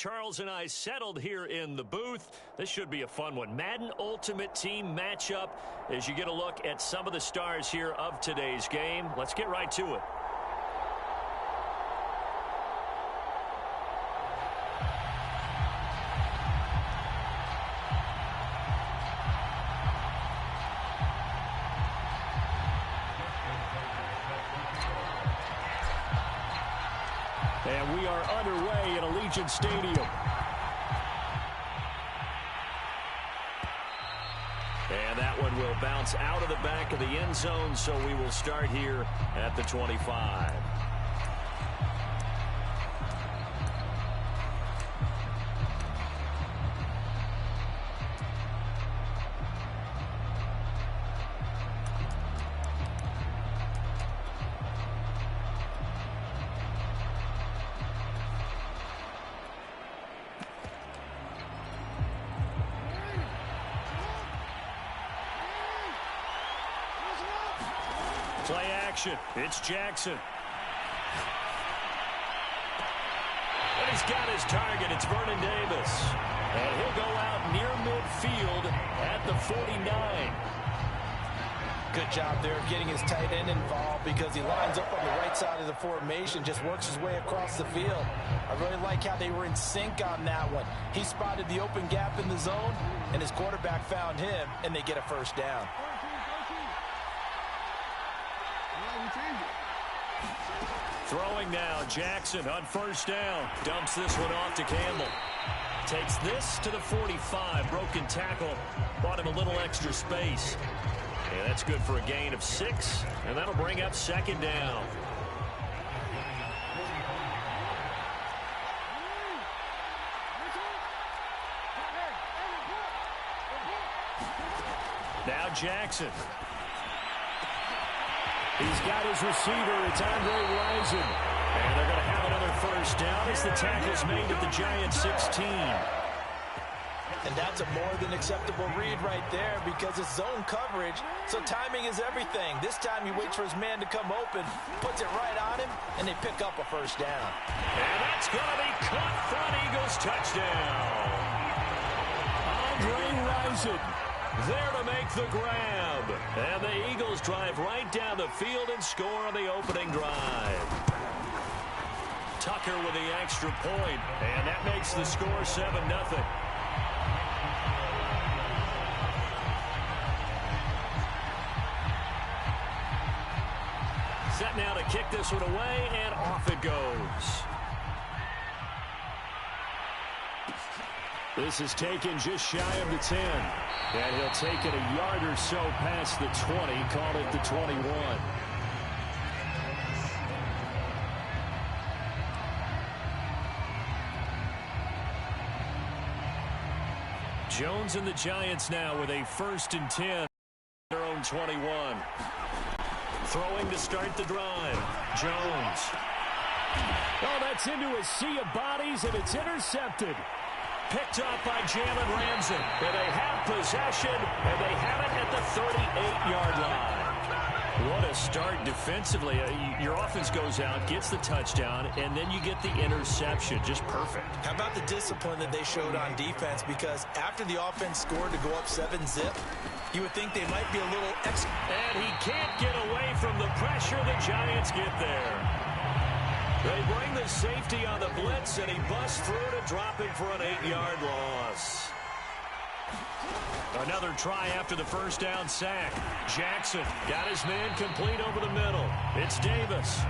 Charles and I settled here in the booth. This should be a fun one. Madden Ultimate Team matchup as you get a look at some of the stars here of today's game. Let's get right to it. And we are underway at Allegiant Stadium. And that one will bounce out of the back of the end zone, so we will start here at the 25. Play action. It's Jackson. And he's got his target. It's Vernon Davis. And he'll go out near midfield at the 49. Good job there of getting his tight end involved because he lines up on the right side of the formation, just works his way across the field. I really like how they were in sync on that one. He spotted the open gap in the zone, and his quarterback found him, and they get a first down. Throwing now, Jackson on first down. Dumps this one off to Campbell. Takes this to the 45. Broken tackle. Bought him a little extra space. And that's good for a gain of 6. And that'll bring up second down. Now Jackson. He's got his receiver. It's Andre Rison. And they're going to have another first down as the tackle's made at the Giants 16. And that's a more than acceptable read right there because it's zone coverage, so timing is everything. This time he waits for his man to come open, puts it right on him, and they pick up a first down. And that's going to be caught front. Eagles touchdown. Andre Rison there to make the grab. And the Eagles drive right down the field and score on the opening drive. Tucker with the extra point, and that makes the score 7-0. Set now to kick this one away, and off it goes. This is taken just shy of the 10. And he'll take it a yard or so past the 20, call it the 21. Jones and the Giants now with a 1st and 10. Their own 21. Throwing to start the drive. Jones. Oh, that's into a sea of bodies, and it's intercepted. Picked up by Jalen Ramsey. And they have possession, and they have it at the 38-yard line. What a start defensively. Your offense goes out, gets the touchdown, and then you get the interception. Just perfect. How about the discipline that they showed on defense? Because after the offense scored to go up 7-zip, you would think they might be a little extra. And he can't get away from the pressure. The Giants get there. They bring the safety on the blitz, and he busts through to drop it for an 8-yard loss. Another try after the first down sack. Jackson got his man complete over the middle. It's Davis.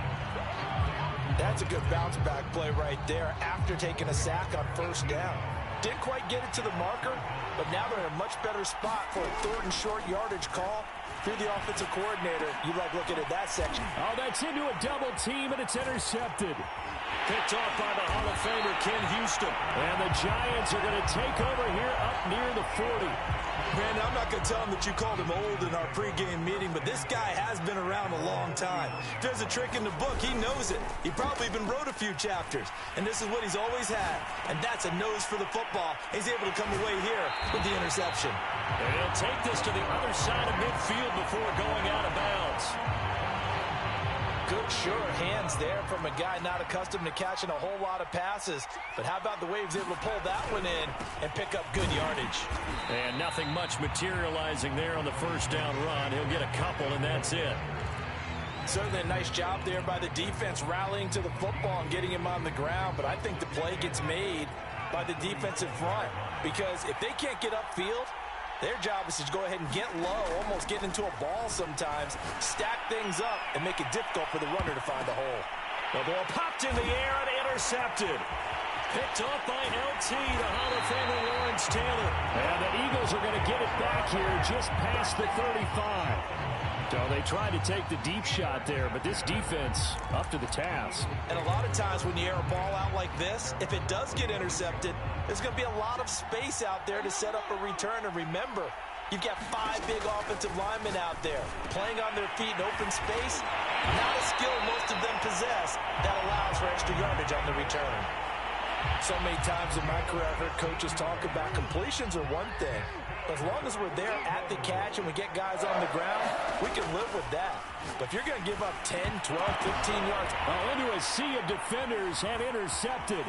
That's a good bounce back play right there after taking a sack on first down. Didn't quite get it to the marker, but now they're in a much better spot for a 3rd and short yardage call. Through the offensive coordinator, you like looking at that section. Oh, that's into a double team, and it's intercepted. Picked off by the Hall of Famer Ken Houston. And the Giants are going to take over here up near the 40. Man, I'm not going to tell him that you called him old in our pregame meeting, but this guy has been around a long time. If there's a trick in the book, he knows it. He probably even wrote a few chapters. And this is what he's always had. And that's a nose for the football. He's able to come away here with the interception. And he'll take this to the other side of midfield before going out of bounds. Good, sure hands there from a guy not accustomed to catching a whole lot of passes. But how about the way he was able to pull that one in and pick up good yardage? And nothing much materializing there on the first down run. He'll get a couple, and that's it. Certainly a nice job there by the defense rallying to the football and getting him on the ground. But I think the play gets made by the defensive front, because if they can't get upfield, their job is to go ahead and get low, almost get into a ball sometimes, stack things up, and make it difficult for the runner to find a hole. The ball popped in the air and intercepted. Picked off by LT to Hall of Famer Lawrence Taylor. And the Eagles are going to get it back here just past the 35. So they tried to take the deep shot there, but this defense up to the task. And a lot of times when you air a ball out like this, if it does get intercepted, there's going to be a lot of space out there to set up a return. And remember, you've got 5 big offensive linemen out there playing on their feet in open space. Not a skill most of them possess that allows for extra yardage on the return. So many times in my career, I've heard coaches talk about completions are one thing. But as long as we're there at the catch and we get guys on the ground, we can live with that. But if you're going to give up 10, 12, 15 yards. Into a sea of defenders and intercepted.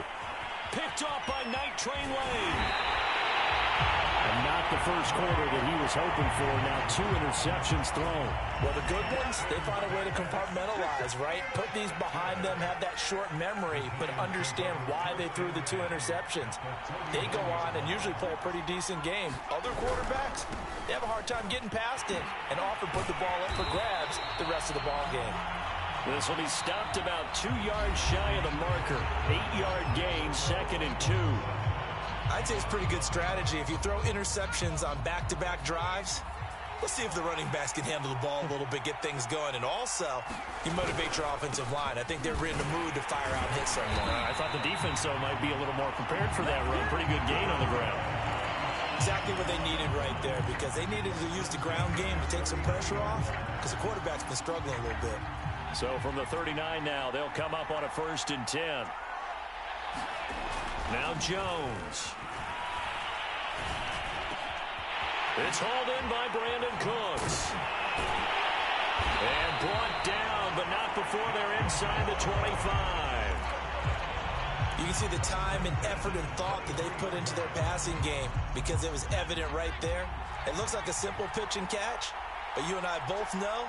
Picked off by Night Train Lane. And not the first quarter that he was hoping for. Now 2 interceptions thrown. Well, the good ones, they find a way to compartmentalize, right? Put these behind them, have that short memory, but understand why they threw the 2 interceptions. They go on and usually play a pretty decent game. Other quarterbacks, they have a hard time getting past it and often put the ball up for grabs the rest of the ball game. This will be stopped about 2 yards shy of the marker. 8-yard gain, 2nd and 2. I'd say it's pretty good strategy. If you throw interceptions on back-to-back drives, let's see if the running backs can handle the ball a little bit, get things going. And also, you motivate your offensive line. I think they're in the mood to fire out and hit someone. I thought the defense, though, might be a little more prepared for that run. Pretty good gain on the ground. Exactly what they needed right there, because they needed to use the ground game to take some pressure off, because the quarterback's been struggling a little bit. So from the 39 now, they'll come up on a 1st and 10. Now Jones. It's hauled in by Brandon Cooks. And brought down, but not before they're inside the 25. You can see the time and effort and thought that they put into their passing game, because it was evident right there. It looks like a simple pitch and catch, but you and I both know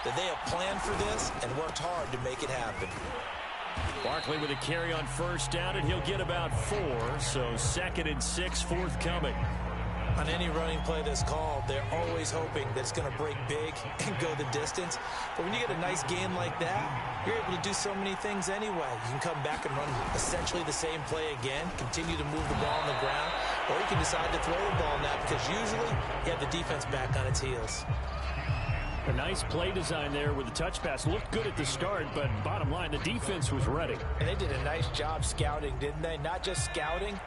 that they have planned for this and worked hard to make it happen. Barkley with a carry on 1st down, and he'll get about 4, so 2nd and 6 forthcoming. On any running play that's called, they're always hoping that it's going to break big and go the distance. But when you get a nice gain like that, you're able to do so many things anyway. You can come back and run essentially the same play again, continue to move the ball on the ground, or you can decide to throw the ball now, because usually you have the defense back on its heels. A nice play design there with the touch pass. Looked good at the start, but bottom line, the defense was ready. And they did a nice job scouting, didn't they? Not just scouting,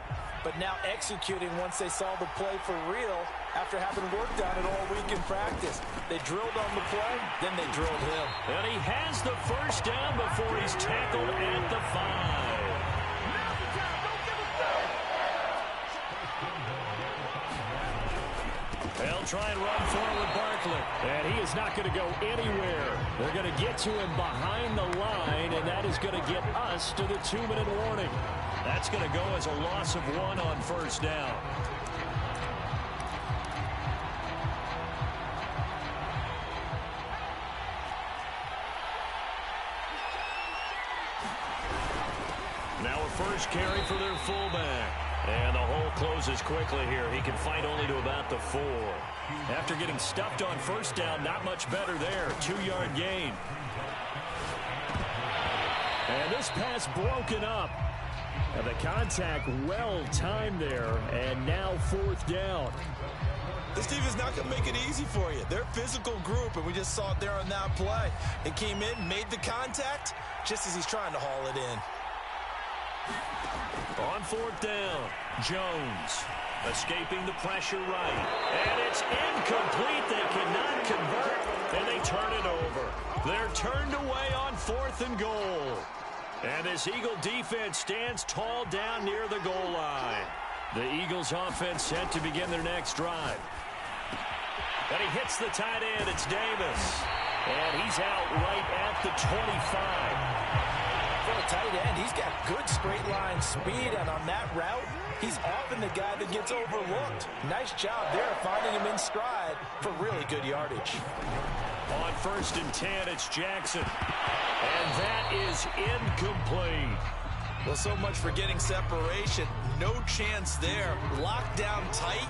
but now executing once they saw the play for real after having worked on it all week in practice. They drilled on the play, then they drilled him. And he has the 1st down before he's tackled at the 5. They'll try and run forward Barkley. And he is not going to go anywhere. They're going to get to him behind the line, and that is going to get us to the 2-minute warning. That's going to go as a loss of 1 on 1st down. Now a 1st carry for their fullback. And the hole closes quickly here. He can fight only to about the 4. After getting stuffed on 1st down, not much better there. 2-yard gain. And this pass broken up. And the contact well timed there. And now 4th down. This team is not going to make it easy for you. They're a physical group, and we just saw it there on that play. It came in, made the contact, just as he's trying to haul it in. On 4th down, Jones escaping the pressure right. And it's incomplete. They cannot convert, and they turn it over. They're turned away on 4th and goal. And this Eagle defense stands tall down near the goal line. The Eagles offense set to begin their next drive. And he hits the tight end. It's Davis. And he's out right at the 25. For a tight end, he's got good straight line speed, and on that route, he's often the guy that gets overlooked. Nice job there finding him in stride for really good yardage. On 1st and 10, it's Jackson. And that is incomplete. Well, so much for getting separation. No chance there. Locked down tight,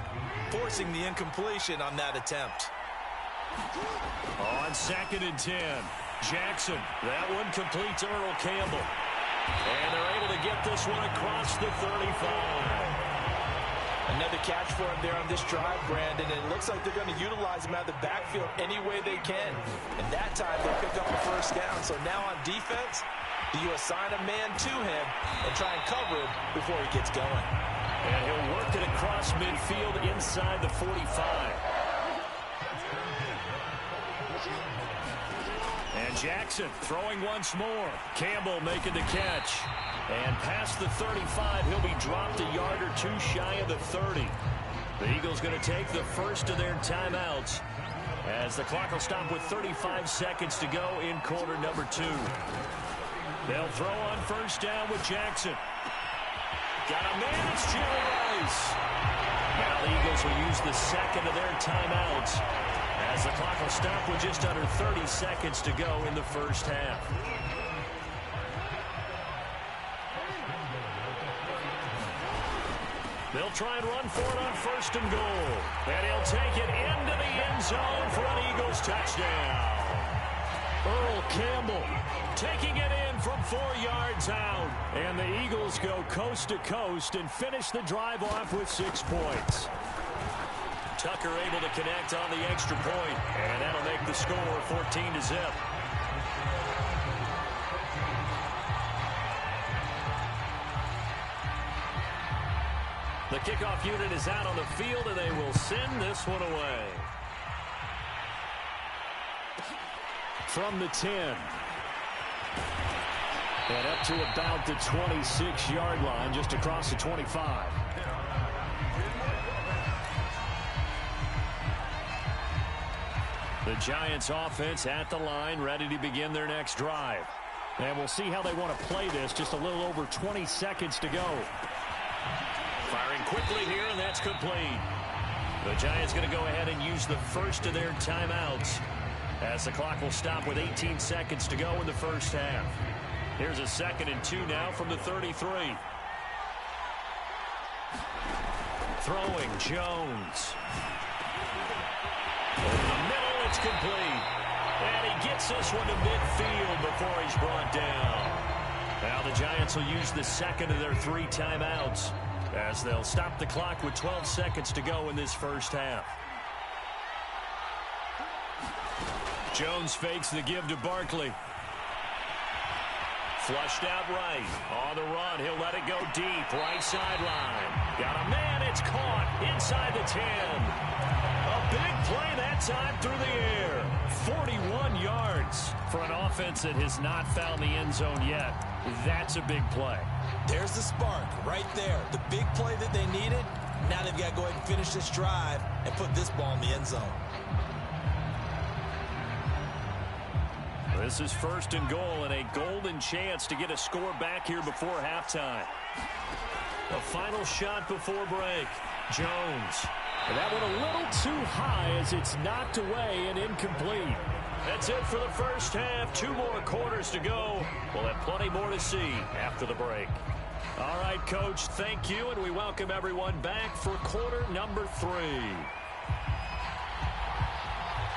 forcing the incompletion on that attempt. On 2nd and 10, Jackson. That one complete to Earl Campbell. And they're able to get this one across the 35. Another catch for him there on this drive, Brandon, and it looks like they're going to utilize him out of the backfield any way they can. And that time they pick up a first down. So now on defense, do you assign a man to him and try and cover him before he gets going? And he'll work it across midfield inside the 45. And Jackson throwing once more. Campbell making the catch. And past the 35, he'll be dropped a yard or two shy of the 30. The Eagles going to take the first of their timeouts as the clock will stop with 35 seconds to go in quarter number 2. They'll throw on first down with Jackson. Got a man, it's Jerry Rice. Now the Eagles will use the second of their timeouts as the clock will stop with just under 30 seconds to go in the first half. They'll try and run for it on 1st and goal. And he'll take it into the end zone for an Eagles touchdown. Earl Campbell taking it in from 4 yards out. And the Eagles go coast to coast and finish the drive off with 6 points. Tucker able to connect on the extra point, and that'll make the score 14-0. The kickoff unit is out on the field, and they will send this one away. From the 10. And up to about the 26-yard line, just across the 25. The Giants offense at the line, ready to begin their next drive. And we'll see how they want to play this. Just a little over 20 seconds to go. Firing quickly here, and that's complete. The Giants going to go ahead and use the first of their timeouts as the clock will stop with 18 seconds to go in the first half. Here's a 2nd and 2 now from the 33. Throwing Jones. Over the middle, it's complete. And he gets this one to midfield before he's brought down. Now the Giants will use the second of their 3 timeouts as they'll stop the clock with 12 seconds to go in this first half. Jones fakes the give to Barkley. Flushed out right. On the run, he'll let it go deep. Right sideline. Got a man, it's caught inside the 10. A big play that time through the air. 41 yards for an offense that has not found the end zone yet. That's a big play. There's the spark right there. The big play that they needed. Now they've got to go ahead and finish this drive and put this ball in the end zone. This is 1st and goal and a golden chance to get a score back here before halftime. A final shot before break. Jones. And that one a little too high as it's knocked away and incomplete. That's it for the first half. 2 more quarters to go. We'll have plenty more to see after the break. All right, Coach, thank you, and we welcome everyone back for quarter number 3.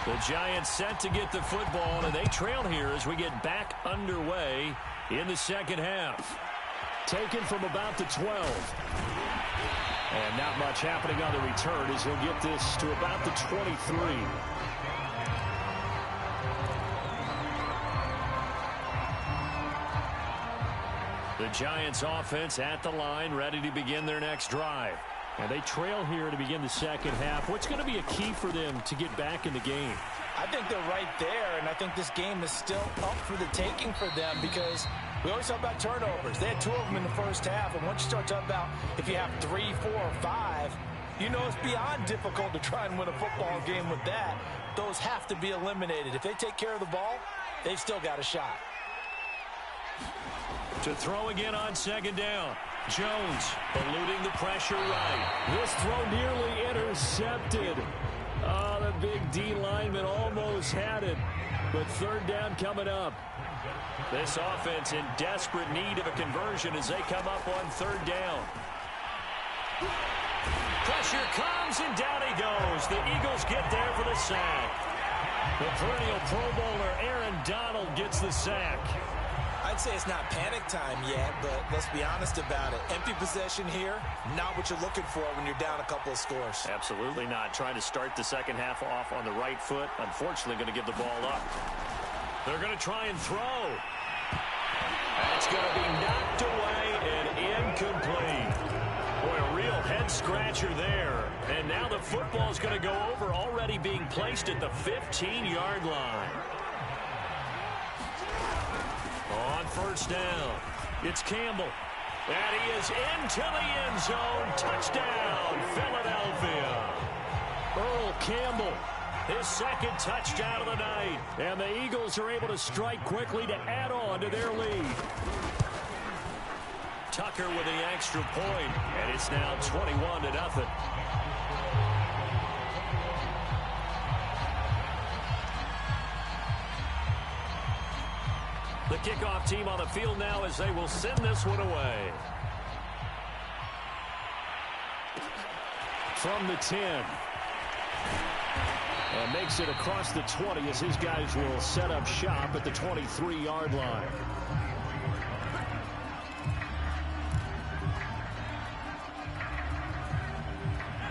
The Giants set to get the football, and they trail here as we get back underway in the second half. Taken from about the 12. And not much happening on the return as he'll get this to about the 23. The Giants offense at the line, ready to begin their next drive. And they trail here to begin the second half. What's going to be a key for them to get back in the game? I think they're right there, and I think this game is still up for the taking for them because we always talk about turnovers. They had 2 of them in the first half, and once you start talking about if you have 3, 4, or 5, you know it's beyond difficult to try and win a football game with that. those have to be eliminated. If they take care of the ball, they've still got a shot. To throw again on second down. Jones eluding the pressure right. This throw nearly intercepted. Oh, the big D lineman almost had it. But third down coming up. This offense in desperate need of a conversion as they come up on third down. Pressure comes, and down he goes. The Eagles get there for the sack. The perennial Pro Bowler Aaron Donald gets the sack. I'd say it's not panic time yet, but let's be honest about it. Empty possession here, not what you're looking for when you're down a couple of scores. Absolutely not. Trying to start the second half off on the right foot. Unfortunately, going to give the ball up. They're going to try and throw. That's going to be knocked away and incomplete. Boy, a real head-scratcher there. And now the football's going to go over, already being placed at the 15-yard line. On first down, it's Campbell. And he is into the end zone. Touchdown, Philadelphia. Earl Campbell, his second touchdown of the night. And the Eagles are able to strike quickly to add on to their lead. Tucker with the extra point, and it's now 21-0. The kickoff team on the field now as they will send this one away. From the 10. And makes it across the 20 as his guys will set up shop at the 23-yard line.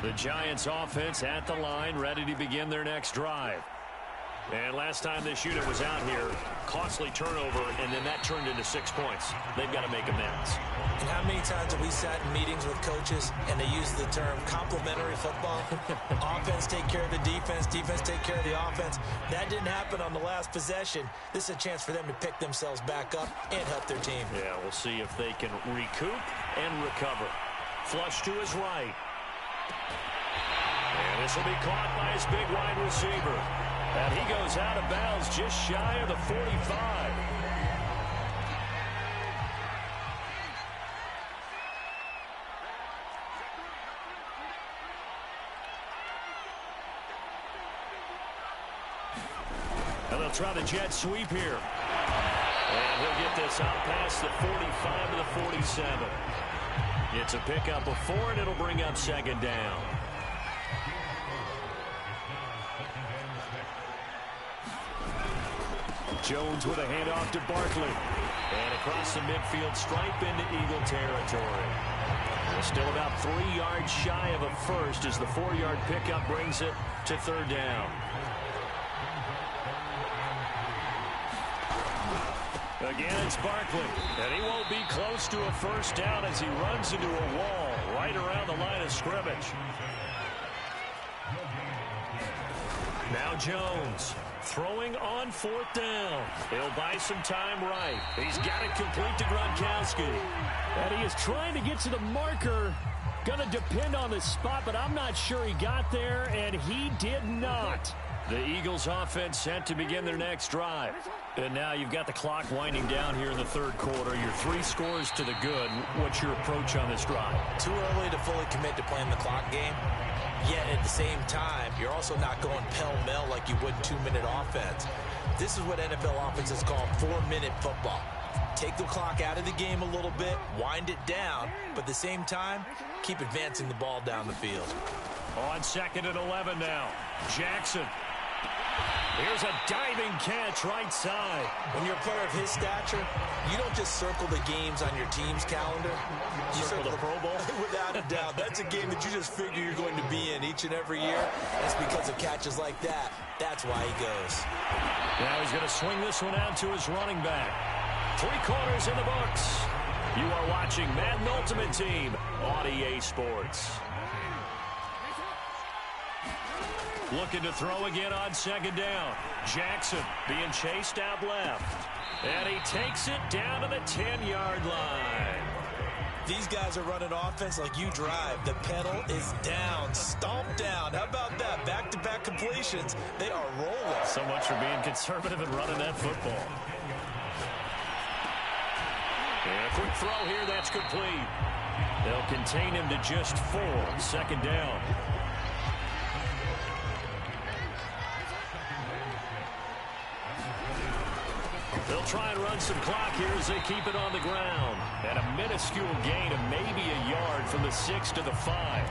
The Giants offense at the line, ready to begin their next drive. And last time this unit was out here, costly turnover, and then that turned into 6 points. They've got to make amends. And how many times have we sat in meetings with coaches and they use the term complementary football? Offense take care of the defense, defense take care of the offense. That didn't happen on the last possession. This is a chance for them to pick themselves back up and help their team. Yeah, we'll see if they can recoup and recover. Flush to his right. And this will be caught by his big wide receiver. And he goes out of bounds just shy of the 45. And they'll try the jet sweep here. And he'll get this out past the 45 to the 47. It's a pickup of 4, and it'll bring up second down. Jones with a handoff to Barkley. And across the midfield stripe into Eagle territory. They're still about 3 yards shy of a first as the 4-yard pickup brings it to third down. Again, it's Barkley. And he won't be close to a first down as he runs into a wall right around the line of scrimmage. Now Jones. Throwing on fourth down. He'll buy some time right. He's got it complete to Gronkowski. And he is trying to get to the marker. Going to depend on the spot, but I'm not sure he got there, and he did not. The Eagles offense set to begin their next drive. And now you've got the clock winding down here in the third quarter. You're 3 scores to the good. What's your approach on this drive? Too early to fully commit to playing the clock game. Yet at the same time, you're also not going pell-mell like you would 2-minute offense. This is what NFL offenses call 4-minute football. Take the clock out of the game a little bit, wind it down, but at the same time, keep advancing the ball down the field. On second and 11 now. Jackson. Here's a diving catch right side. When you're a player of his stature, you don't just circle the games on your team's calendar. You circle the Pro Bowl? Without a doubt. That's a game that you just figure you're going to be in each and every year. It's because of catches like that. That's why he goes. Now he's going to swing this one out to his running back. 3 quarters in the books. You are watching Madden Ultimate Team on EA Sports. Looking to throw again on second down. Jackson being chased out left. And he takes it down to the 10-yard line. These guys are running offense like you drive. The pedal is down, stomped down. How about that? Back-to-back completions. They are rolling. So much for being conservative and running that football. And a quick throw here, that's complete. They'll contain him to just 4. Second down. They'll try and run some clock here as they keep it on the ground. And a minuscule gain of maybe a yard from the 6 to the 5.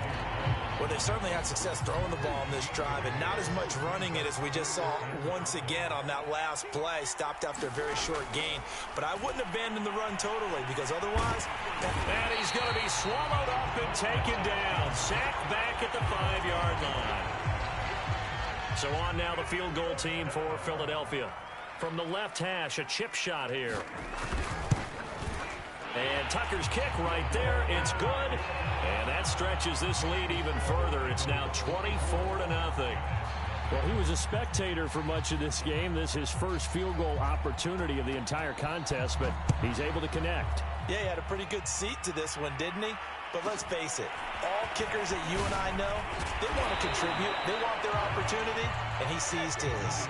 Well, they certainly had success throwing the ball on this drive, and not as much running it as we just saw once again on that last play. Stopped after a very short gain. But I wouldn't abandon the run totally, because otherwise... And he's going to be swallowed up and taken down. Sacked back at the 5-yard line. So on now the field goal team for Philadelphia. From the left hash, a chip shot here. And Tucker's kick right there. It's good. And that stretches this lead even further. It's now 24-0. Well, he was a spectator for much of this game. This is his first field goal opportunity of the entire contest, but he's able to connect. Yeah, he had a pretty good seat to this one, didn't he? But let's face it, all kickers that you and I know, they want to contribute. They want their opportunity, and he seized his.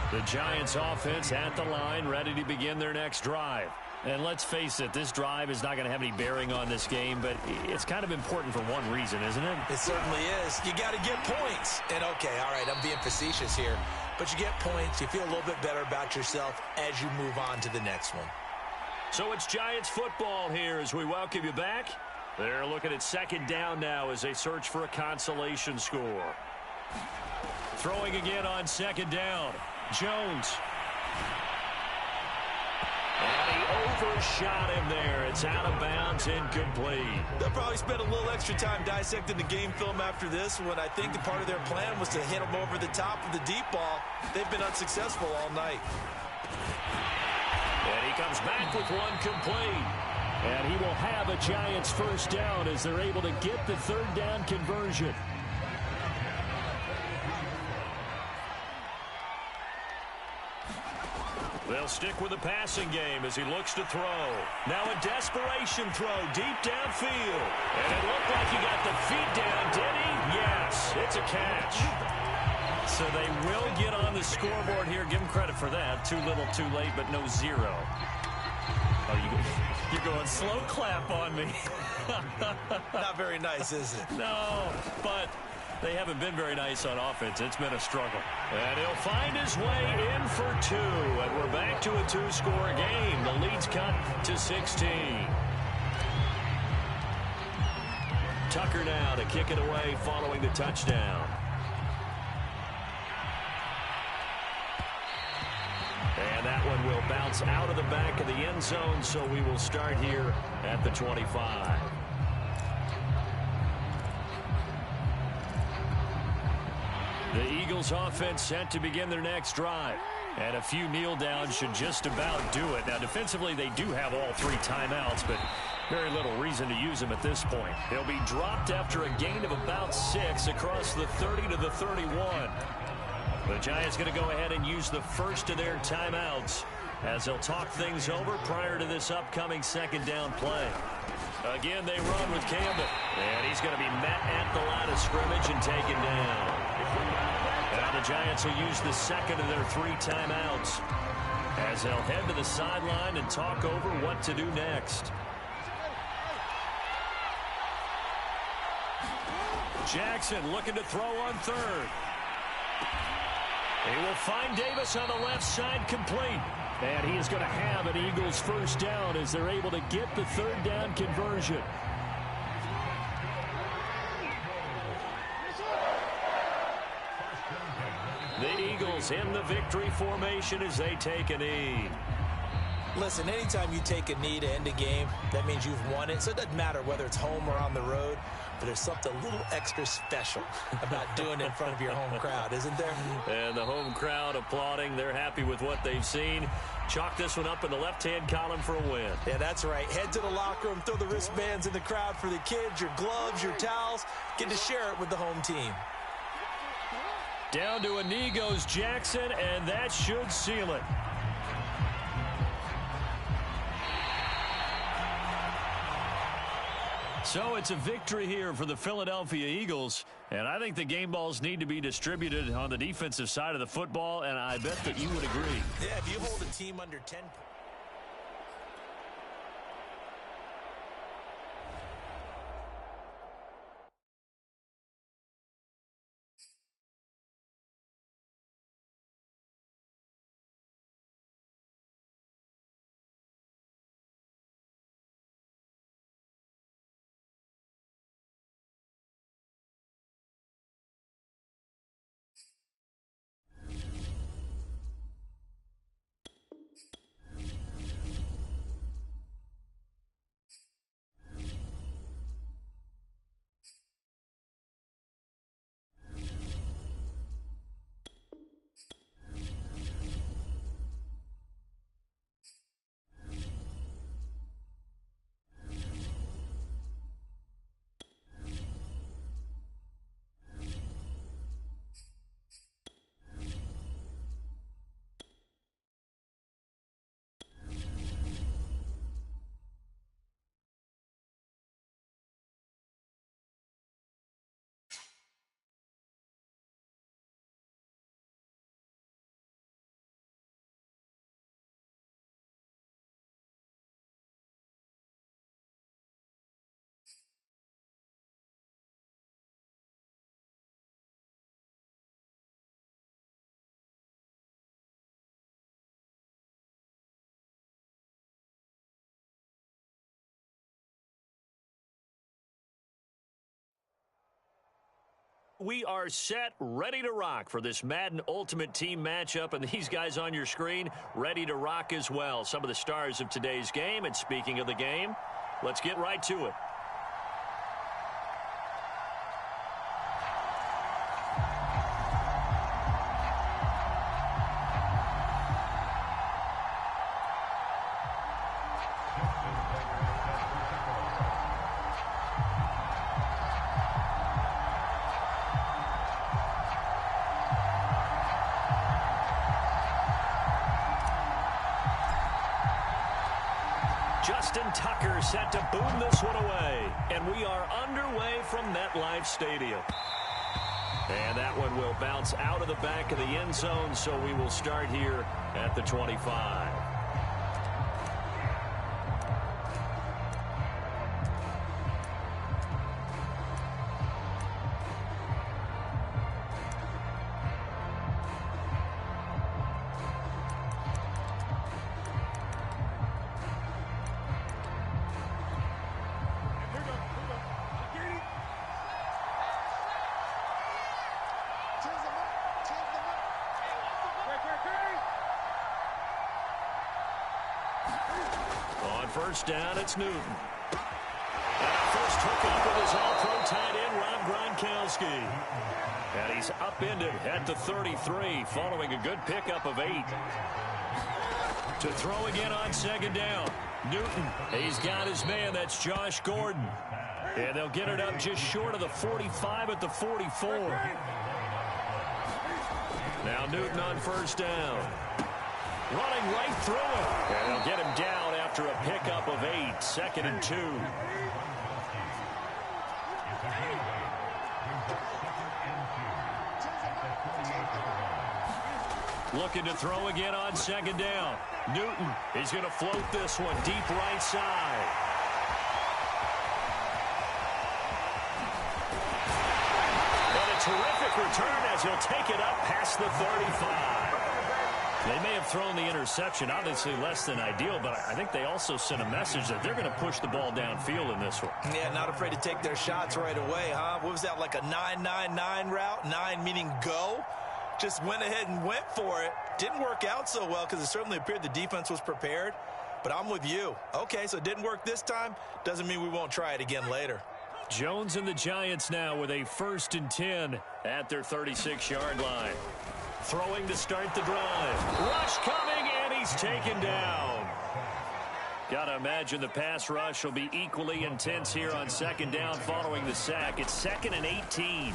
The Giants offense at the line, ready to begin their next drive. And let's face it, this drive is not going to have any bearing on this game, but it's kind of important for one reason, isn't it? It certainly is. You got to get points. And okay, all right, I'm being facetious here, but you get points, you feel a little bit better about yourself as you move on to the next one. So it's Giants football here as we welcome you back. They're looking at second down now as they search for a consolation score. Throwing again on second down. Jones. And he overshot him there. It's out of bounds, incomplete. They'll probably spend a little extra time dissecting the game film after this one. I think the part of their plan was to hit him over the top of the deep ball. They've been unsuccessful all night. And he comes back with one complete. And he will have a Giants first down as they're able to get the third down conversion. They'll stick with the passing game as he looks to throw. Now a desperation throw deep downfield. And it looked like he got the feet down, did he? Yes, it's a catch. So they will get on the scoreboard here. Give them credit for that. Too little, too late, but no zero. Oh, you're going slow clap on me. Not very nice, is it? No, but they haven't been very nice on offense. It's been a struggle. And he'll find his way in for 2. And we're back to a 2-score game. The lead's cut to 16. Tucker now to kick it away following the touchdown. And that one will bounce out of the back of the end zone, so we will start here at the 25. The Eagles offense set to begin their next drive. And a few kneel downs should just about do it. Now, defensively, they do have all 3 timeouts, but very little reason to use them at this point. They'll be dropped after a gain of about 6 across the 30 to the 31. The Giants going to go ahead and use the first of their timeouts as they'll talk things over prior to this upcoming second down play. Again, they run with Campbell. And he's going to be met at the line of scrimmage and taken down. Now the Giants will use the second of their 3 timeouts as they'll head to the sideline and talk over what to do next. Jackson looking to throw on third. He will find Davis on the left side complete. And he is going to have an Eagles first down as they're able to get the third down conversion. The Eagles in the victory formation as they take a knee. Listen, anytime you take a knee to end a game, that means you've won it. So it doesn't matter whether it's home or on the road, but there's something a little extra special about doing it in front of your home crowd, isn't there? And the home crowd applauding. They're happy with what they've seen. Chalk this one up in the left-hand column for a win. Yeah, that's right. Head to the locker room, throw the wristbands in the crowd for the kids, your gloves, your towels. Get to share it with the home team. Down to a knee goes Jackson, and that should seal it. So it's a victory here for the Philadelphia Eagles, and I think the game balls need to be distributed on the defensive side of the football, and I bet that you would agree. Yeah, if you hold a team under 10 points. We are set, ready to rock for this Madden Ultimate Team matchup, and these guys on your screen ready to rock as well. Some of the stars of today's game, and speaking of the game, let's get right to it. Justin Tucker set to boom this one away. And we are underway from MetLife Stadium. And that one will bounce out of the back of the end zone, so we will start here at the 25. First down, it's Newton. And first hookup with his all-pro tight end, Rob Gronkowski. And he's upended at the 33, following a good pickup of 8. To throw again on second down. Newton, he's got his man, that's Josh Gordon. And they'll get it up just short of the 45 at the 44. Now Newton on first down. Running right through it. And they'll get him down after a pickup of 8. 2nd and 2. Looking to throw again on second down. Newton is going to float this one deep right side. And a terrific return as he'll take it up past the 35. They may have thrown the interception, obviously less than ideal, but I think they also sent a message that they're going to push the ball downfield in this one. Yeah, not afraid to take their shots right away, huh? What was that, like a 9-9-9 route? 9 meaning go? Just went ahead and went for it. Didn't work out so well because it certainly appeared the defense was prepared. But I'm with you. Okay, so it didn't work this time. Doesn't mean we won't try it again later. Jones and the Giants now with a 1st and 10 at their 36-yard line. Throwing to start the drive. Rush coming, and he's taken down. Got to imagine the pass rush will be equally intense here on second down following the sack. It's 2nd and 18.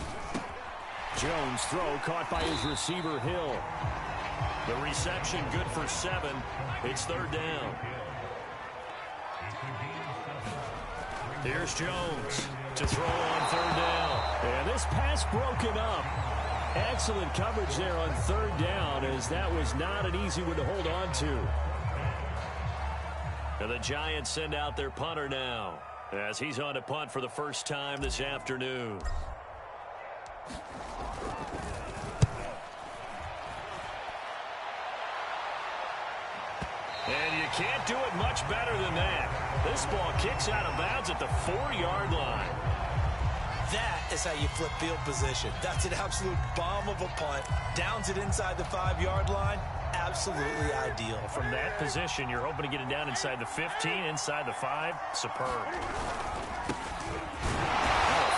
Jones' throw caught by his receiver, Hill. The reception good for 7. It's 3rd down. Here's Jones to throw on third down. And this pass broken up. Excellent coverage there on third down, as that was not an easy one to hold on to. And the Giants send out their punter now, as he's on to punt for the first time this afternoon. And you can't do it much better than that. This ball kicks out of bounds at the 4-yard line. That is how you flip field position. That's an absolute bomb of a punt. Downs it inside the 5-yard line. Absolutely ideal. From that position, you're hoping to get it down inside the 15, inside the 5. Superb.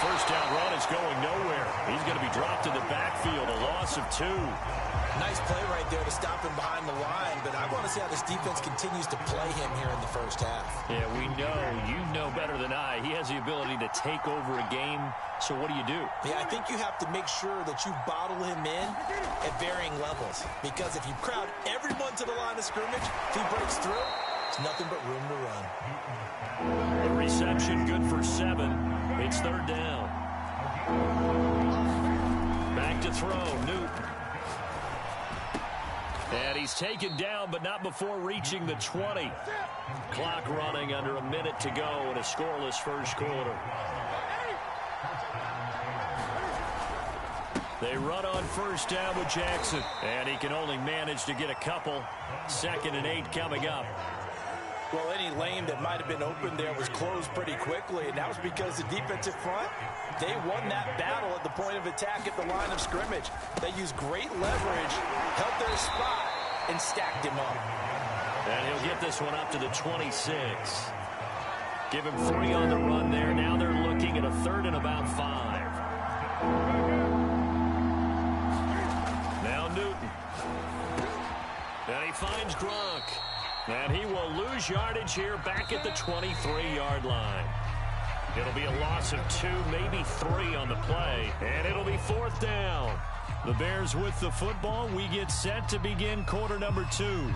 First down run is going nowhere. He's going to be dropped in the backfield, a loss of 2. Nice play right there to stop him behind the line, but I want to see how this defense continues to play him here in the first half. Yeah, we know. You know better than I. He has the ability to take over a game, so what do you do? Yeah, I think you have to make sure that you bottle him in at varying levels, because if you crowd everyone to the line of scrimmage, if he breaks through, there's nothing but room to run. The reception good for 7. It's third down. Back to throw, Newton. And he's taken down, but not before reaching the 20. Clock running under a minute to go in a scoreless first quarter. They run on first down with Jackson, and he can only manage to get a couple. 2nd and 8 coming up. Well, any lane that might have been open there was closed pretty quickly, and that was because the defensive front, they won that battle at the point of attack at the line of scrimmage. They used great leverage, held their spot, and stacked him up. And he'll get this one up to the 26. Give him 3 on the run there. Now they're looking at a 3rd and about 5. Now Newton. And he finds Gronk. And he will lose yardage here back at the 23-yard line. It'll be a loss of 2, maybe 3 on the play. And it'll be 4th down. The Bears with the football. We get set to begin quarter number 2.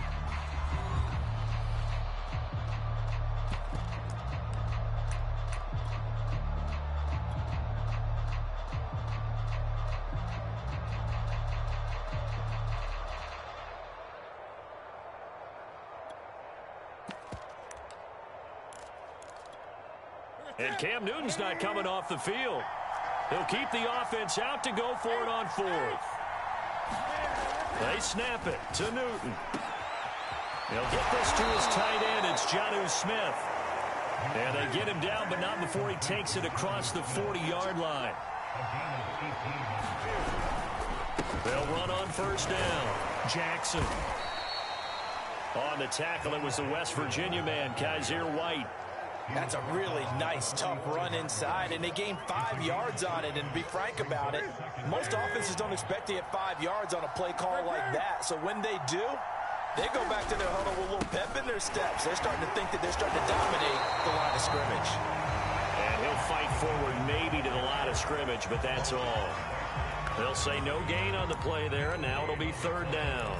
And Cam Newton's not coming off the field. He'll keep the offense out to go for it on 4th. They snap it to Newton. He'll get this to his tight end. It's Jonnu Smith. And they get him down, but not before he takes it across the 40-yard line. They'll run on first down. Jackson. On the tackle, it was the West Virginia man, Kaiser White. That's a really nice, tough run inside, and they gained 5 yards on it. And to be frank about it, most offenses don't expect to get 5 yards on a play call like that. So when they do, they go back to their huddle with a little pep in their steps. They're starting to think that they're starting to dominate the line of scrimmage. And he'll fight forward maybe to the line of scrimmage, but that's all. They'll say no gain on the play there, and now it'll be 3rd down.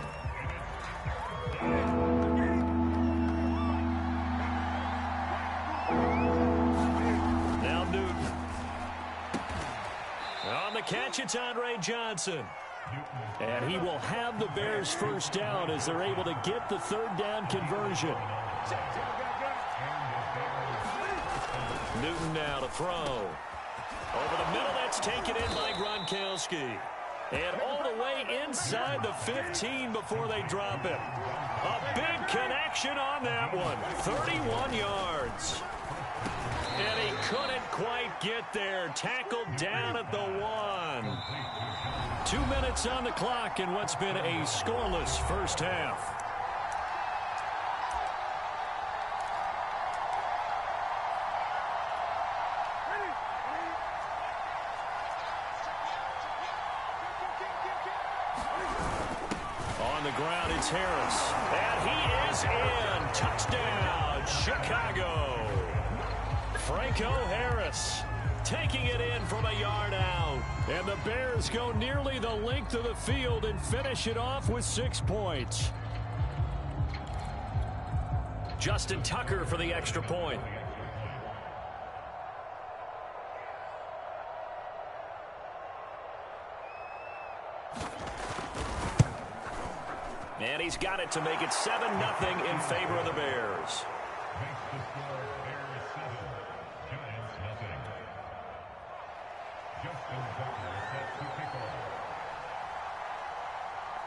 Now Newton. On the catch, it's Andre Johnson. And he will have the Bears first down as they're able to get the 3rd down conversion. Newton now to throw. Over the middle, that's taken in by Gronkowski. And all the way inside the 15 before they drop him. A big connection on that one. 31 yards. And he couldn't quite get there. Tackled down at the 1. 2 minutes on the clock in what's been a scoreless first half. On the ground, it's Harris. And he is in. Touchdown, Chicago. Franco Harris taking it in from a yard out. And the Bears go nearly the length of the field and finish it off with 6 points. Justin Tucker for the extra point. And he's got it to make it 7-0 in favor of the Bears.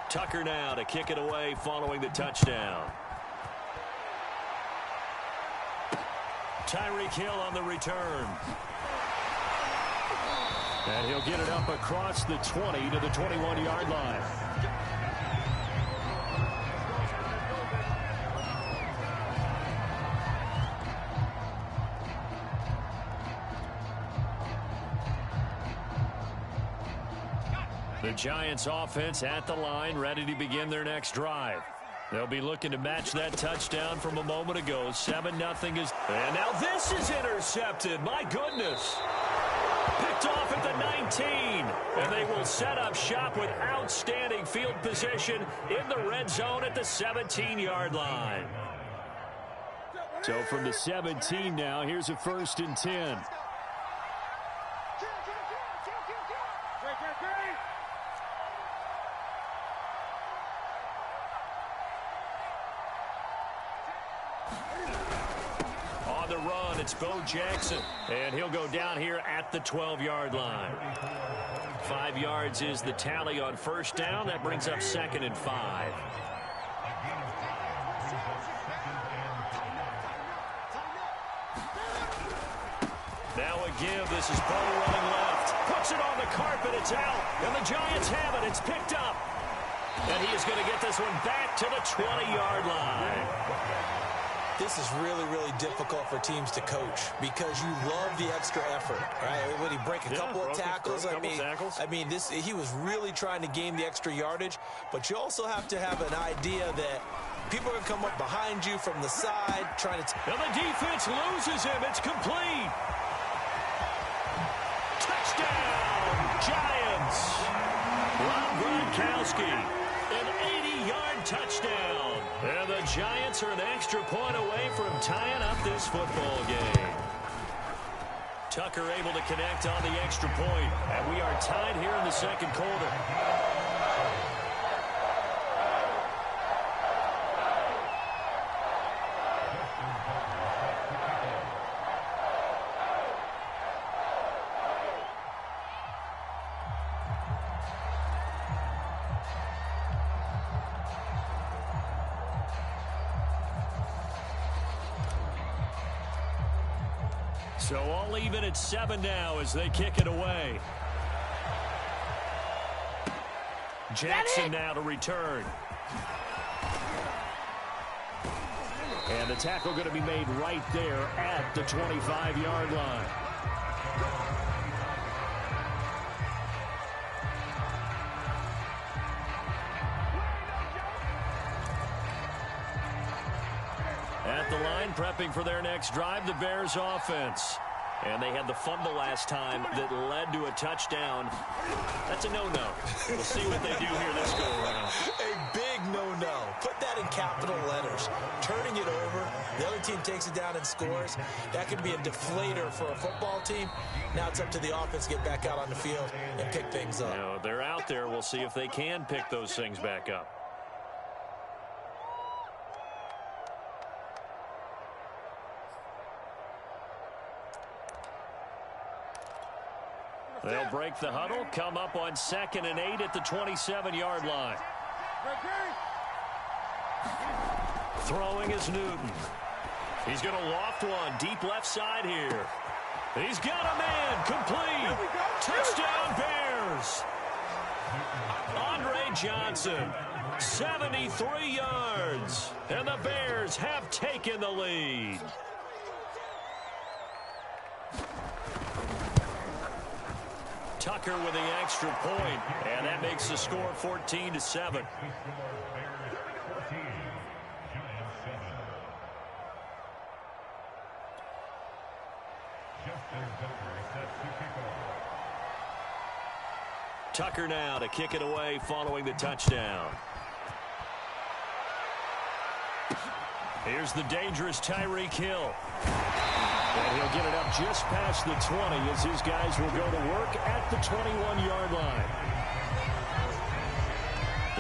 Tucker now to kick it away following the touchdown. Tyreek Hill on the return. And he'll get it up across the 20 to the 21-yard line. The Giants offense at the line, ready to begin their next drive. They'll be looking to match that touchdown from a moment ago. 7-0 is... And now this is intercepted. My goodness. Picked off at the 19. And they will set up shop with outstanding field position in the red zone at the 17-yard line. So from the 17 now, here's a 1st and 10. On the run, it's Bo Jackson. And he'll go down here at the 12-yard line. 5 yards is the tally on 1st down. That brings up 2nd and 5. Now a give. This is Bo running left. Puts it on the carpet. It's out. And the Giants have it. It's picked up. And he is going to get this one back to the 20-yard line. This is really, really difficult for teams to coach because you love the extra effort, right? When he break a couple of tackles, I mean, he was really trying to gain the extra yardage, but you also have to have an idea that people are going to come up behind you from the side trying to... And the defense loses him. It's complete. Touchdown, Giants. Rob Gronkowski, an 80-yard touchdown. And the Giants are an extra point away from tying up this football game. Tucker able to connect on the extra point. And we are tied here in the 2nd quarter. So all even at 7 now as they kick it away. Jackson now to return. And the tackle going to be made right there at the 25-yard line. At the line, prepping for their next drive, the Bears offense. And they had the fumble last time that led to a touchdown. That's a no-no. We'll see what they do here this go-around. A big no-no. Put that in capital letters. Turning it over, the other team takes it down and scores. That could be a deflator for a football team. Now it's up to the offense to get back out on the field and pick things up. No, they're out there. We'll see if they can pick those things back up. They'll break the huddle, come up on 2nd and 8 at the 27-yard line. Throwing is Newton. He's going to loft one deep left side here. He's got a man complete. Touchdown Bears. Andre Johnson, 73 yards. And the Bears have taken the lead. Tucker with the extra point, and that makes the score 14-7. Tucker now to kick it away following the touchdown. Here's the dangerous Tyreek Hill. And he'll get it up just past the 20 as his guys will go to work at the 21-yard line.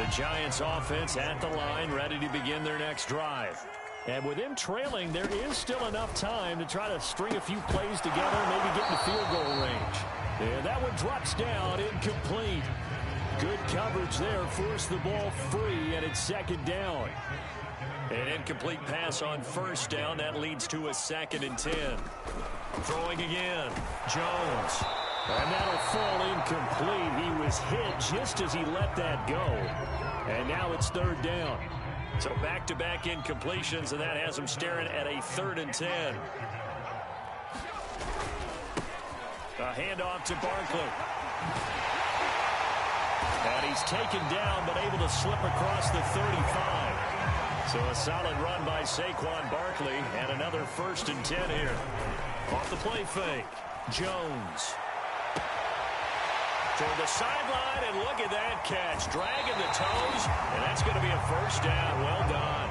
The Giants offense at the line, ready to begin their next drive. And with him trailing, there is still enough time to try to string a few plays together, maybe get in the field goal range. And that one drops down, incomplete. Good coverage there, forced the ball free, and it's second down. An incomplete pass on first down. That leads to a 2nd and 10. Throwing again, Jones. And that'll fall incomplete. He was hit just as he let that go. And now it's 3rd down. So back-to-back incompletions, and that has him staring at a 3rd and 10. A handoff to Barkley. And he's taken down, but able to slip across the 35. So a solid run by Saquon Barkley, and another 1st and 10 here. Off the play fake, Jones. Toward the sideline, and look at that catch. Dragging the toes, and that's going to be a 1st down. Well done.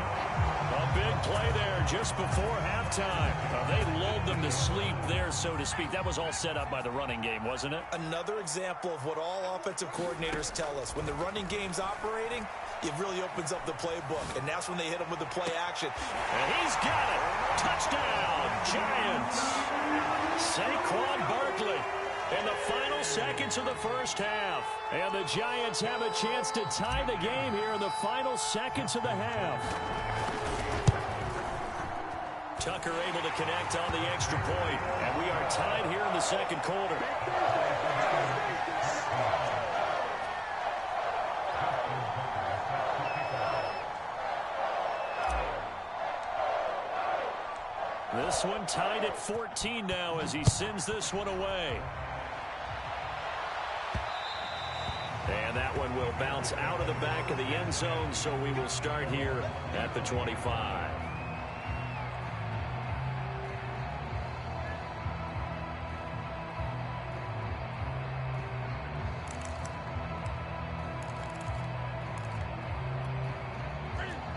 A big play there just before halftime. They lulled them to sleep there, so to speak. That was all set up by the running game, wasn't it? Another example of what all offensive coordinators tell us. When the running game's operating, it really opens up the playbook, and that's when they hit him with the play action. And he's got it. Touchdown, Giants. Saquon Barkley in the final seconds of the first half. And the Giants have a chance to tie the game here in the final seconds of the half. Tucker able to connect on the extra point, and we are tied here in the 2nd quarter. This one tied at 14 now as he sends this one away. And that one will bounce out of the back of the end zone, so we will start here at the 25.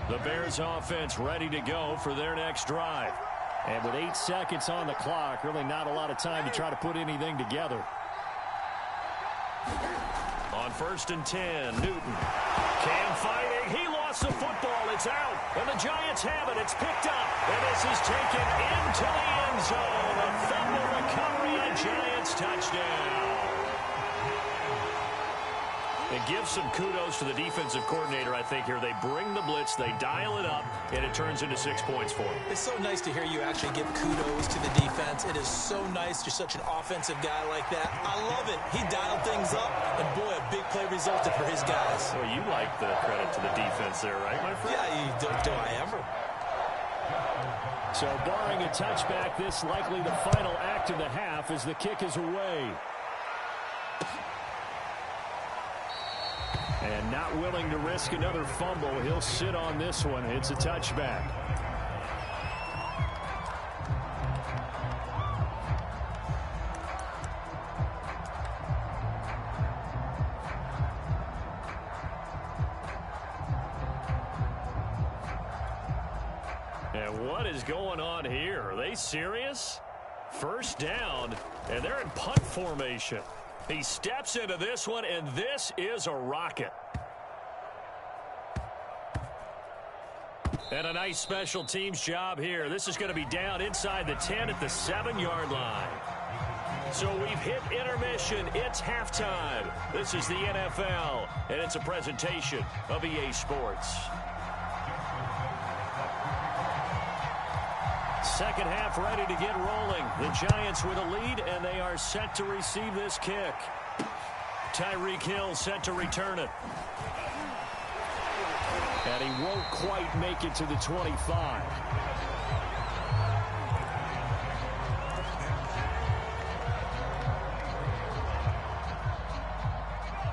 The Bears offense ready to go for their next drive. And with 8 seconds on the clock, really not a lot of time to try to put anything together. On 1st and 10, Newton. Cam fighting. He lost the football. It's out. And the Giants have it. It's picked up. And this is taken into the end zone. A fumble recovery and Giants touchdown. It gives some kudos to the defensive coordinator, I think, here. They bring the blitz, they dial it up, and it turns into 6 points for them. It's so nice to hear you actually give kudos to the defense. It is so nice. You're such an offensive guy like that. I love it. He dialed things up, and boy, a big play resulted for his guys. Well, you like the credit to the defense there, right, my friend? Yeah, do I ever. So barring a touchback, this likely the final act of the half as the kick is away. And not willing to risk another fumble. He'll sit on this one. It's a touchback. And what is going on here? Are they serious? 1st down, and they're in punt formation. He steps into this one, and this is a rocket. And a nice special teams job here. This is going to be down inside the 10 at the 7-yard line. So we've hit intermission. It's halftime. This is the NFL, and it's a presentation of EA Sports. Second half ready to get rolling. The Giants with a lead, and they are set to receive this kick. Tyreek Hill set to return it. And he won't quite make it to the 25.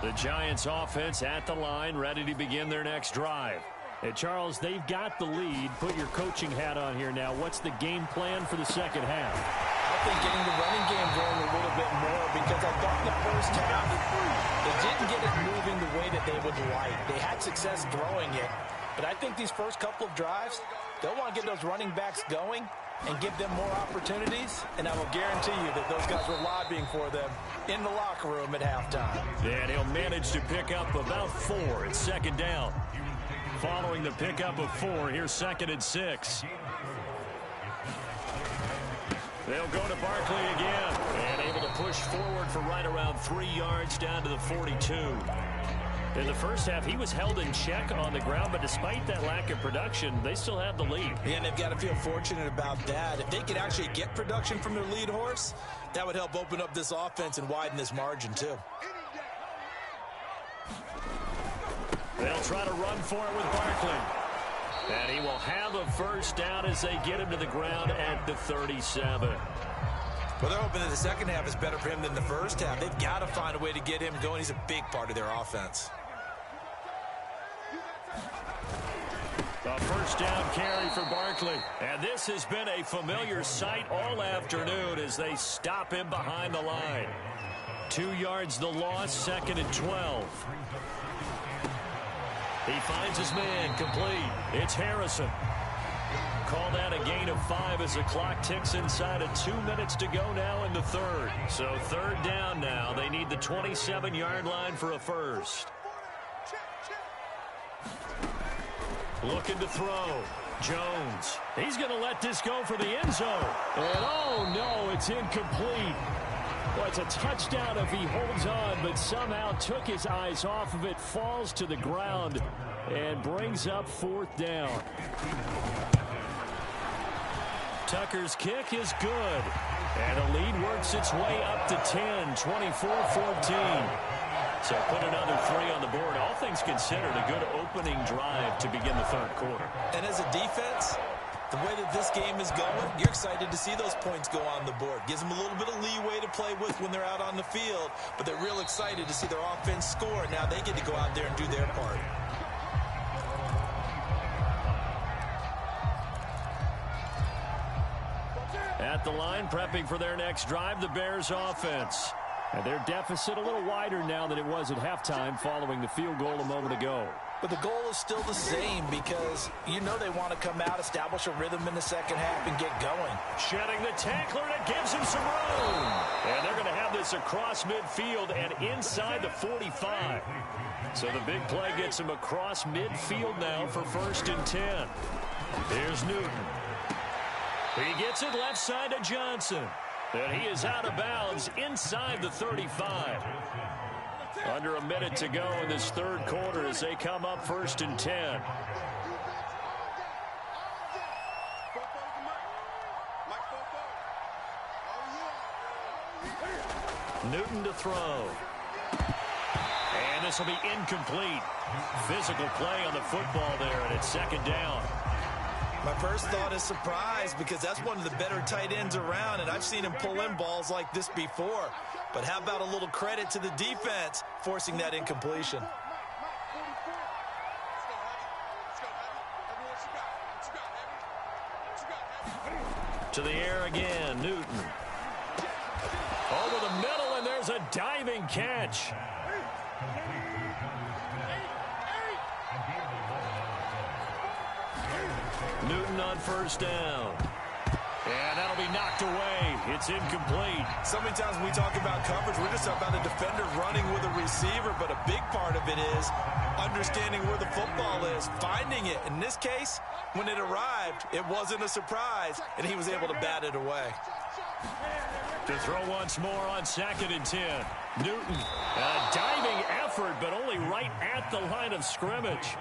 The Giants offense at the line, ready to begin their next drive. And Charles, they've got the lead. Put your coaching hat on here now. What's the game plan for the second half? I think getting the running game going a little bit more, because I thought in the first half they didn't get it moving the way that they would like. They had success throwing it, but I think these first couple of drives, they'll want to get those running backs going and give them more opportunities, and I will guarantee you that those guys were lobbying for them in the locker room at halftime. Yeah, and he'll manage to pick up about 4. It's second down. Following the pickup of 4, here's 2nd and 6. They'll go to Barkley again, and able to push forward for right around 3 yards down to the 42. In the first half, he was held in check on the ground, but despite that lack of production, they still have the lead. Yeah, and they've got to feel fortunate about that. If they could actually get production from their lead horse, that would help open up this offense and widen this margin, too. They'll try to run for it with Barkley. And he will have a first down as they get him to the ground at the 37. Well, they're hoping that the second half is better for him than the first half. They've got to find a way to get him going. He's a big part of their offense. A first down carry for Barkley. And this has been a familiar sight all afternoon as they stop him behind the line. 2 yards the loss, 2nd and 12. He finds his man complete. It's Harrison. Call that a gain of 5 as the clock ticks inside of 2 minutes to go now in the third. So 3rd down now. They need the 27-yard line for a first. Looking to throw. Jones. He's going to let this go for the end zone. And oh no, it's incomplete. Well, it's a touchdown if he holds on, but somehow took his eyes off of it, falls to the ground, and brings up 4th down. Tucker's kick is good. And the lead works its way up to 10, 24-14. So put another 3 on the board. All things considered, a good opening drive to begin the third quarter. And as a defense, the way that this game is going, you're excited to see those points go on the board. Gives them a little bit of leeway to play with when they're out on the field, but they're real excited to see their offense score. Now they get to go out there and do their part. At the line, prepping for their next drive, the Bears offense. And their deficit a little wider now than it was at halftime following the field goal a moment ago. But the goal is still the same because you know they want to come out, establish a rhythm in the second half, and get going. Shedding the tackler, and it gives him some room. And they're going to have this across midfield and inside the 45. So the big play gets him across midfield now for 1st and 10. Here's Newton. He gets it left side to Johnson. And he is out of bounds inside the 35. Under a minute to go in this third quarter as they come up 1st and 10. Newton to throw. And this will be incomplete. Physical play on the football there, and it's 2nd down. My first thought is surprise because that's one of the better tight ends around, and I've seen him pull in balls like this before. But how about a little credit to the defense forcing that incompletion? To the air again, Newton. Over the middle, and there's a diving catch. Newton on 1st down. And that'll be knocked away. It's incomplete. So many times when we talk about coverage, we're just talking about a defender running with a receiver, but a big part of it is understanding where the football is, finding it. In this case, when it arrived, it wasn't a surprise, and he was able to bat it away. To throw once more on 2nd and 10. Newton, a diving effort, but only right at the line of scrimmage.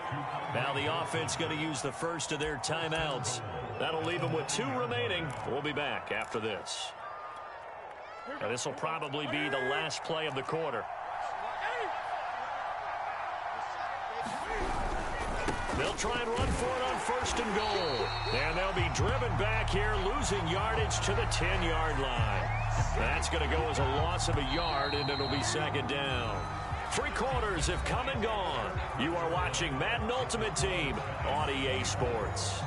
Now the offense going to use the first of their timeouts. That'll leave them with 2 remaining. We'll be back after this. And this will probably be the last play of the quarter. They'll try and run for it on 1st and goal. And they'll be driven back here, losing yardage to the 10-yard line. That's going to go as a loss of a yard, and it'll be 2nd down. 3 quarters have come and gone. You are watching Madden Ultimate Team on EA Sports.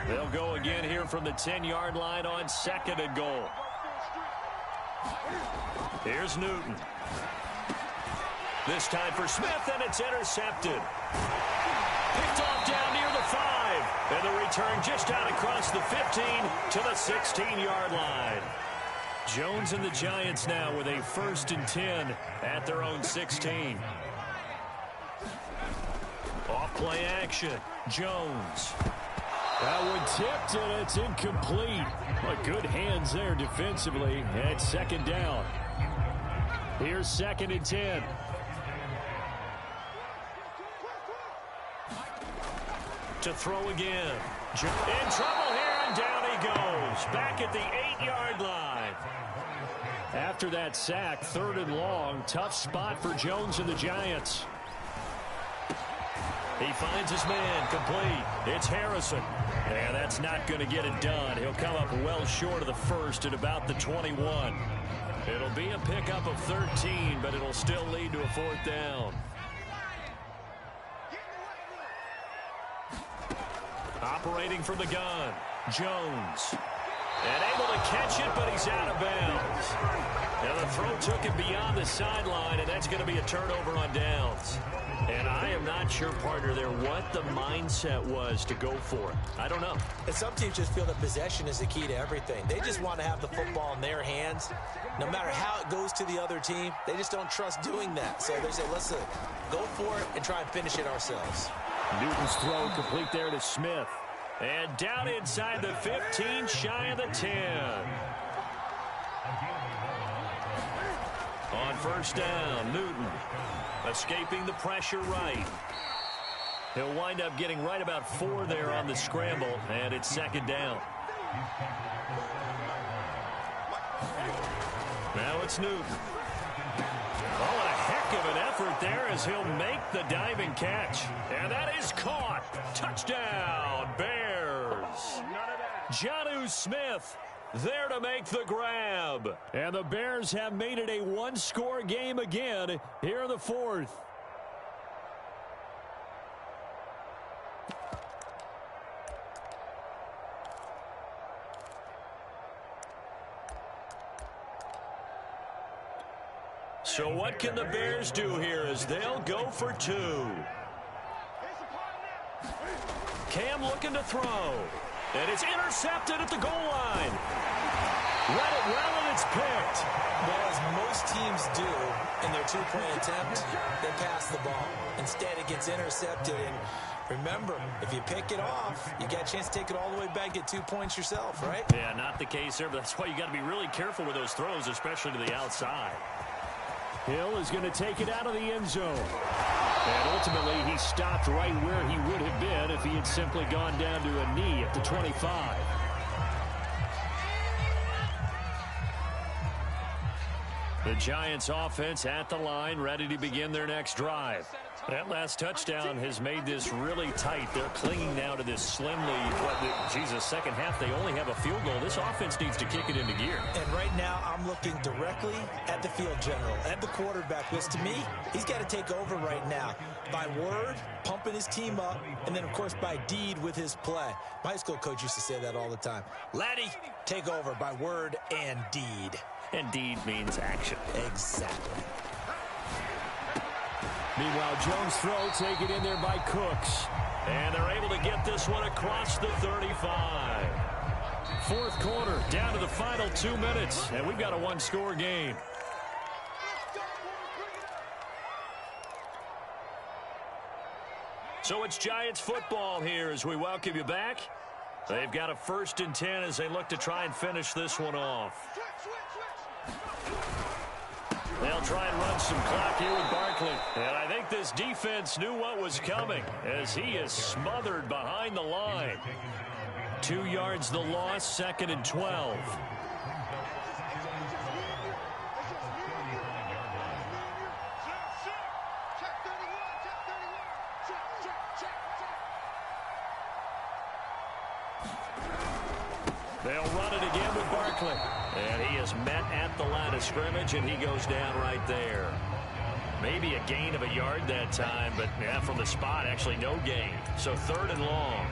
They'll go again here from the 10-yard line on 2nd and goal. Here's Newton. This time for Smith, and it's intercepted. Picked off down near the 5. And the return just out across the 15 to the 16-yard line. Jones and the Giants now with a 1st and 10 at their own 16. Off play action. Jones. That one tipped, and it's incomplete. But good hands there defensively at 2nd down. Here's 2nd and 10. To throw again. In trouble here, and down he goes. Back at the 8-yard line. After that sack, 3rd and long. Tough spot for Jones and the Giants. He finds his man complete. It's Harrison. And that's not going to get it done. He'll come up well short of the 1st at about the 21. It'll be a pickup of 13, but it'll still lead to a 4th down. Operating from the gun, Jones. And able to catch it, but he's out of bounds. Now the throw took him beyond the sideline, and that's going to be a turnover on downs. And I am not sure, partner, there what the mindset was to go for it. I don't know. And some teams just feel that possession is the key to everything. They just want to have the football in their hands. No matter how it goes to the other team, they just don't trust doing that. So they say, let's go for it and try and finish it ourselves. Newton's throw complete there to Smith. And down inside the 15, shy of the 10. On 1st down, Newton escaping the pressure right. He'll wind up getting right about 4 there on the scramble, and it's 2nd down. Now it's Newton. Oh, and a heck of an effort there as he'll make the diving catch. And that is caught. Touchdown, Bears. Jonnu Smith there to make the grab. And the Bears have made it a 1-score game again here in the 4th. So what can the Bears do here as they'll go for 2? Cam looking to throw. And it's intercepted at the goal line. Read it well, and it's picked. Well, as most teams do in their 2-point attempt, they pass the ball. Instead, it gets intercepted. And remember, if you pick it off, you got a chance to take it all the way back, get 2 points yourself, right? Yeah, not the case there, but that's why you got to be really careful with those throws, especially to the outside. Hill is going to take it out of the end zone. And ultimately, he stopped right where he would have been if he had simply gone down to a knee at the 25. The Giants offense at the line, ready to begin their next drive. That last touchdown has made this really tight. They're clinging now to this slim lead. Second half, they only have a field goal. This offense needs to kick it into gear. And right now, I'm looking directly at the field general, at the quarterback, because to me, he's got to take over right now. By word, pumping his team up, and then, of course, by deed with his play. My high school coach used to say that all the time. Laddie, take over by word and deed. And deed means action. Exactly. Meanwhile, Jones' throw taken in there by Cooks. And they're able to get this one across the 35. 4th quarter, down to the final 2 minutes, and we've got a 1-score game. So it's Giants football here as we welcome you back. They've got a 1st and 10 as they look to try and finish this one off. They'll try and run some clock here with Barkley. And I think this defense knew what was coming as he is smothered behind the line. 2 yards the loss, 2nd and 12. They'll run it again with Barkley. And he is met at the line of scrimmage, and he goes down right there. Maybe a gain of a yard that time, but yeah, from the spot, actually no gain. So 3rd and long.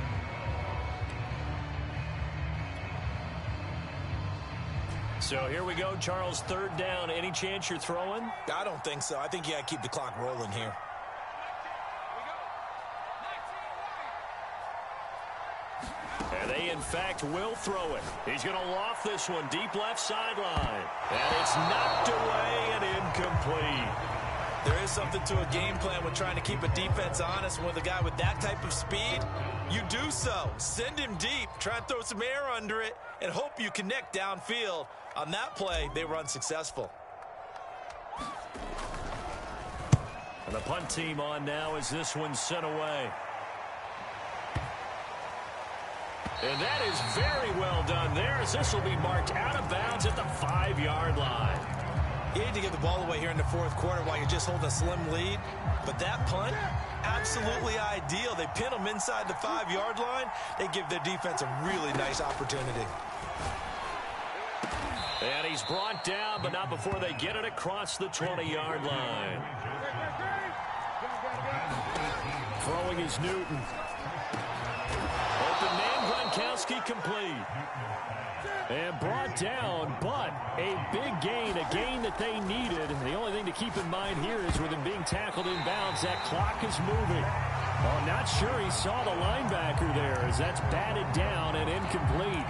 So here we go, Charles, third down. Any chance you're throwing? I don't think so. I think you got to keep the clock rolling here. And they, in fact, will throw it. He's going to loft this one deep left sideline. And it's knocked away and incomplete. There is something to a game plan with trying to keep a defense honest. With a guy with that type of speed, you do so. Send him deep. Try and throw some air under it and hope you connect downfield. On that play, they were unsuccessful. And the punt team on now as this one's sent away. And that is very well done there, as this will be marked out of bounds at the 5-yard line. You need to give the ball away here in the fourth quarter while you're just holding a slim lead. But that punt, absolutely ideal. They pin them inside the 5-yard line. They give their defense a really nice opportunity. And he's brought down, but not before they get it across the 20-yard line. Throwing is Newton. Open man, Gronkowski complete. And brought down, but a big gain, a gain that they needed. The only thing to keep in mind here is with him being tackled in bounds, that clock is moving. Oh, not sure he saw the linebacker there, as that's batted down and incomplete.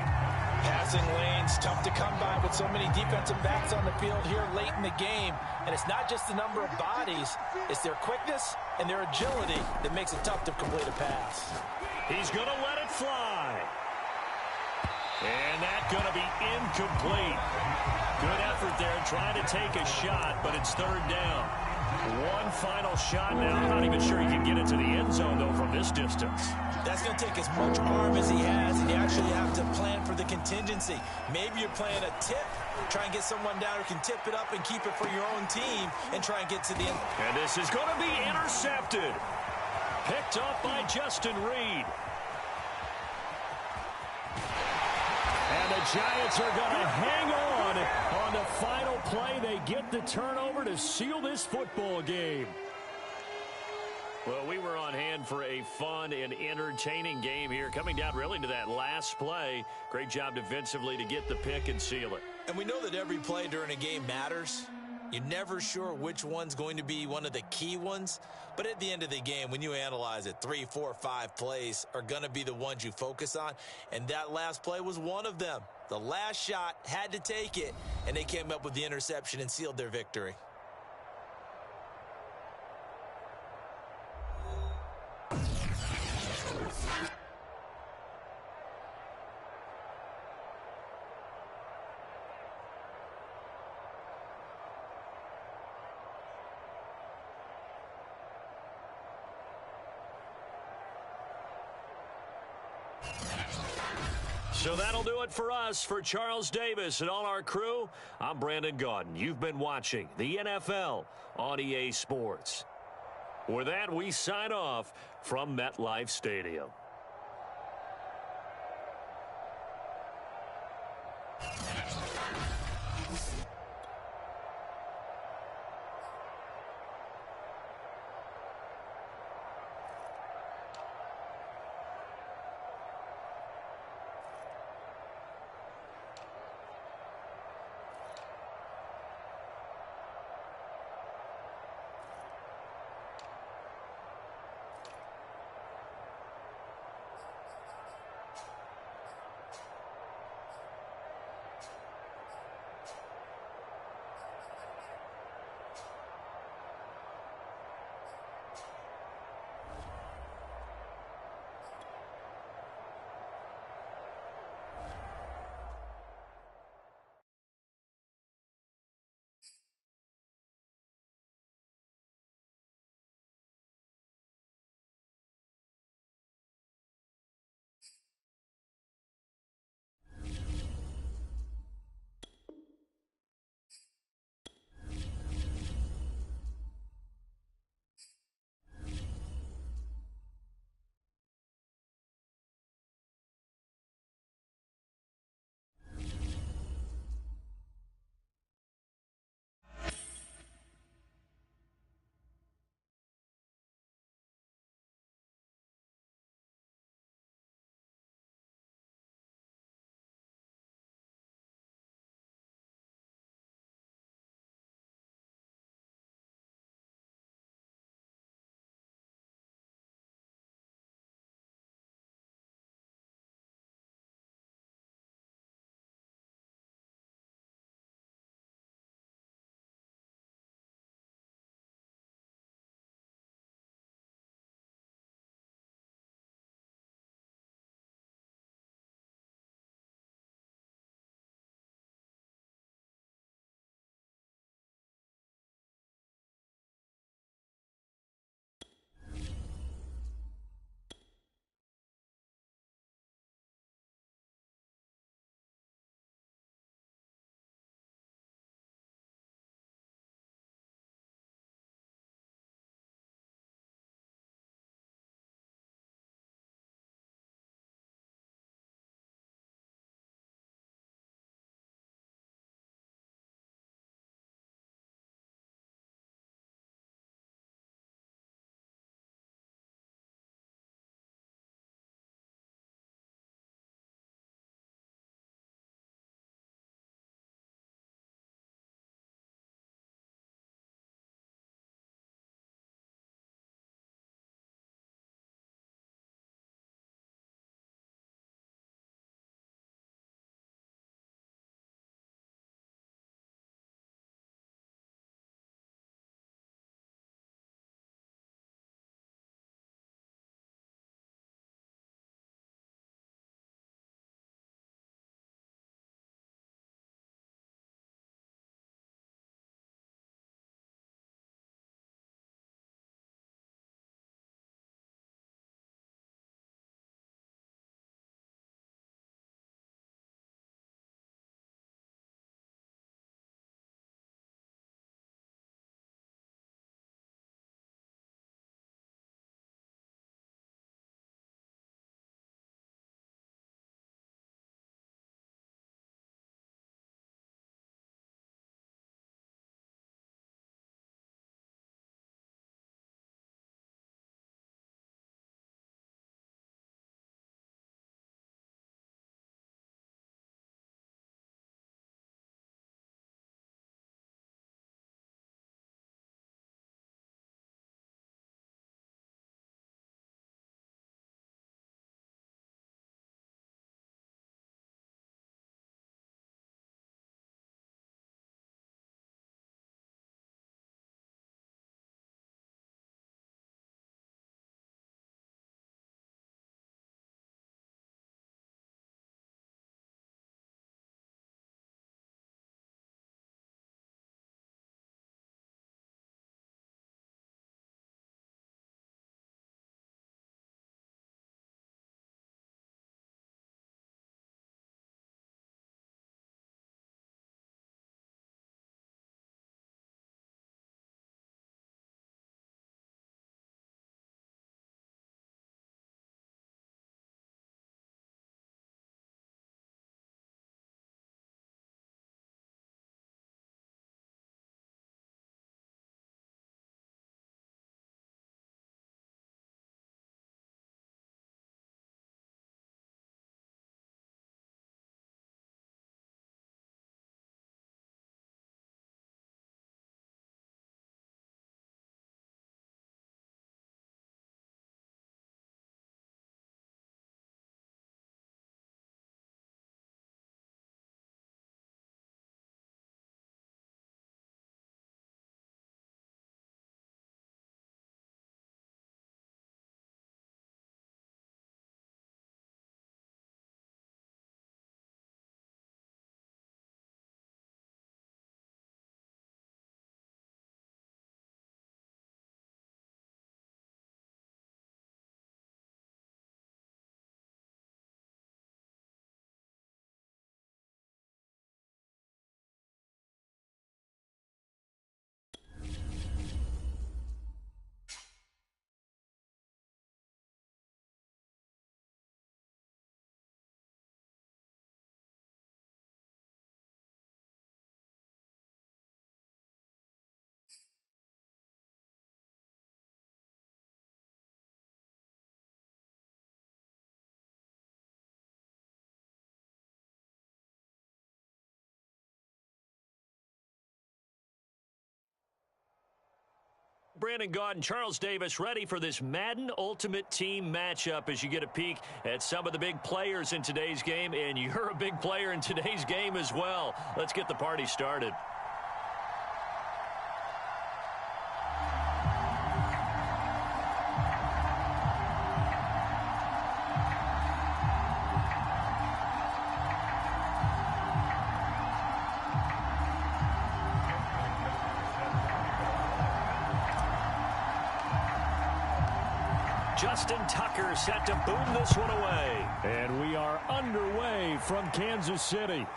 Passing lanes, tough to come by with so many defensive backs on the field here late in the game. And it's not just the number of bodies, it's their quickness and their agility that makes it tough to complete a pass. He's going to let it fly. And that's going to be incomplete. Good effort there trying to take a shot, but it's third down. One final shot now. I'm not even sure he can get into the end zone, though, from this distance. That's going to take as much arm as he has, and you actually have to plan for the contingency. Maybe you're playing a tip. Try and get someone down who can tip it up and keep it for your own team and try and get to the end. And this is going to be intercepted. Picked up by Justin Reed. And the Giants are going to hang on the final play. They get the turnover to seal this football game. Well, we were on hand for a fun and entertaining game here, coming down really to that last play. Great job defensively to get the pick and seal it. And we know that every play during a game matters. You're never sure which one's going to be one of the key ones. But at the end of the game, when you analyze it, 3, 4, 5 plays are going to be the ones you focus on. And that last play was one of them. The last shot had to take it, and they came up with the interception and sealed their victory. So that'll do it for us. For Charles Davis and all our crew, I'm Brandon Gaudin. You've been watching the NFL on EA Sports. With that, we sign off from MetLife Stadium. Brandon Gaudin, Charles Davis, ready for this Madden Ultimate Team matchup as you get a peek at some of the big players in today's game, and you're a big player in today's game as well. Let's get the party started. Justin Tucker set to boom this one away. And we are underway from Kansas City.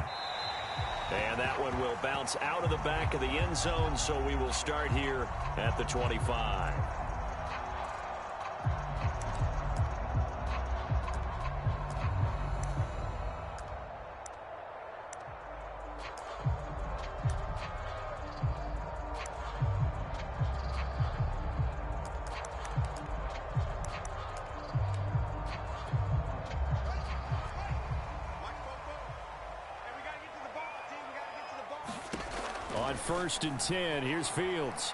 And that one will bounce out of the back of the end zone, so we will start here at the 25. On 1st and 10, here's Fields.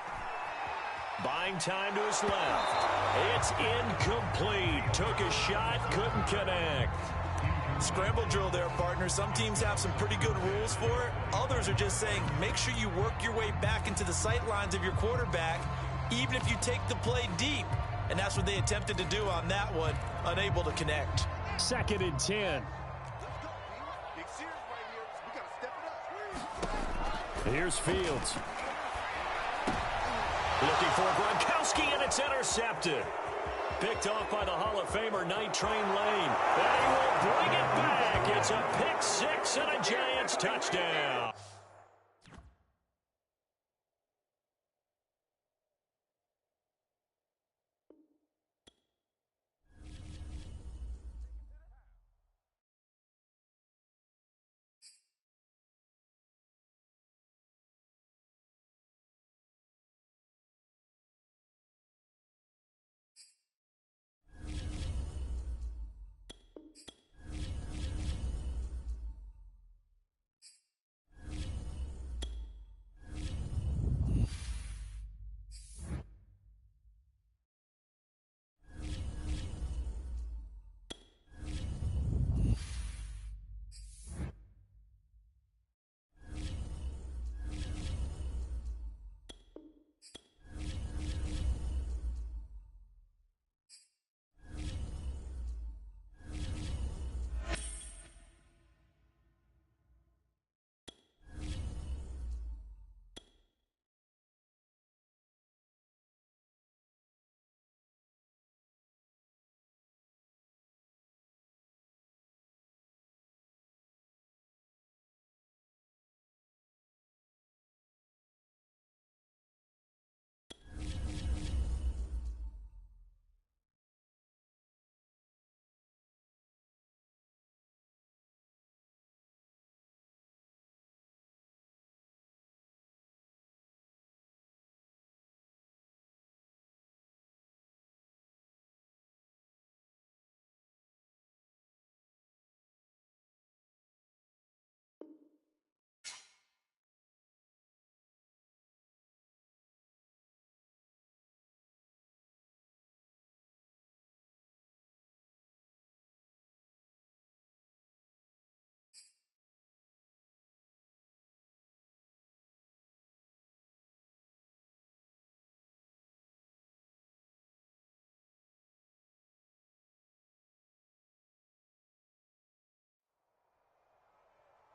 Buying time to his left. It's incomplete. Took a shot, couldn't connect. Scramble drill there, partner. Some teams have some pretty good rules for it. Others are just saying, make sure you work your way back into the sight lines of your quarterback, even if you take the play deep. And that's what they attempted to do on that one, unable to connect. 2nd and 10. Here's Fields. Looking for Gronkowski, and it's intercepted. Picked off by the Hall of Famer, Night Train Lane. And he will bring it back. It's a pick six and a Giants touchdown.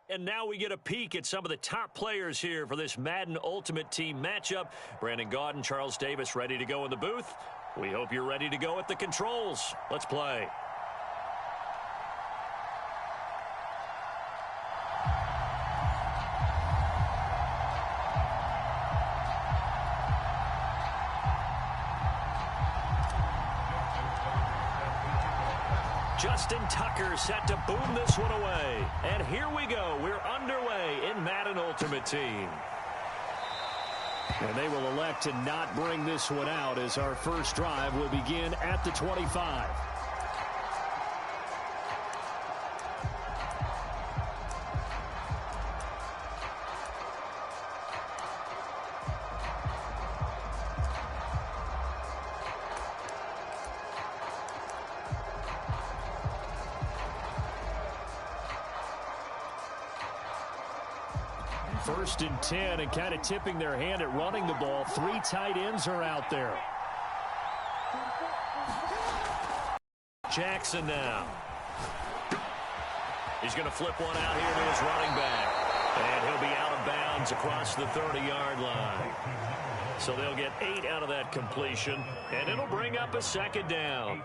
And now we get a peek at some of the top players here for this Madden Ultimate Team matchup. Brandon Gaudin, Charles Davis ready to go in the booth. We hope you're ready to go at the controls. Let's play. Justin Tucker set to boom this one away. And here we go. We're underway in Madden Ultimate Team. And they will elect to not bring this one out as our first drive will begin at the 25. 1st and 10 and kind of tipping their hand at running the ball. 3 tight ends are out there. Jackson now. He's going to flip one out here to his running back. And he'll be out of bounds across the 30-yard line. So they'll get 8 out of that completion, and it'll bring up a 2nd down.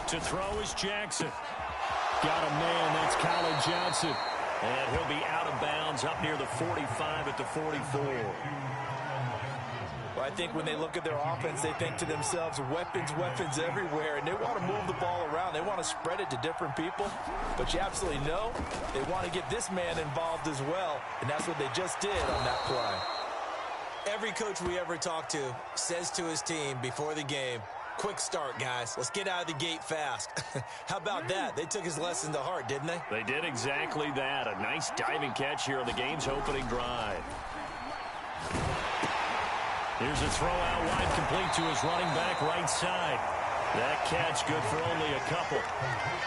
To throw is Jackson. Got a man. That's Colin Johnson. And he'll be out of bounds up near the 45 at the 44. Well, I think when they look at their offense, they think to themselves, weapons, weapons everywhere, and they want to move the ball around. They want to spread it to different people. But you absolutely know they want to get this man involved as well, and that's what they just did on that play. Every coach we ever talk to says to his team before the game, quick start, guys. Let's get out of the gate fast. How about that? They took his lesson to heart, didn't they? They did exactly that. A nice diving catch here on the game's opening drive. Here's a throw out wide, complete to his running back right side. That catch good for only a couple.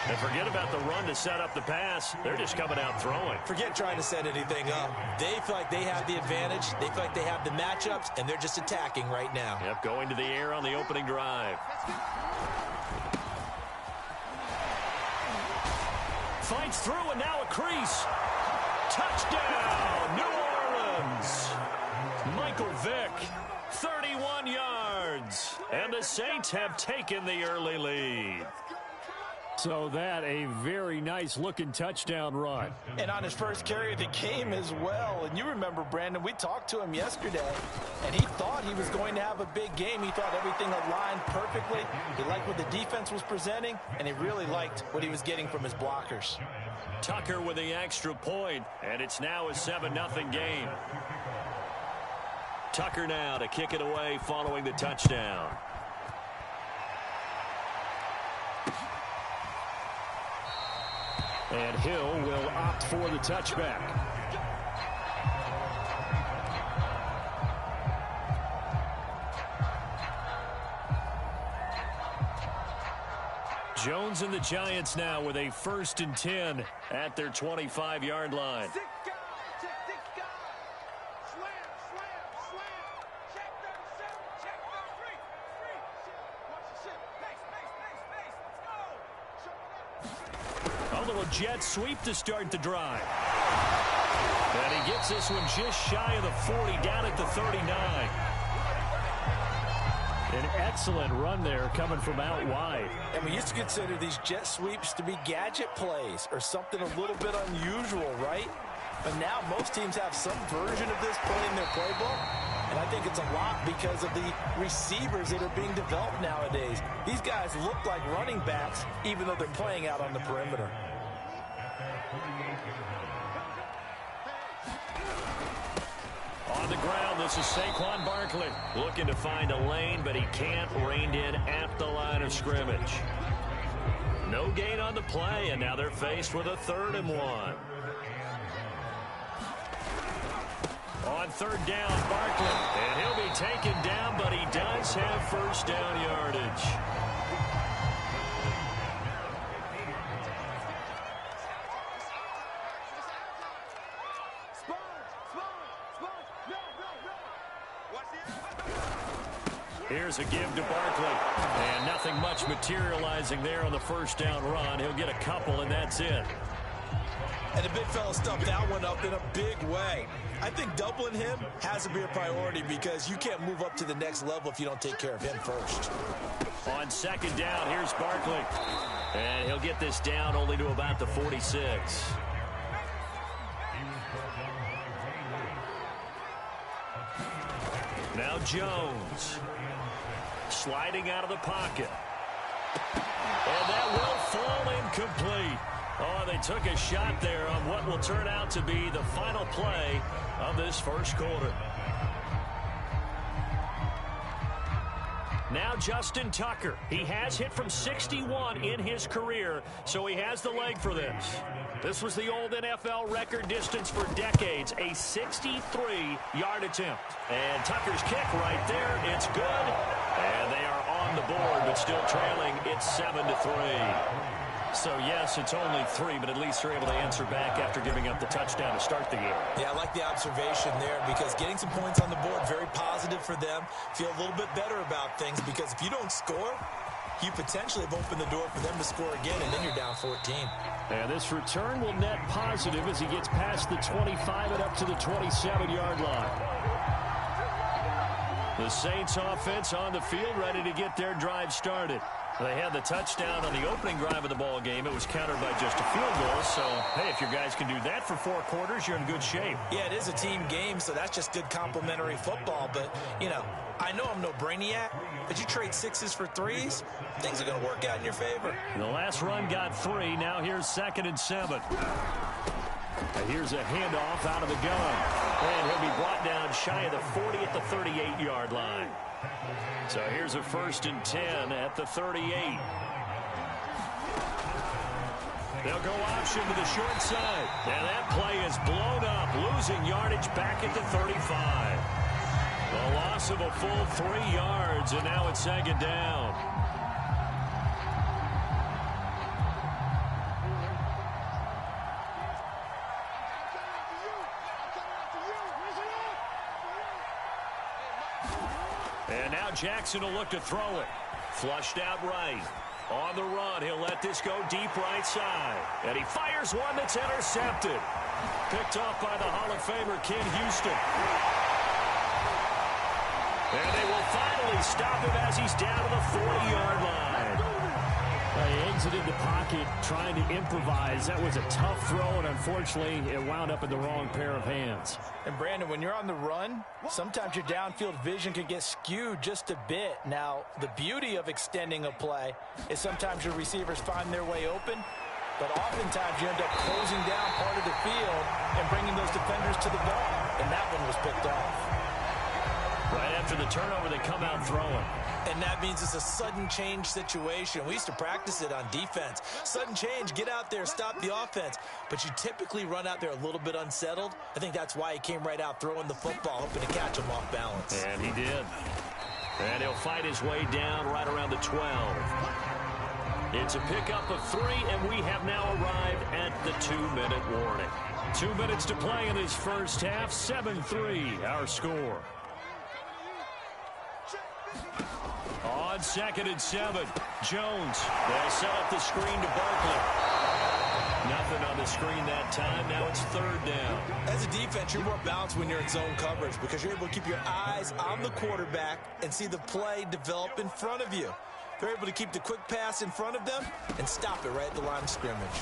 And forget about the run to set up the pass. They're just coming out throwing. Forget trying to set anything up. They feel like they have the advantage. They feel like they have the matchups, and they're just attacking right now. Yep, going to the air on the opening drive. Fights through, and now a crease. Touchdown, New Orleans. Michael Vick, 31 yards. And the Saints have taken the early lead. So that a very nice-looking touchdown run. And on his first carry of the game as well. And you remember, Brandon, we talked to him yesterday, and he thought he was going to have a big game. He thought everything aligned perfectly. He liked what the defense was presenting, and he really liked what he was getting from his blockers. Tucker with the extra point, and it's now a 7-0 game. Tucker now to kick it away following the touchdown. And Hill will opt for the touchback. Jones and the Giants now with a 1st and 10 at their 25-yard line. Jet sweep to start the drive. And he gets this one just shy of the 40, down at the 39. An excellent run there coming from out wide. And we used to consider these jet sweeps to be gadget plays or something a little bit unusual, right? But now most teams have some version of this play in their playbook. And I think it's a lot because of the receivers that are being developed nowadays. These guys look like running backs even though they're playing out on the perimeter. On the ground, this is Saquon Barkley looking to find a lane, but he can't. Reined in at the line of scrimmage. No gain on the play, and now they're faced with a 3rd and 1. On 3rd down, Barkley, and he'll be taken down, but he does have 1st down yardage. Here's a give to Barkley. And nothing much materializing there on the 1st down run. He'll get a couple, and that's it. And the big fella stuffed that one up in a big way. I think doubling him has to be a priority because you can't move up to the next level if you don't take care of him first. On 2nd down, here's Barkley. And he'll get this down only to about the 46. Now Jones. Sliding out of the pocket. And that will fall incomplete. Oh, they took a shot there on what will turn out to be the final play of this 1st quarter. Now Justin Tucker. He has hit from 61 in his career, so he has the leg for this. This was the old NFL record distance for decades, a 63-yard attempt. And Tucker's kick right there, it's good. And they are on the board, but still trailing. It's 7-3. So, yes, it's only 3, but at least they're able to answer back after giving up the touchdown to start the game. Yeah, I like the observation there because getting some points on the board, very positive for them. Feel a little bit better about things because if you don't score, you potentially have opened the door for them to score again, and then you're down 14. And this return will net positive as he gets past the 25 and up to the 27-yard line. The Saints offense on the field ready to get their drive started. They had the touchdown on the opening drive of the ball game. It was countered by just a field goal. So, hey, if your guys can do that for 4 quarters, you're in good shape. Yeah, it is a team game, so that's just good complimentary football. But, you know, I know I'm no brainiac, but you trade 6s for 3s, things are going to work out in your favor. The last run got 3. Now here's 2nd and 7. Here's a handoff out of the gun. And he'll be brought down shy of the 40 at the 38-yard line. So here's a 1st and 10 at the 38. They'll go option to the short side. And that play is blown up, losing yardage back at the 35. A loss of a full 3 yards, and now it's 2nd down. And now Jackson will look to throw it. Flushed out right. On the run, he'll let this go deep right side. And he fires one that's intercepted. Picked off by the Hall of Famer, Ken Houston. And they will finally stop him as he's down to the 40-yard line. He exited the pocket trying to improvise. That was a tough throw, and unfortunately, it wound up in the wrong pair of hands. And, Brandon, when you're on the run, sometimes your downfield vision can get skewed just a bit. Now, the beauty of extending a play is sometimes your receivers find their way open, but oftentimes you end up closing down part of the field and bringing those defenders to the ball. And that one was picked off. Right after the turnover, they come out throwing. And that means it's a sudden change situation. We used to practice it on defense. Sudden change, get out there, stop the offense. But you typically run out there a little bit unsettled. I think that's why he came right out throwing the football, hoping to catch him off balance. And he did. And he'll fight his way down right around the 12. It's a pickup of 3, and we have now arrived at the 2-minute warning. 2 minutes to play in this first half. 7-3, our score. On 2nd and 7, Jones. They'll set up the screen to Barkley. Nothing on the screen that time. Now it's 3rd down. As a defense, you're more balanced when you're in zone coverage because you're able to keep your eyes on the quarterback and see the play develop in front of you. They're able to keep the quick pass in front of them and stop it right at the line of scrimmage.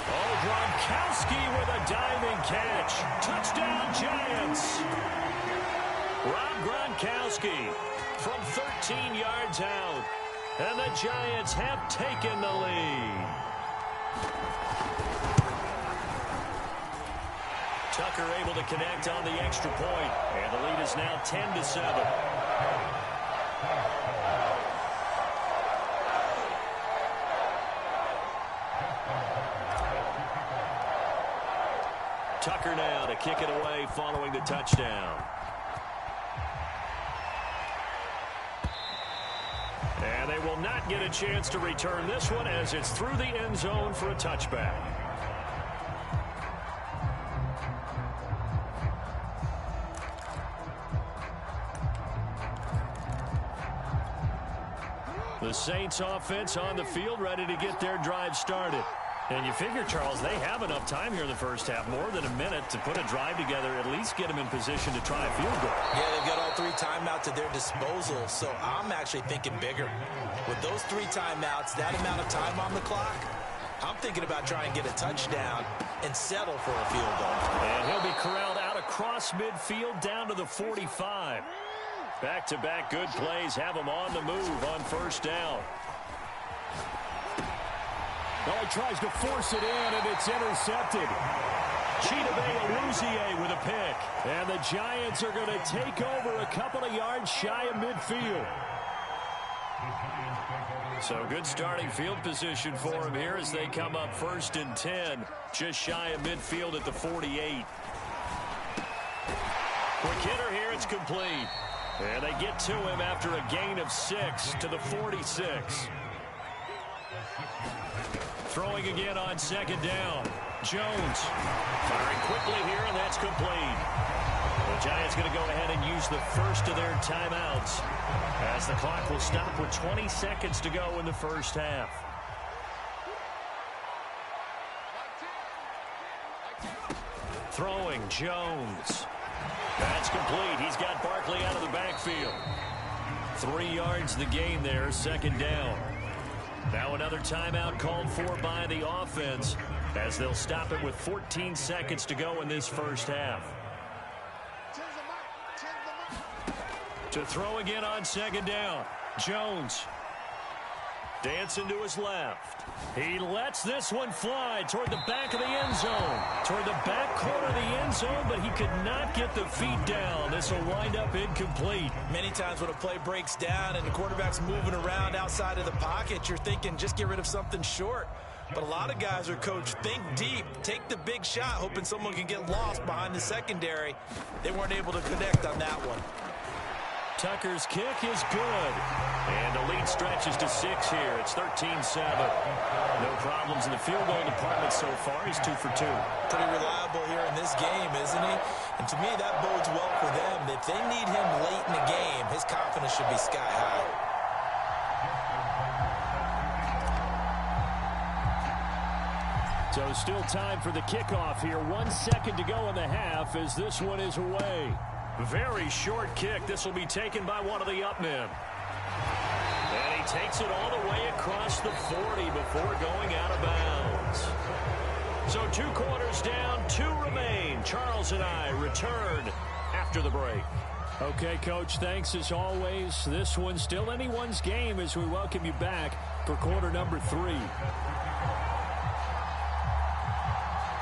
Oh, Gronkowski with a diving catch. Touchdown, Giants. Rob Gronkowski from 13 yards out. And the Giants have taken the lead. Tucker able to connect on the extra point. And the lead is now 10-7. Tucker now to kick it away following the touchdown. And they will not get a chance to return this one as it's through the end zone for a touchback. The Saints offense on the field ready to get their drive started. And you figure, Charles, they have enough time here in the first half, more than a minute, to put a drive together, at least get them in position to try a field goal. Yeah, they've got all 3 timeouts at their disposal, so I'm actually thinking bigger. With those 3 timeouts, that amount of time on the clock, I'm thinking about trying to get a touchdown and settle for a field goal. And he'll be corralled out across midfield down to the 45. Back-to-back good plays have him on the move on 1st down. Oh, he tries to force it in, and it's intercepted. Chidobe with a pick. And the Giants are going to take over a couple of yards shy of midfield. So good starting field position for him here as they come up 1st and 10, just shy of midfield at the 48. Quick hitter here, it's complete. And they get to him after a gain of 6 to the 46. Throwing again on 2nd down. Jones firing quickly here, and that's complete. The Giants going to go ahead and use the first of their timeouts as the clock will stop with 20 seconds to go in the first half. Throwing, Jones. That's complete. He's got Barkley out of the backfield. 3 yards the gain there, 2nd down. Now another timeout called for by the offense as they'll stop it with 14 seconds to go in this first half. To throw again on 2nd down. Jones dancing to his left. He lets this one fly toward the back of the end zone. Toward the back corner of the end zone, but he could not get the feet down. This will wind up incomplete. Many times when a play breaks down and the quarterback's moving around outside of the pocket, you're thinking just get rid of something short. But a lot of guys are coached, think deep, take the big shot, hoping someone can get lost behind the secondary. They weren't able to connect on that one. Tucker's kick is good. And the lead stretches to 6 here. It's 13-7. No problems in the field goal department so far. He's 2 for 2. Pretty reliable here in this game, isn't he? And to me, that bodes well for them. If they need him late in the game, his confidence should be sky high. So still time for the kickoff here. 1 second to go in the half as this one is away. Very short kick. This will be taken by one of the up men. And he takes it all the way across the 40 before going out of bounds. So 2 quarters down, 2 remain. Charles and I return after the break. Okay, Coach, thanks as always. This one's still anyone's game as we welcome you back for quarter number 3.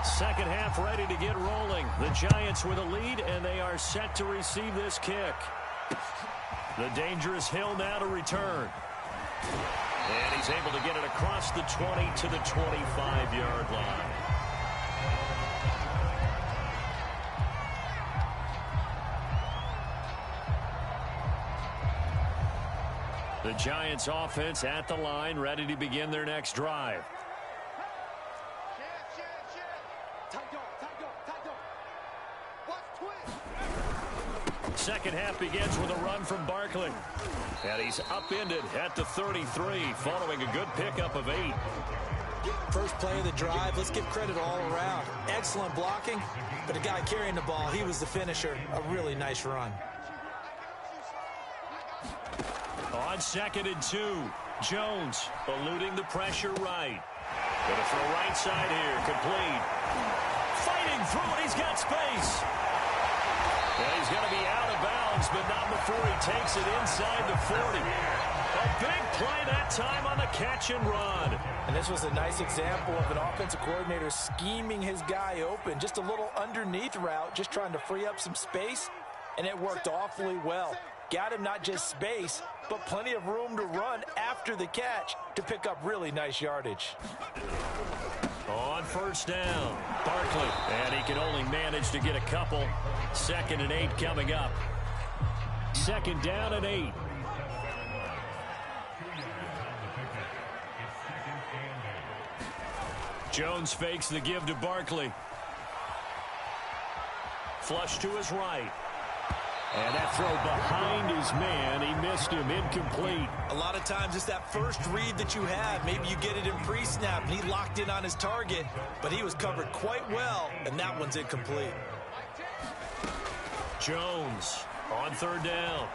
Second half ready to get rolling. The Giants with a lead, and they are set to receive this kick. The dangerous Hill now to return. And he's able to get it across the 20 to the 25-yard line. The Giants offense at the line, ready to begin their next drive. Second half begins with a run from Barkley. And he's upended at the 33 following a good pickup of 8. First play of the drive, let's give credit all around. Excellent blocking, but the guy carrying the ball, he was the finisher. A really nice run. On 2nd and 2, Jones eluding the pressure right. Gonna throw right side here, complete. Fighting through it, he's got space. And he's going to be out of bounds, but not before he takes it inside the 40. A big play that time on the catch and run. And this was a nice example of an offensive coordinator scheming his guy open. Just a little underneath route, just trying to free up some space, and it worked awfully well. Got him not just space, but plenty of room to run after the catch to pick up really nice yardage. On 1st down, Barkley, and he can only manage to get a couple. 2nd and 8 coming up. 2nd down and 8. Jones fakes the give to Barkley. Flush to his right. And that throw behind his man, he missed him, incomplete. A lot of times it's that first read that you have. Maybe you get it in pre-snap, and he locked in on his target, but he was covered quite well, and that one's incomplete. Jones on 3rd down.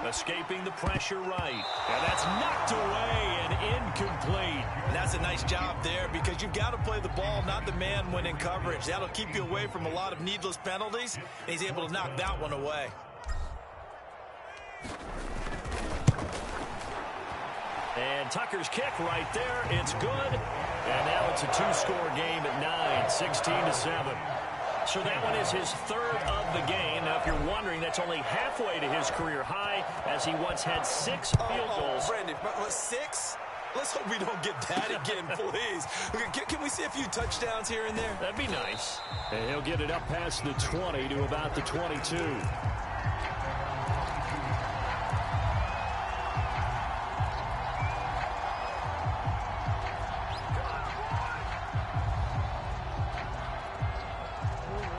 Escaping the pressure right. And that's knocked away and incomplete. And that's a nice job there because you've got to play the ball, not the man when in coverage. That'll keep you away from a lot of needless penalties, and he's able to knock that one away. And Tucker's kick right there. It's good. And now it's a 2-score game at 9, 16-7. So that one is his third of the game. Now, if you're wondering, that's only halfway to his career high, as he once had 6 field goals. Brandon, 6? Let's hope we don't get that again, please. Can we see a few touchdowns here and there? That'd be nice. And he'll get it up past the 20 to about the 22.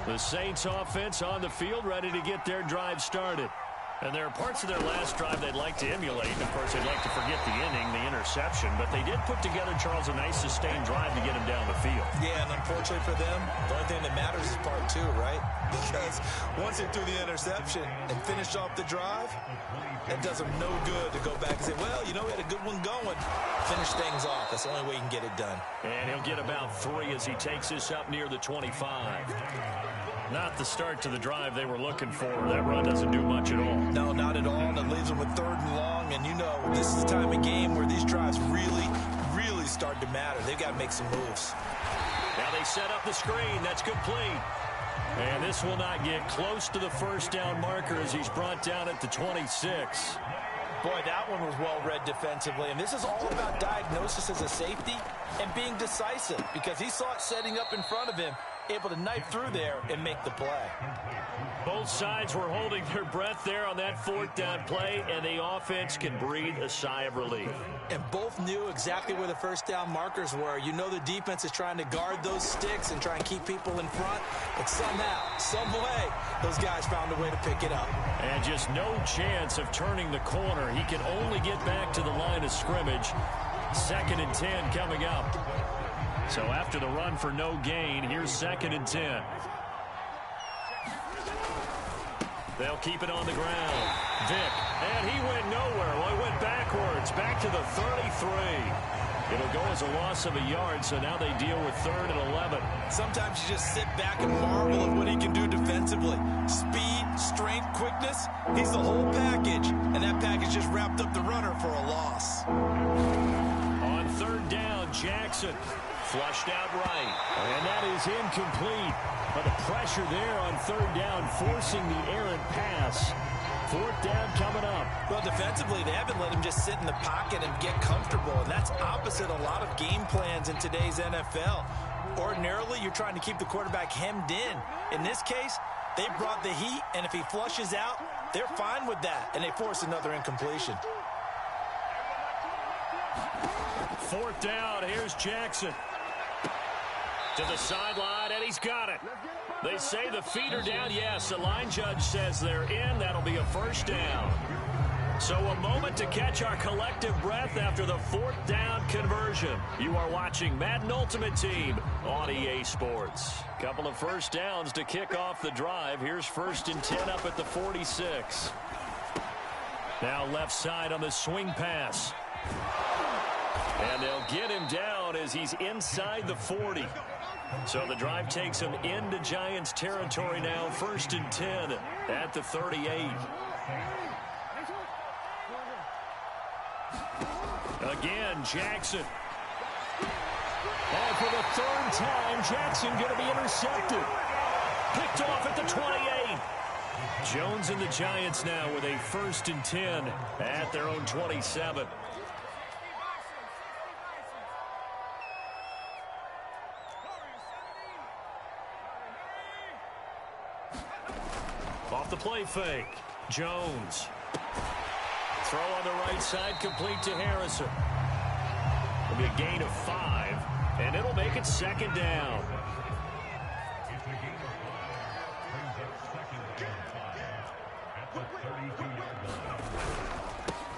The Saints offense on the field, ready to get their drive started. And there are parts of their last drive they'd like to emulate. Of course, they'd like to forget the inning, the interception. But they did put together, Charles, a nice sustained drive to get him down the field. Yeah, and unfortunately for them, the only thing that matters is part 2, right? Because once they threw the interception and finished off the drive, it does them no good to go back and say, well, you know, we had a good one going. Finish things off. That's the only way you can get it done. And he'll get about 3 as he takes this up near the 25. Not the start to the drive they were looking for. That run doesn't do much at all. No, not at all. And it leaves them with 3rd and long. And you know, this is the time of game where these drives really start to matter. They've got to make some moves. Now they set up the screen. That's complete. And this will not get close to the first down marker as he's brought down at the 26. Boy, that one was well read defensively. And this is all about diagnosis as a safety and being decisive, because he saw it setting up in front of him, able to knife through there and make the play. Both sides were holding their breath there on that 4th down play, and the offense can breathe a sigh of relief. And both knew exactly where the first down markers were. You know the defense is trying to guard those sticks and try and keep people in front, but somehow, some way, those guys found a way to pick it up. And just no chance of turning the corner. He can only get back to the line of scrimmage. 2nd and 10 coming up. So after the run for no gain, here's 2nd and 10. They'll keep it on the ground. Vick, and he went nowhere. Well, he went backwards, back to the 33. It'll go as a loss of a yard, so now they deal with 3rd and 11. Sometimes you just sit back and marvel at what he can do defensively. Speed, strength, quickness, he's the whole package. And that package just wrapped up the runner for a loss. On 3rd down, Jackson flushed out right. And that is incomplete. But the pressure there on 3rd down, forcing the errant pass. 4th down coming up. Well, defensively, they haven't let him just sit in the pocket and get comfortable. And that's opposite a lot of game plans in today's NFL. Ordinarily, you're trying to keep the quarterback hemmed in. In this case, they brought the heat, and if he flushes out, they're fine with that. And they force another incompletion. 4th down, here's Jackson. To the sideline, and he's got it. They say the feet are down. Yes, the line judge says they're in. That'll be a 1st down. So a moment to catch our collective breath after the 4th down conversion. You are watching Madden Ultimate Team on EA Sports. Couple of 1st downs to kick off the drive. Here's 1st and 10 up at the 46. Now left side on the swing pass. And they'll get him down as he's inside the 40. So the drive takes him into Giants territory now. 1st and 10 at the 38. Again, Jackson. And for the 3rd time, Jackson going to be intercepted. Picked off at the 28. Jones and the Giants now with a 1st and 10 at their own 27. Off the play fake. Jones. Throw on the right side, complete to Harrison. It'll be a gain of 5, and it'll make it 2nd down.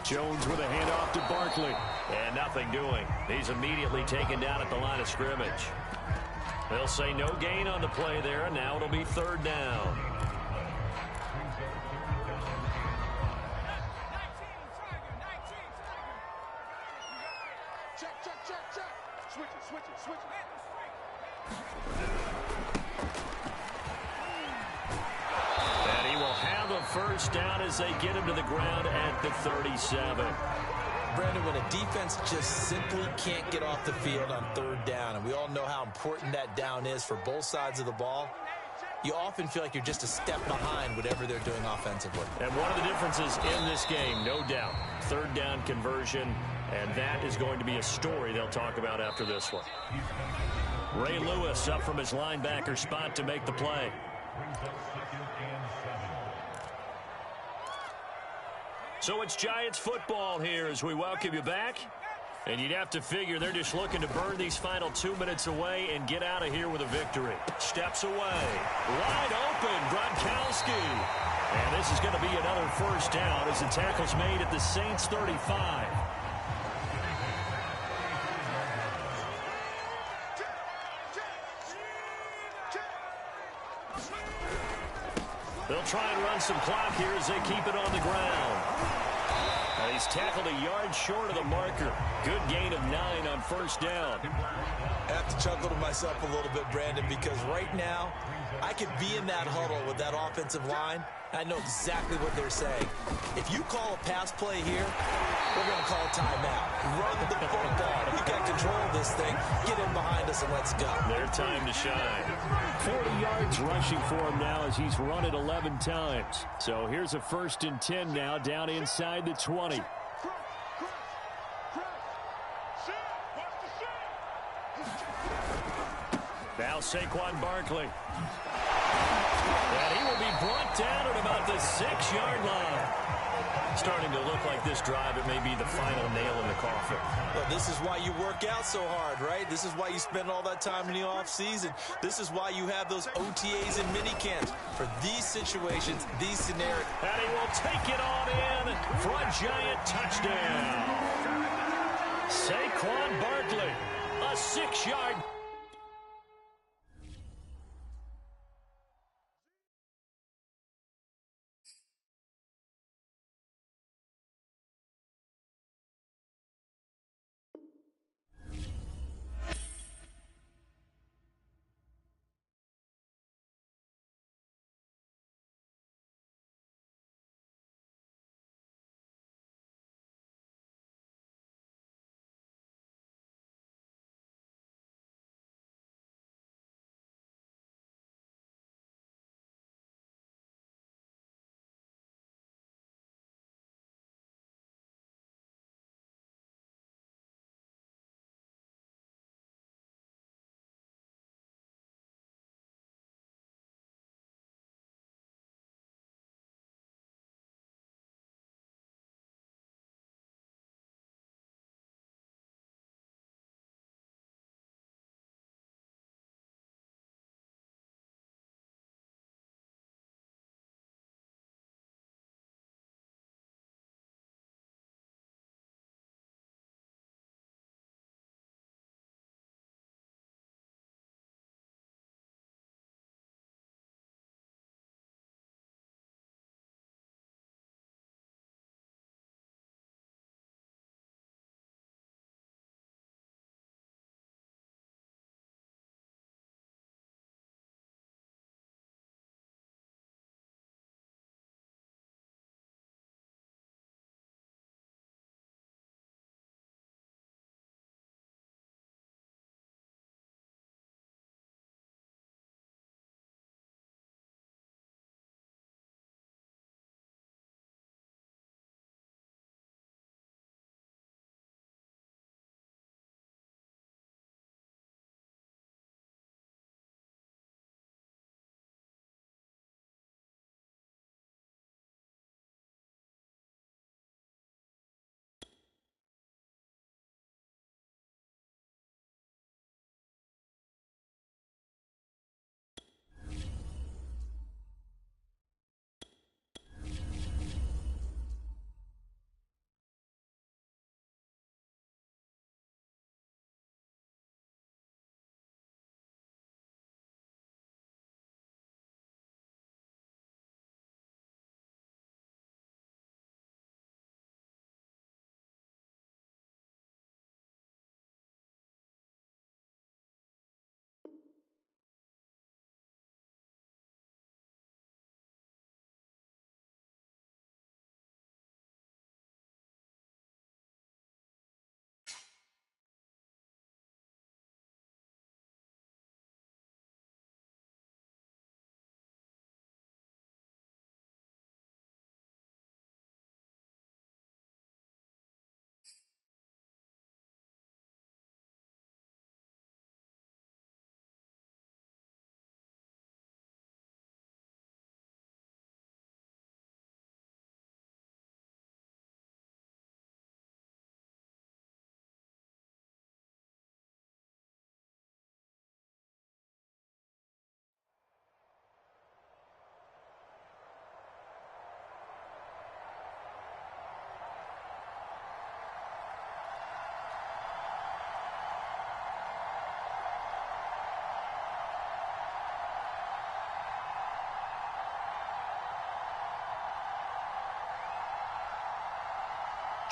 Jones with a handoff to Barkley. And nothing doing. He's immediately taken down at the line of scrimmage. They'll say no gain on the play there, and now it'll be 3rd down. And he will have a 1st down as they get him to the ground at the 37. Brandon, when a defense just simply can't get off the field on 3rd down, and we all know how important that down is for both sides of the ball, you often feel like you're just a step behind whatever they're doing offensively. And one of the differences in this game, no doubt, third down conversion, and that is going to be a story they'll talk about after this one. Ray Lewis up from his linebacker spot to make the play. So it's Giants football here as we welcome you back. And you'd have to figure they're just looking to burn these final 2 minutes away and get out of here with a victory. Steps away. Wide open, Gronkowski. And this is going to be another first down as the tackle's made at the Saints 35. They'll try and run some clock here as they keep it on the ground. And he's tackled a yard short of the marker. Good gain of 9 on first down. I have to chuckle to myself a little bit, Brandon, because right now I could be in that huddle with that offensive line. I know exactly what they're saying. If you call a pass play here, we're going to call a timeout. Run the football. You got control of this thing. Get in behind us and let's go. Their time to shine. 40 yards rushing for him now as he's run it 11 times. So here's a 1st and 10 now down inside the 20. Now Saquon Barkley. And he will be brought down at about the 6-yard line. Starting to look like this drive, it may be the final nail in the coffin. Well, this is why you work out so hard, right? This is why you spend all that time in the offseason. This is why you have those OTAs and minicamps for these situations, these scenarios. And he will take it on in for a Giant touchdown. Saquon Barkley, a 6-yard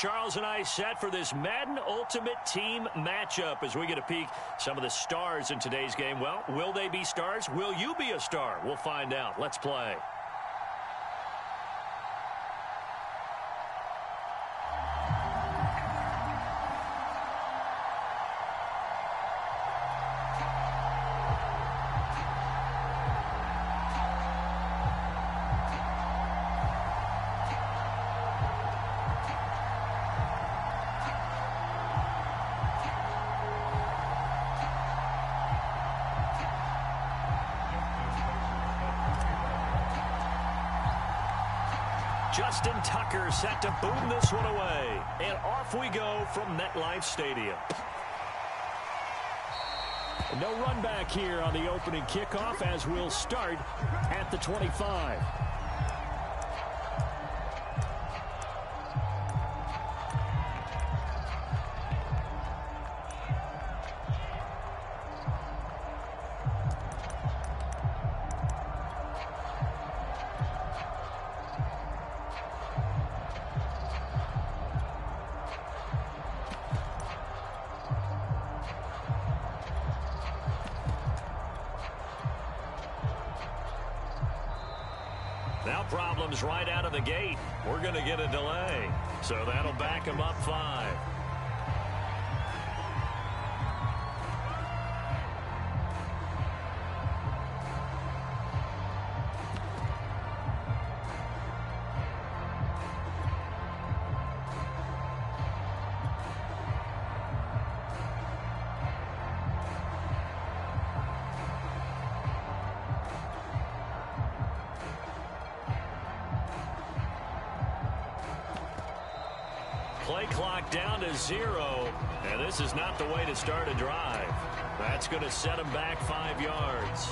Charles and I set for this Madden Ultimate Team matchup as we get a peek some of the stars in today's game. Well, will they be stars? Will you be a star? We'll find out. Let's play. Justin Tucker set to boom this one away. And off we go from MetLife Stadium. No run back here on the opening kickoff as we'll start at the 25. Now problems right out of the gate. We're going to get a delay. So that'll back him up 5. Play clock down to 0, and this is not the way to start a drive. That's going to set him back 5 yards.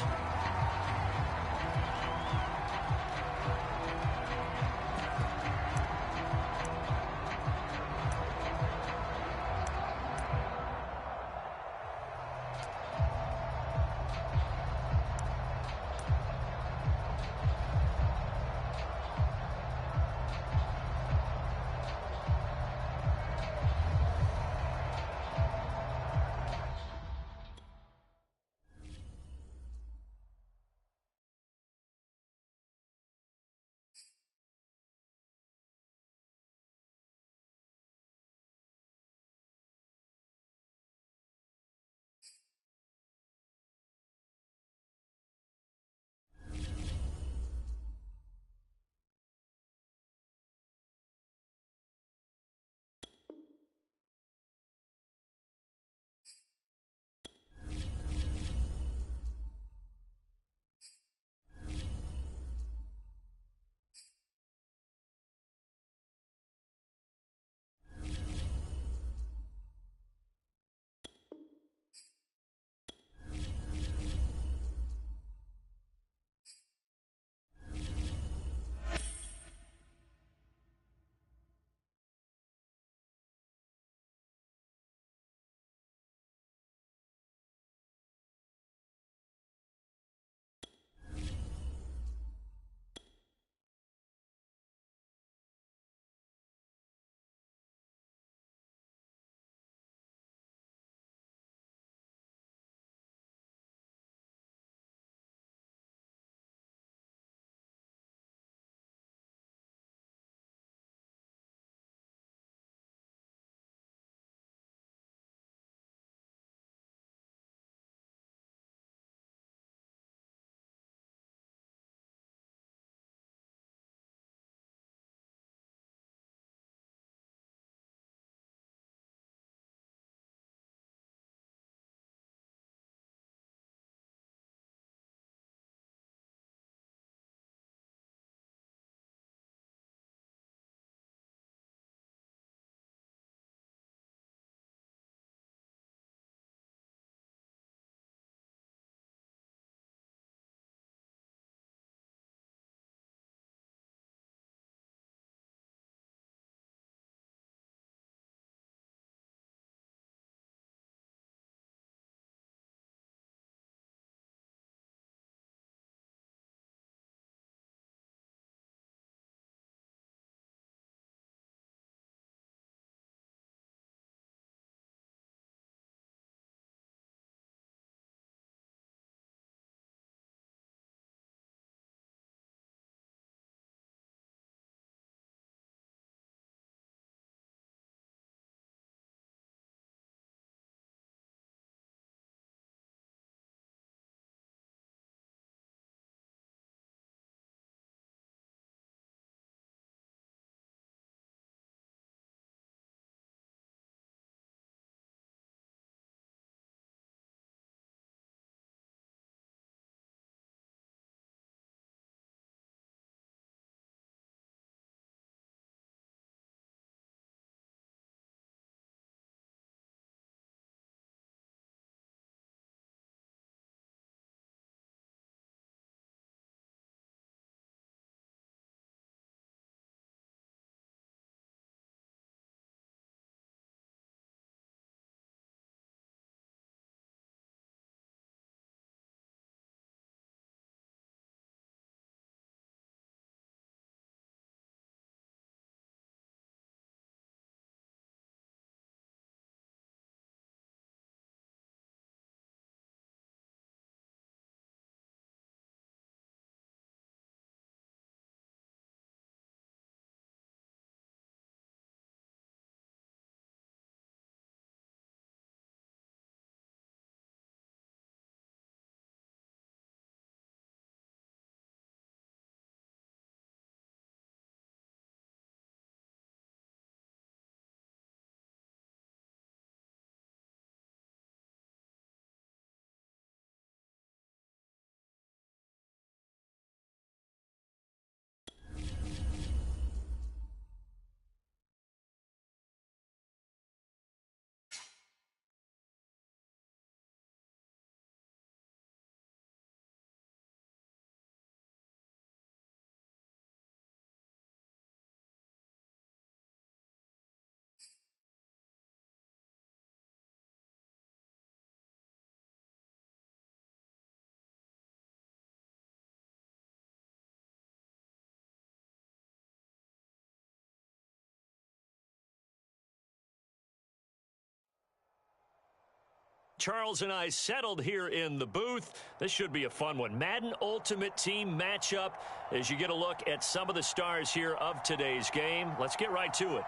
Charles and I settled here in the booth. This should be a fun one. Madden Ultimate Team matchup as you get a look at some of the stars here of today's game. Let's get right to it.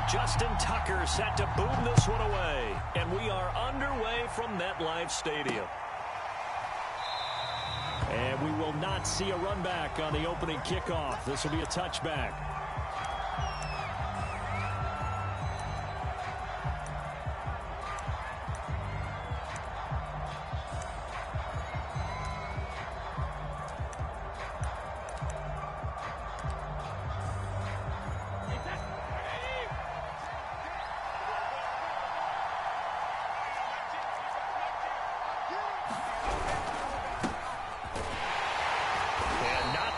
Justin Tucker set to boom this one away. And we are underway from MetLife Stadium. And we will not see a run back on the opening kickoff. This will be a touchback.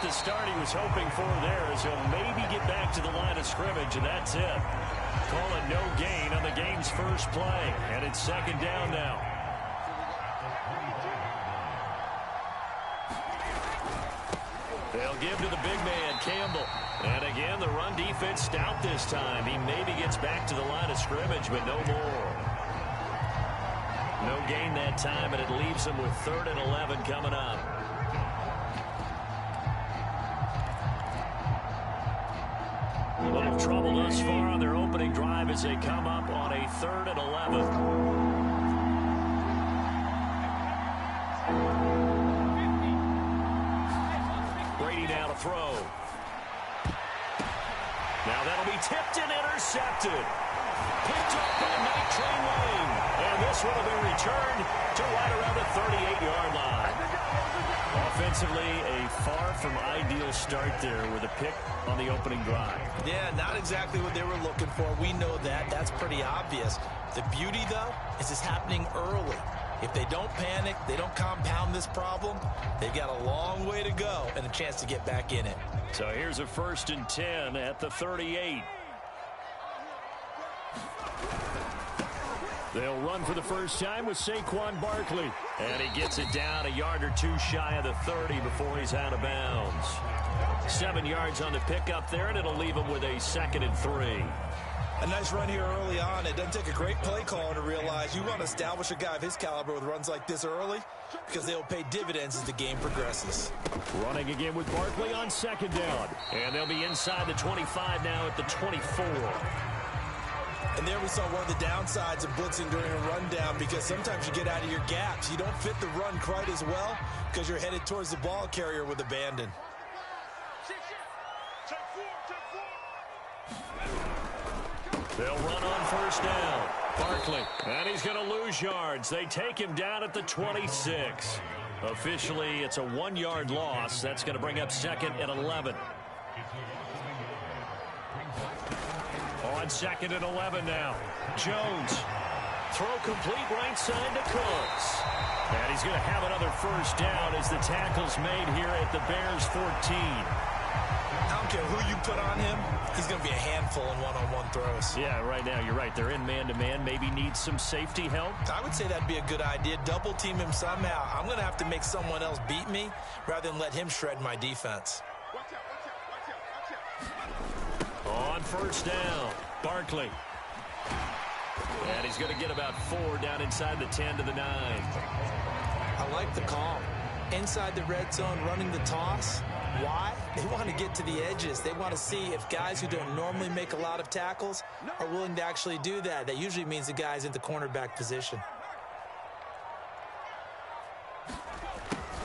The start he was hoping for there as he'll maybe get back to the line of scrimmage, and that's it. Call it no gain on the game's first play, and it's second down now. They'll give to the big man, Campbell. And again, the run defense stout this time. He maybe gets back to the line of scrimmage, but no more. No gain that time, and it leaves him with 3rd and 11 coming up. A little trouble thus far on their opening drive as they come up on a 3rd and 11. Brady now to throw. Now that'll be tipped and intercepted. Picked up by Night Train Wayne. And this one will be returned to right around the 38-yard line. Offensively, a far from ideal start there with a pick on the opening drive. Yeah, not exactly what they were looking for. We know that. That's pretty obvious. The beauty, though, is it's happening early. If they don't panic, they don't compound this problem, they've got a long way to go and a chance to get back in it. So here's a 1st and 10 at the 38. They'll run for the first time with Saquon Barkley. And he gets it down a yard or two shy of the 30 before he's out of bounds. 7 yards on the pickup there, and it'll leave him with a 2nd and 3. A nice run here early on. It doesn't take a great play caller to realize you want to establish a guy of his caliber with runs like this early because they'll pay dividends as the game progresses. Running again with Barkley on 2nd down. And they'll be inside the 25 now at the 24. And there we saw one of the downsides of blitzing during a rundown because sometimes you get out of your gaps. You don't fit the run quite as well because you're headed towards the ball carrier with abandon. They'll run on 1st down. Barkley, and he's going to lose yards. They take him down at the 26. Officially, it's a 1-yard loss. That's going to bring up 2nd and 11. On 2nd and 11 now. Jones. Throw complete right side to Cooks. And he's going to have another 1st down as the tackle's made here at the Bears 14. I don't care who you put on him. He's going to be a handful in one-on-one throws. Yeah, right now you're right. They're in man-to-man. Maybe need some safety help. I would say that'd be a good idea. Double team him somehow. I'm going to have to make someone else beat me rather than let him shred my defense. On 1st down, Barkley. And he's going to get about 4 down inside the 10 to the 9. I like the call. Inside the red zone, running the toss. Why? They want to get to the edges. They want to see if guys who don't normally make a lot of tackles are willing to actually do that. That usually means the guy's in the cornerback position.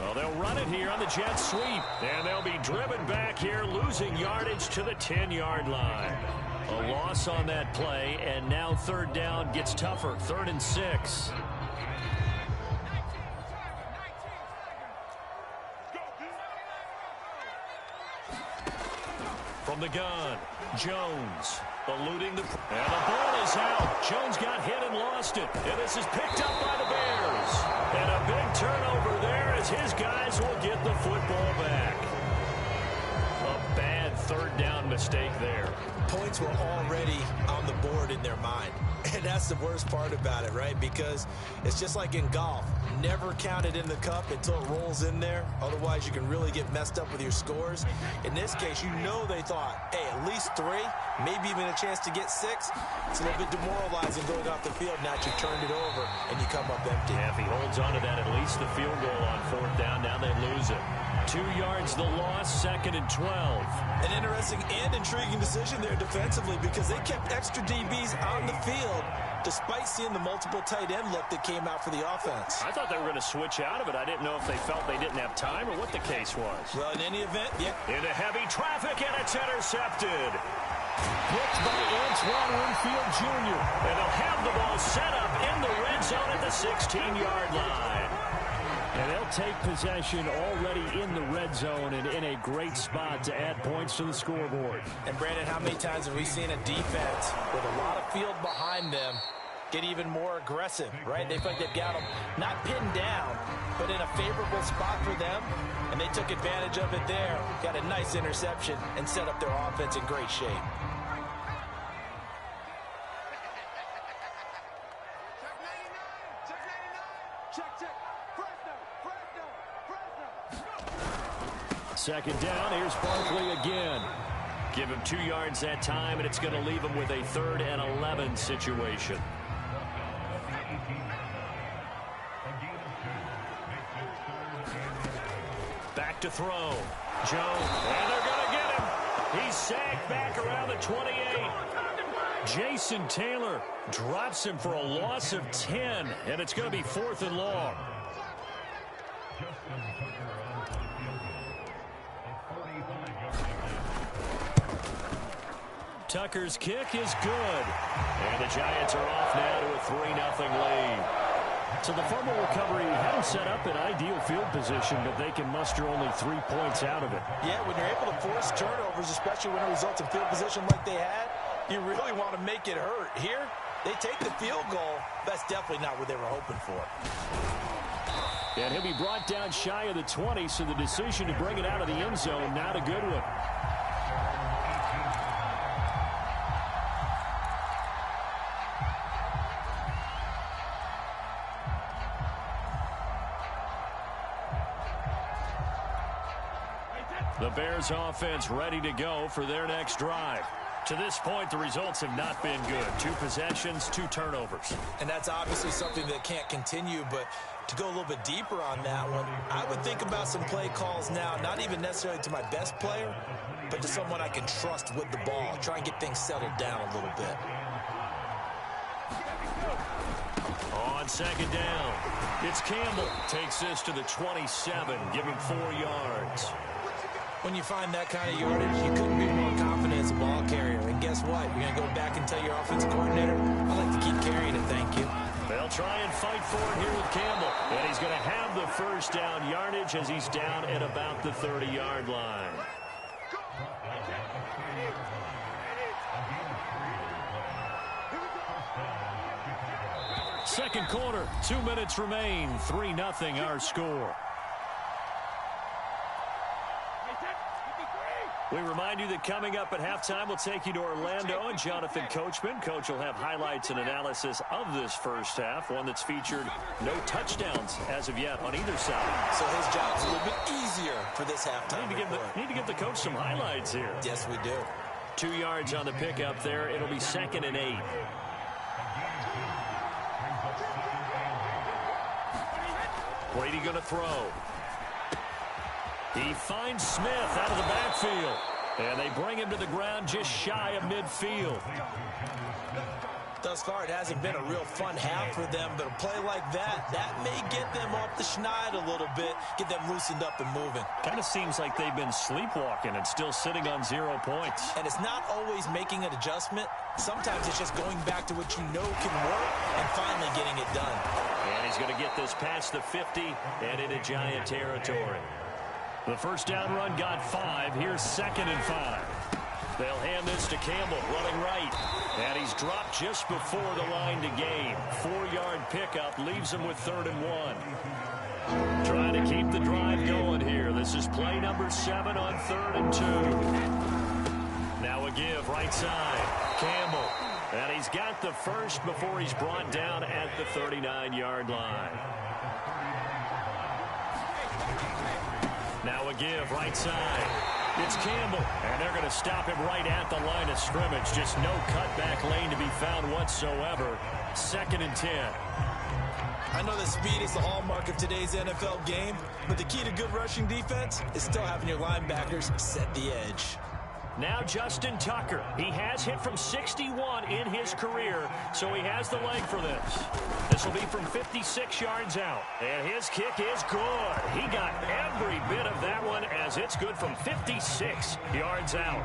Well, they'll run it here on the jet sweep. And they'll be driven back here, losing yardage to the 10-yard line. A loss on that play, and now 3rd down gets tougher. 3rd and 6. From the gun, Jones eluding the... And the ball is out. Jones got hit and lost it. And this is picked up by the Bears. And a big turnover there as his guys will get the football back. A bad third down mistake there. Points were already on the board in their mind. And that's the worst part about it, right? Because it's just like in golf. Never count it in the cup until it rolls in there. Otherwise, you can really get messed up with your scores. In this case, you know they thought, hey, at least 3, maybe even a chance to get 6. It's a little bit demoralizing going off the field. Now that you've turned it over and you come up empty. Yeah, if he holds on to that, at least the field goal on fourth down. Now they lose it. 2 yards the loss, 2nd and 12. An interesting and intriguing decision there defensively because they kept extra DBs on the field despite seeing the multiple tight end look that came out for the offense. I thought they were going to switch out of it. I didn't know if they felt they didn't have time or what the case was. Well, in any event, yeah. Into heavy traffic, and it's intercepted. Picked by Antoine Winfield Jr. And they'll have the ball set up in the red zone at the 16-yard line. And they'll take possession already in the red zone and in a great spot to add points to the scoreboard. And, Brandon, how many times have we seen a defense with a lot of field behind them get even more aggressive, right? They feel like they've got them not pinned down, but in a favorable spot for them, and they took advantage of it there. Got a nice interception and set up their offense in great shape. Second down, here's Barkley again. Give him 2 yards that time, and it's going to leave him with a 3rd and 11 situation. Back to throw. Jones, and they're going to get him. He's sacked back around the 28. Jason Taylor drops him for a loss of 10, and it's going to be 4th and long. Tucker's kick is good. And the Giants are off now to a 3-0 lead. So the fumble recovery hadn't set up an ideal field position, but they can muster only 3 points out of it. Yeah, when you're able to force turnovers, especially when it results in field position like they had, you really want to make it hurt. Here, they take the field goal. That's definitely not what they were hoping for. And he'll be brought down shy of the 20, so the decision to bring it out of the end zone, not a good one. The Bears offense ready to go for their next drive. To this point, the results have not been good. 2 possessions, 2 turnovers. And that's obviously something that can't continue, but to go a little bit deeper on that one, I would think about some play calls now, not even necessarily to my best player, but to someone I can trust with the ball. Try and get things settled down a little bit. On second down, it's Campbell. Takes this to the 27, give him 4 yards. When you find that kind of yardage, you couldn't be more confident as a ball carrier. And guess what? You're going to go back and tell your offensive coordinator, I like to keep carrying it, thank you. They'll try and fight for it here with Campbell. And he's going to have the first down yardage as he's down at about the 30-yard line. Second quarter, 2 minutes remain. 3-0 our score. We remind you that coming up at halftime, we'll take you to Orlando and Jonathan Coachman. Coach will have highlights and analysis of this first half, one that's featured no touchdowns as of yet on either side. So his job's a little bit easier for this halftime. Need to give the coach some highlights here. Yes, we do. 2 yards on the pickup there. It'll be 2nd and 8. Brady going to throw. He finds Smith out of the backfield. And they bring him to the ground just shy of midfield. Thus far, it hasn't been a real fun half for them, but a play like that may get them off the schneid a little bit, get them loosened up and moving. Kind of seems like they've been sleepwalking and still sitting on 0 points. And it's not always making an adjustment. Sometimes it's just going back to what you know can work and finally getting it done. And he's going to get this past the 50 and into Giant territory. The first down run got 5. Here's 2nd and 5. They'll hand this to Campbell, running right. And he's dropped just before the line to gain. 4-yard pickup leaves him with 3rd and 1. Trying to keep the drive going here. This is play number 7 on 3rd and 2. give right side. Campbell. And he's got the first before he's brought down at the 39-yard line. Now a give right side. It's Campbell. And they're going to stop him right at the line of scrimmage. Just no cutback lane to be found whatsoever. 2nd and 10. I know that speed is the hallmark of today's NFL game, but the key to good rushing defense is still having your linebackers set the edge. Now Justin Tucker. He has hit from 61 in his career, so he has the leg for this. This will be from 56 yards out. And his kick is good. He got every bit of that one as it's good from 56 yards out.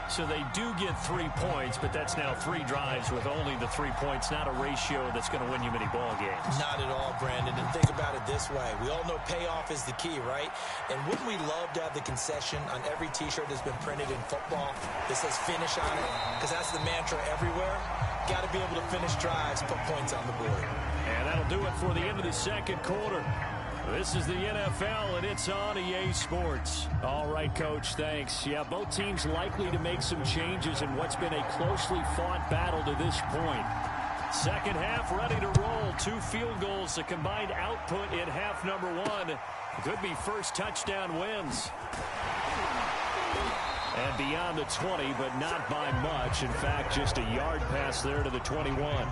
So they do get 3 points, but that's now 3 drives with only the 3 points, not a ratio that's going to win you many ball games. Not at all, Brandon. And think about it this way. We all know payoff is the key, right? And wouldn't we love to have the concession on every T-shirt that's been printed in football that says finish on it? Because that's the mantra everywhere. Got to be able to finish drives, put points on the board. And that'll do it for the end of the second quarter. This is the NFL, and it's on EA Sports. All right, Coach, thanks. Yeah, both teams likely to make some changes in what's been a closely fought battle to this point. Second half ready to roll. 2 field goals, the combined output in half number 1. Could be first touchdown wins. And beyond the 20, but not by much. In fact, just a yard pass there to the 21.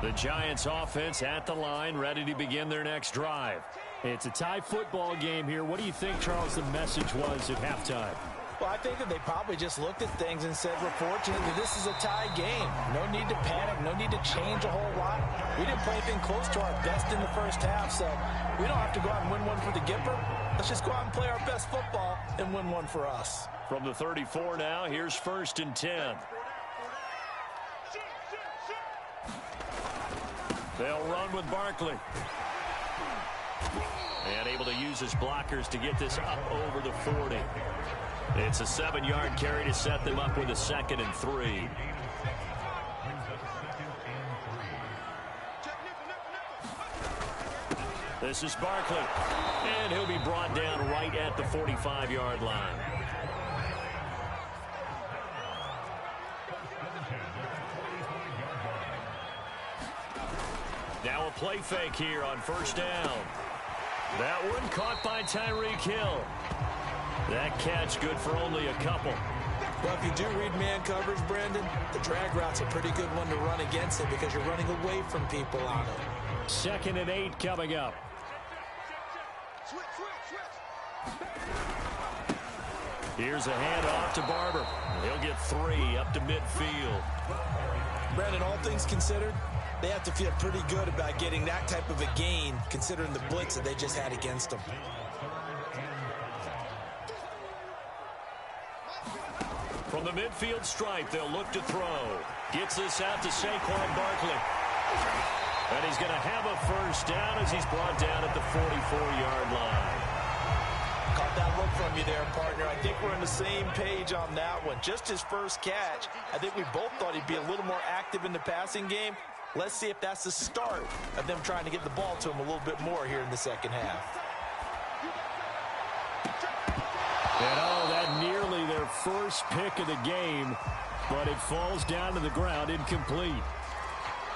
The Giants offense at the line, ready to begin their next drive. It's a tie football game here. What do you think, Charles, the message was at halftime? Well, I think that they probably just looked at things and said, we're fortunate that this is a tie game. No need to panic, no need to change a whole lot. We didn't play anything close to our best in the first half, so we don't have to go out and win one for the Gipper. Let's just go out and play our best football and win one for us. From the 34 now, here's 1st and 10. They'll run with Barkley. And able to use his blockers to get this up over the 40. It's a 7-yard carry to set them up with a 2nd and 3. This is Barkley. And he'll be brought down right at the 45-yard line. Now a play fake here on 1st down. That one caught by Tyreek Hill. That catch good for only a couple. Well, if you do read man coverage, Brandon, the drag route's a pretty good one to run against it because you're running away from people on it. 2nd and 8 coming up. Here's a handoff to Barber. He'll get 3 up to midfield. Brandon, all things considered, they have to feel pretty good about getting that type of a gain considering the blitz that they just had against them. From the midfield stripe, they'll look to throw. Gets this out to Saquon Barkley. And he's going to have a first down as he's brought down at the 44-yard line. Caught that look from you there, partner. I think we're on the same page on that one. Just his first catch. I think we both thought he'd be a little more active in the passing game. Let's see if that's the start of them trying to get the ball to him a little bit more here in the second half. And that nearly their first pick of the game, but it falls down to the ground incomplete.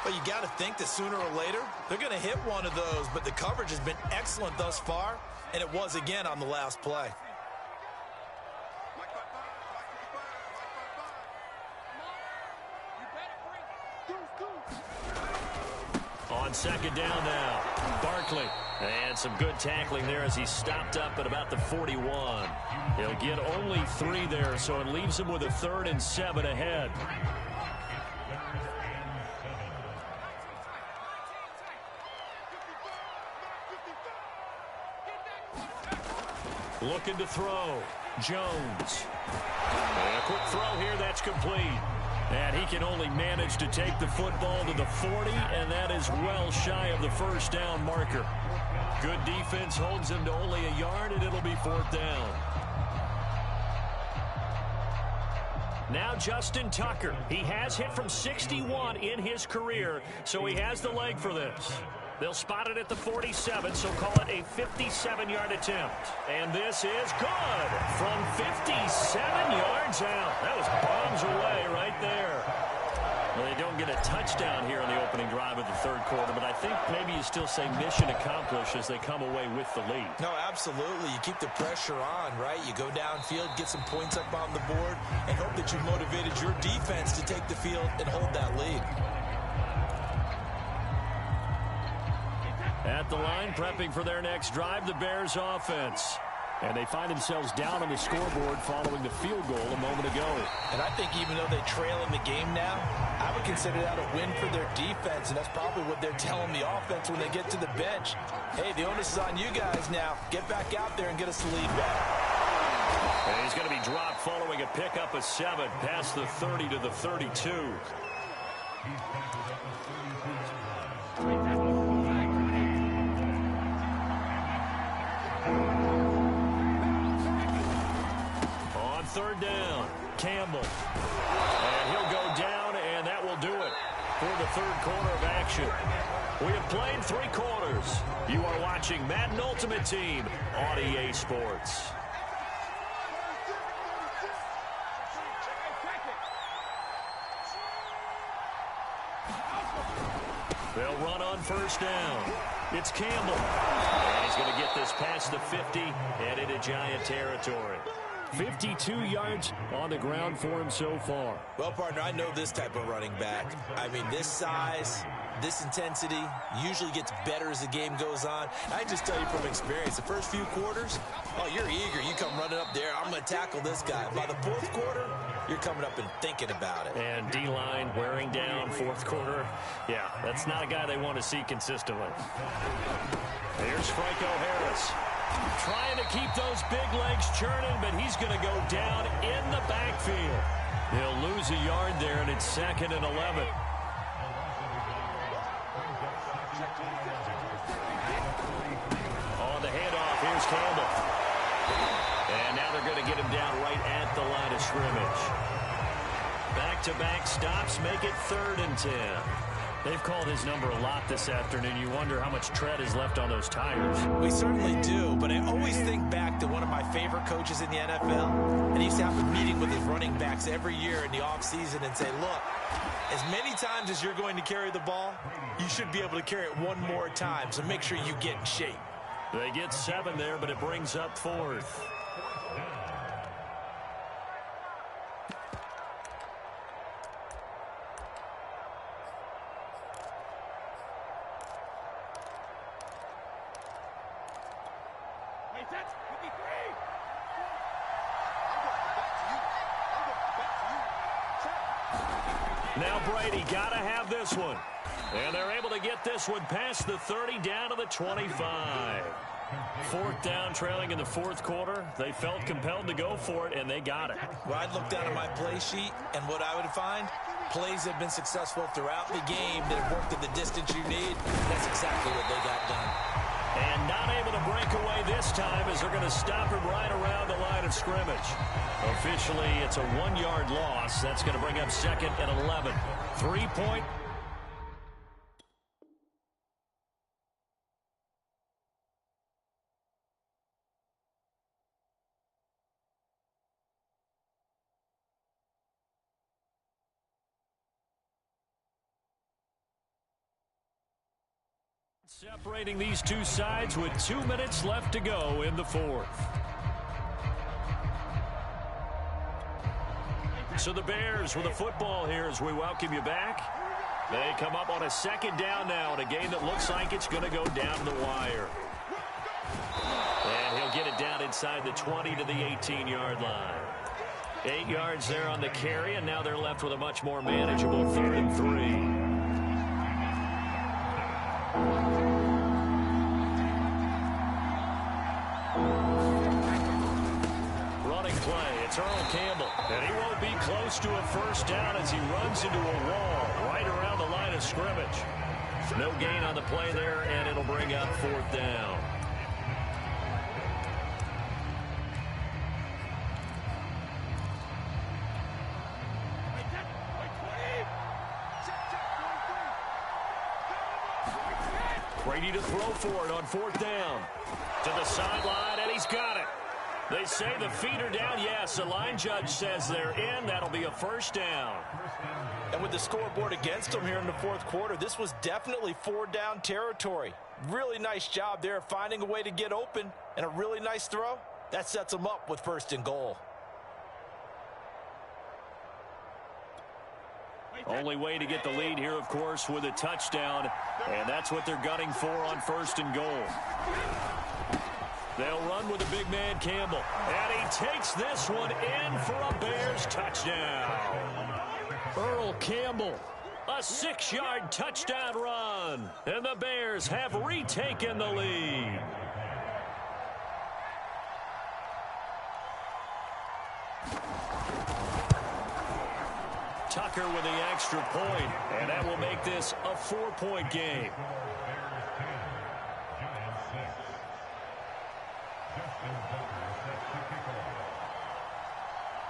Well, you got to think that sooner or later they're going to hit one of those, but the coverage has been excellent thus far, and it was again on the last play. On 2nd down now, Barkley. And some good tackling there as he stopped up at about the 41. He'll get only 3 there, so it leaves him with a 3rd and 7 ahead. Looking to throw. Jones. And a quick throw here, that's complete. And he can only manage to take the football to the 40, and that is well shy of the first down marker. Good defense holds him to only a yard, and it'll be 4th down. Now Justin Tucker. He has hit from 61 in his career, so he has the leg for this. They'll spot it at the 47, so call it a 57-yard attempt. And this is good from 57 yards out. That was bombs away right there. Well, they don't get a touchdown here on the opening drive of the third quarter, but I think maybe you still say mission accomplished as they come away with the lead. No, absolutely. You keep the pressure on, right? You go downfield, get some points up on the board, and hope that you motivated your defense to take the field and hold that lead. At the line, prepping for their next drive, the Bears offense. And they find themselves down on the scoreboard following the field goal a moment ago. And I think even though they trail in the game now, I would consider that a win for their defense, and that's probably what they're telling the offense when they get to the bench. Hey, the onus is on you guys now. Get back out there and get us the lead back. And he's going to be dropped following a pickup of 7 past the 30 to the 32. Third down, Campbell. And he'll go down, and that will do it for the third quarter of action. We have played 3 quarters. You are watching Madden Ultimate Team on EA Sports. They'll run on first down. It's Campbell. And he's going to get this past the 50 and into Giant territory. 52 yards on the ground for him so far. Well, partner, I know this type of running back. I mean, this size, this intensity usually gets better as the game goes on. I just tell you from experience, the first few quarters, oh, you're eager. You come running up there, I'm going to tackle this guy. By the fourth quarter, you're coming up and thinking about it. And D-line wearing down fourth quarter. Yeah, that's not a guy they want to see consistently. Here's Franco Harris. Trying to keep those big legs churning, but he's going to go down in the backfield. He'll lose a yard there, and it's 2nd and 11. On the handoff, here's Campbell. And now they're going to get him down right at the line of scrimmage. Back-to-back stops make it 3rd and 10. They've called his number a lot this afternoon. You wonder how much tread is left on those tires. We certainly do, but I always think back to one of my favorite coaches in the NFL, and he used to have a meeting with his running backs every year in the offseason and say, look, as many times as you're going to carry the ball, you should be able to carry it one more time, so make sure you get in shape. They get 7 there, but it brings up 4th. Now Brady got to have this one. And they're able to get this one past the 30 down to the 25. 4th down, trailing in the 4th quarter. They felt compelled to go for it, and they got it. Well, I'd look down at my play sheet, and what I would find, plays have been successful throughout the game that have worked at the distance you need. That's exactly what they got done. And not able to break away this time as they're going to stop him right around the line of scrimmage. Officially, it's a 1-yard loss. That's going to bring up 2nd and 11. 3-point. Separating these two sides with 2 minutes left to go in the 4th. So the Bears with the football here as we welcome you back. They come up on a 2nd down now in a game that looks like it's going to go down the wire. And he'll get it down inside the 20 to the 18-yard line. 8 yards there on the carry, and now they're left with a much more manageable 3rd and 3. It's Earl Campbell, and he won't be close to a first down as he runs into a wall right around the line of scrimmage. No gain on the play there, and it'll bring up 4th down. Ready to throw for it on 4th down. To the sideline, and he's got it. They say the feet are down. Yes, the line judge says they're in. That'll be a 1st down. And with the scoreboard against them here in the 4th quarter, this was definitely 4-down territory. Really nice job there finding a way to get open, and a really nice throw. That sets them up with 1st and goal. Only way to get the lead here, of course, with a touchdown, and that's what they're gunning for on 1st and goal. They'll run with the big man, Campbell, and he takes this one in for a Bears touchdown. Earl Campbell, a 6-yard touchdown run, and the Bears have retaken the lead. Tucker with the extra point, and that will make this a 4-point game.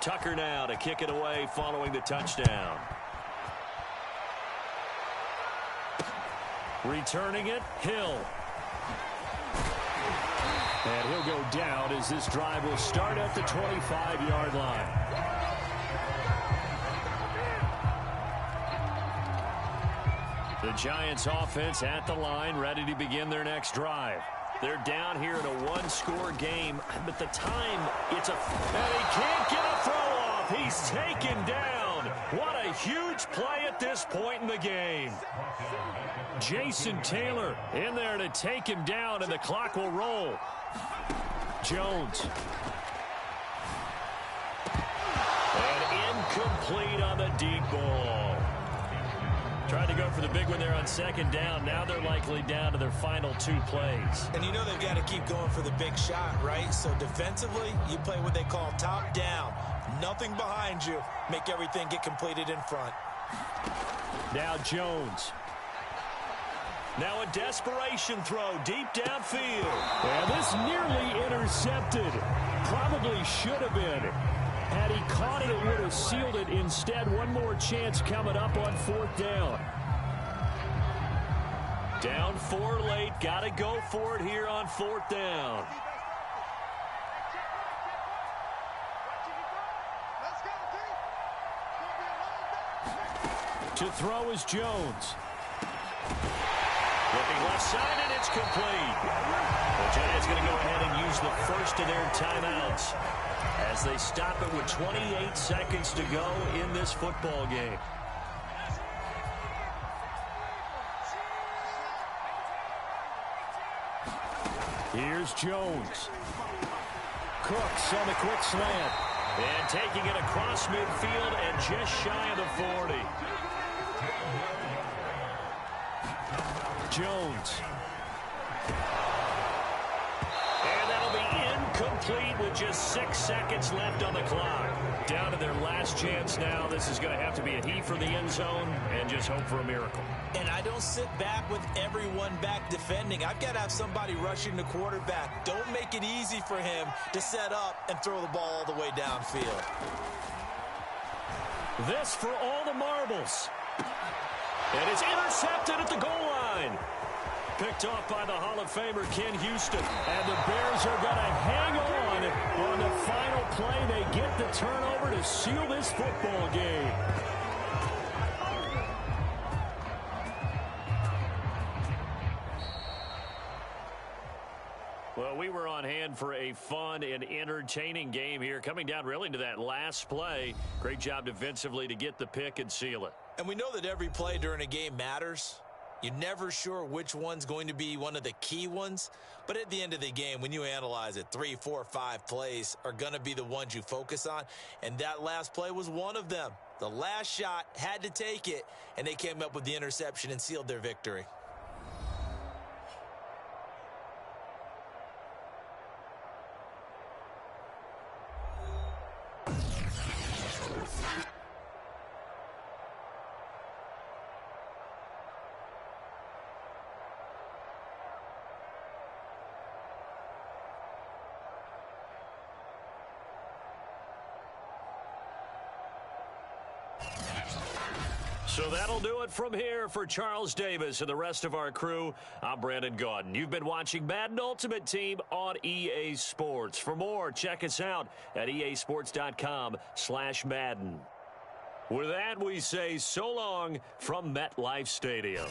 Tucker now to kick it away following the touchdown. Returning it, Hill. And he'll go down as this drive will start at the 25-yard line. The Giants offense at the line, ready to begin their next drive. They're down here in a 1-score game, but the time, and he can't get a throw off. He's taken down. What a huge play at this point in the game. Jason Taylor in there to take him down, and the clock will roll. Jones. And incomplete on the deep ball. Tried to go for the big one there on 2nd down. Now they're likely down to their final 2 plays. And you know they've got to keep going for the big shot, right? So defensively, you play what they call top down. Nothing behind you. Make everything get completed in front. Now Jones. Now a desperation throw deep downfield. And this nearly intercepted. Probably should have been. Had he caught it, it would have sealed it. Instead, one more chance coming up on 4th down. Down 4 late. Got to go for it here on 4th down. To throw is Jones. Looking left side, and it's complete. The Giants going to go ahead and use the first of their timeouts as they stop it with 28 seconds to go in this football game. Here's Jones. Cooks on the quick slant. And taking it across midfield and just shy of the 40. Jones. And that'll be incomplete with just 6 seconds left on the clock. Down to their last chance now. This is going to have to be a heave for the end zone and just hope for a miracle. And I don't sit back with everyone back defending. I've got to have somebody rushing the quarterback. Don't make it easy for him to set up and throw the ball all the way downfield. This for all the marbles. And it's intercepted at the goal line. Picked off by the Hall of Famer Ken Houston. And the Bears are going to hang on the final play. They get the turnover to seal this football game. Well, we were on hand for a fun and entertaining game here. Coming down really to that last play. Great job defensively to get the pick and seal it. And we know that every play during a game matters. You're never sure which one's going to be one of the key ones. But at the end of the game, when you analyze it, 3, 4, 5 plays are going to be the ones you focus on. And that last play was one of them. The last shot had to take it, and they came up with the interception and sealed their victory. So that'll do it from here for Charles Davis and the rest of our crew. I'm Brandon Gaudin. You've been watching Madden Ultimate Team on EA Sports. For more, check us out at easports.com/Madden. With that, we say so long from MetLife Stadium.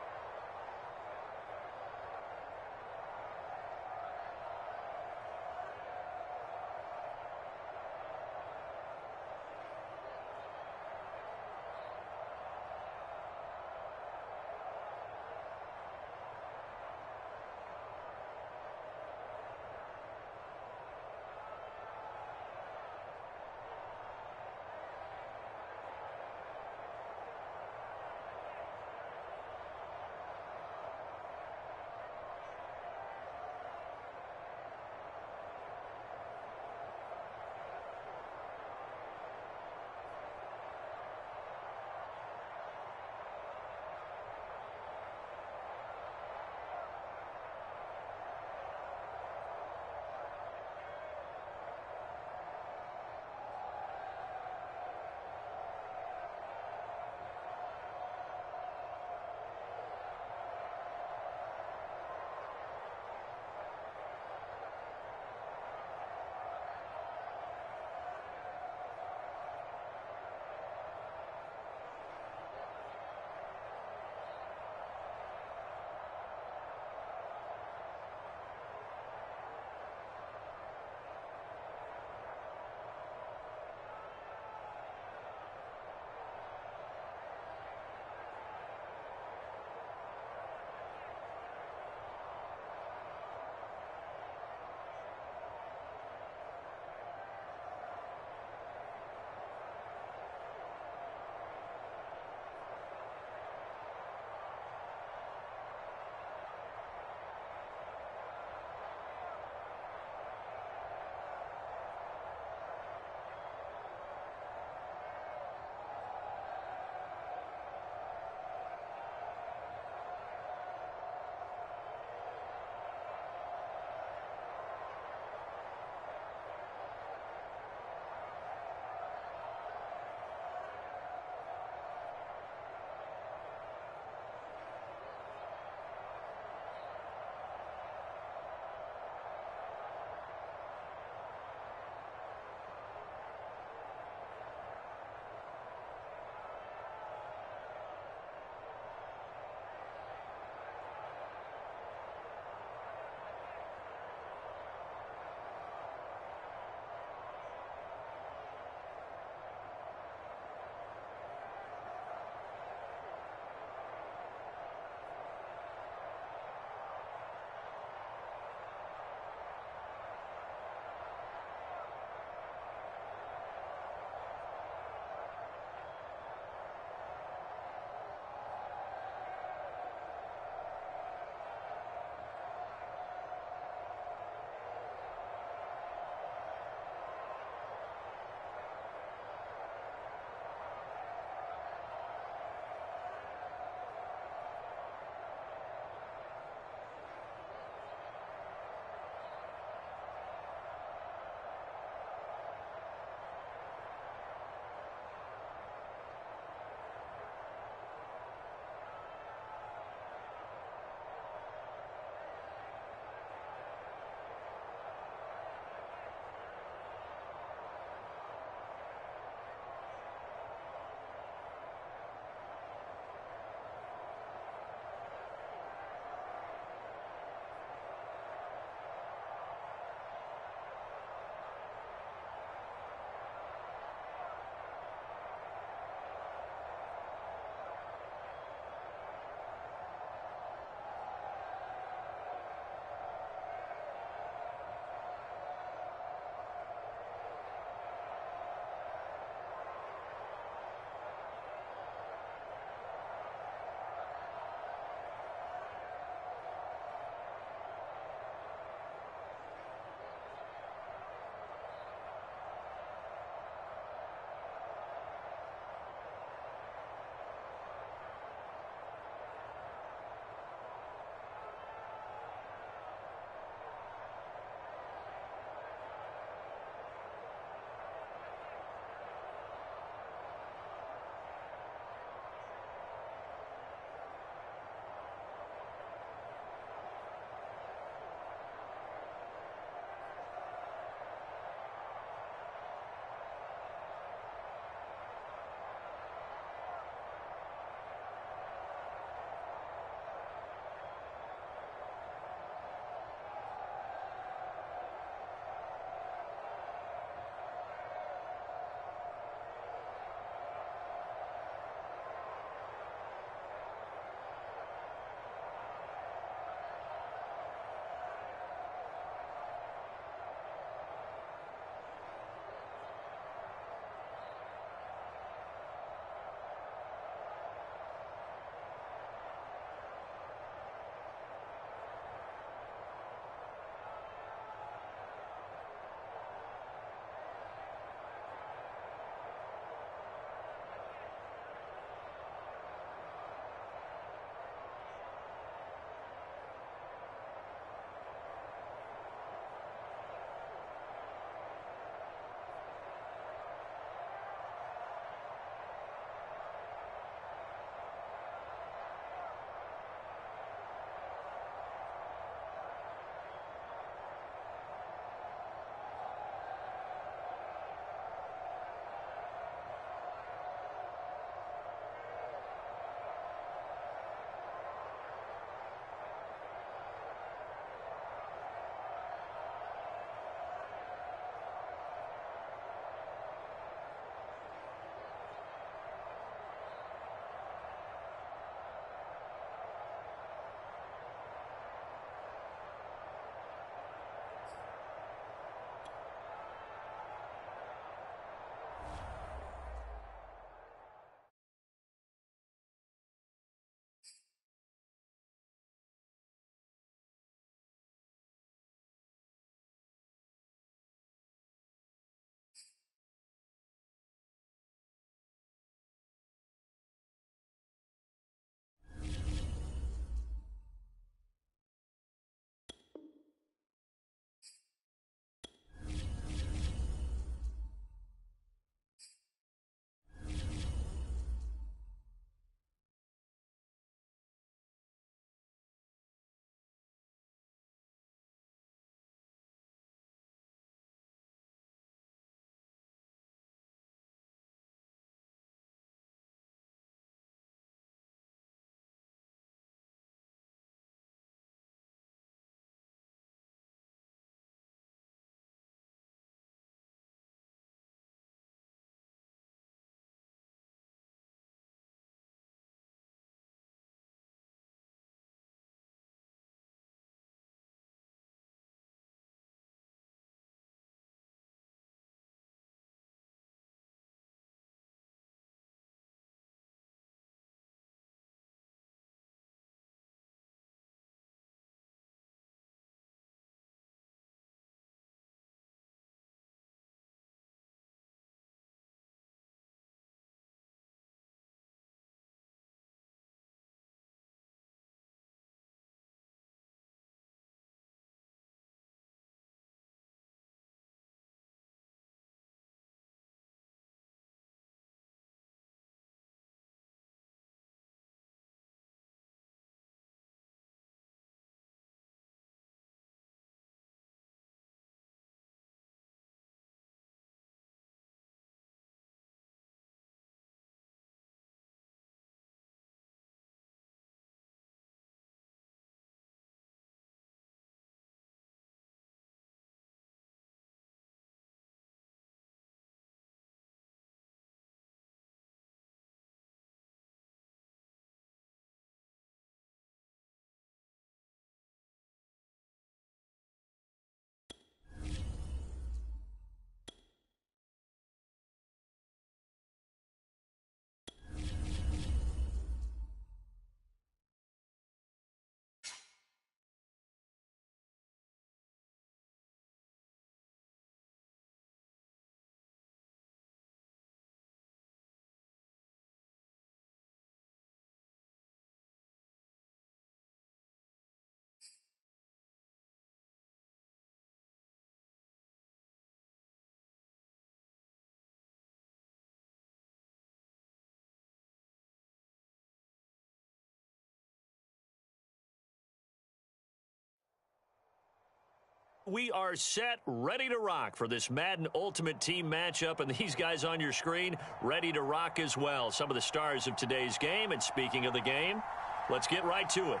We are set, ready to rock for this Madden Ultimate Team matchup, and these guys on your screen ready to rock as well. Some of the stars of today's game, and speaking of the game, let's get right to it.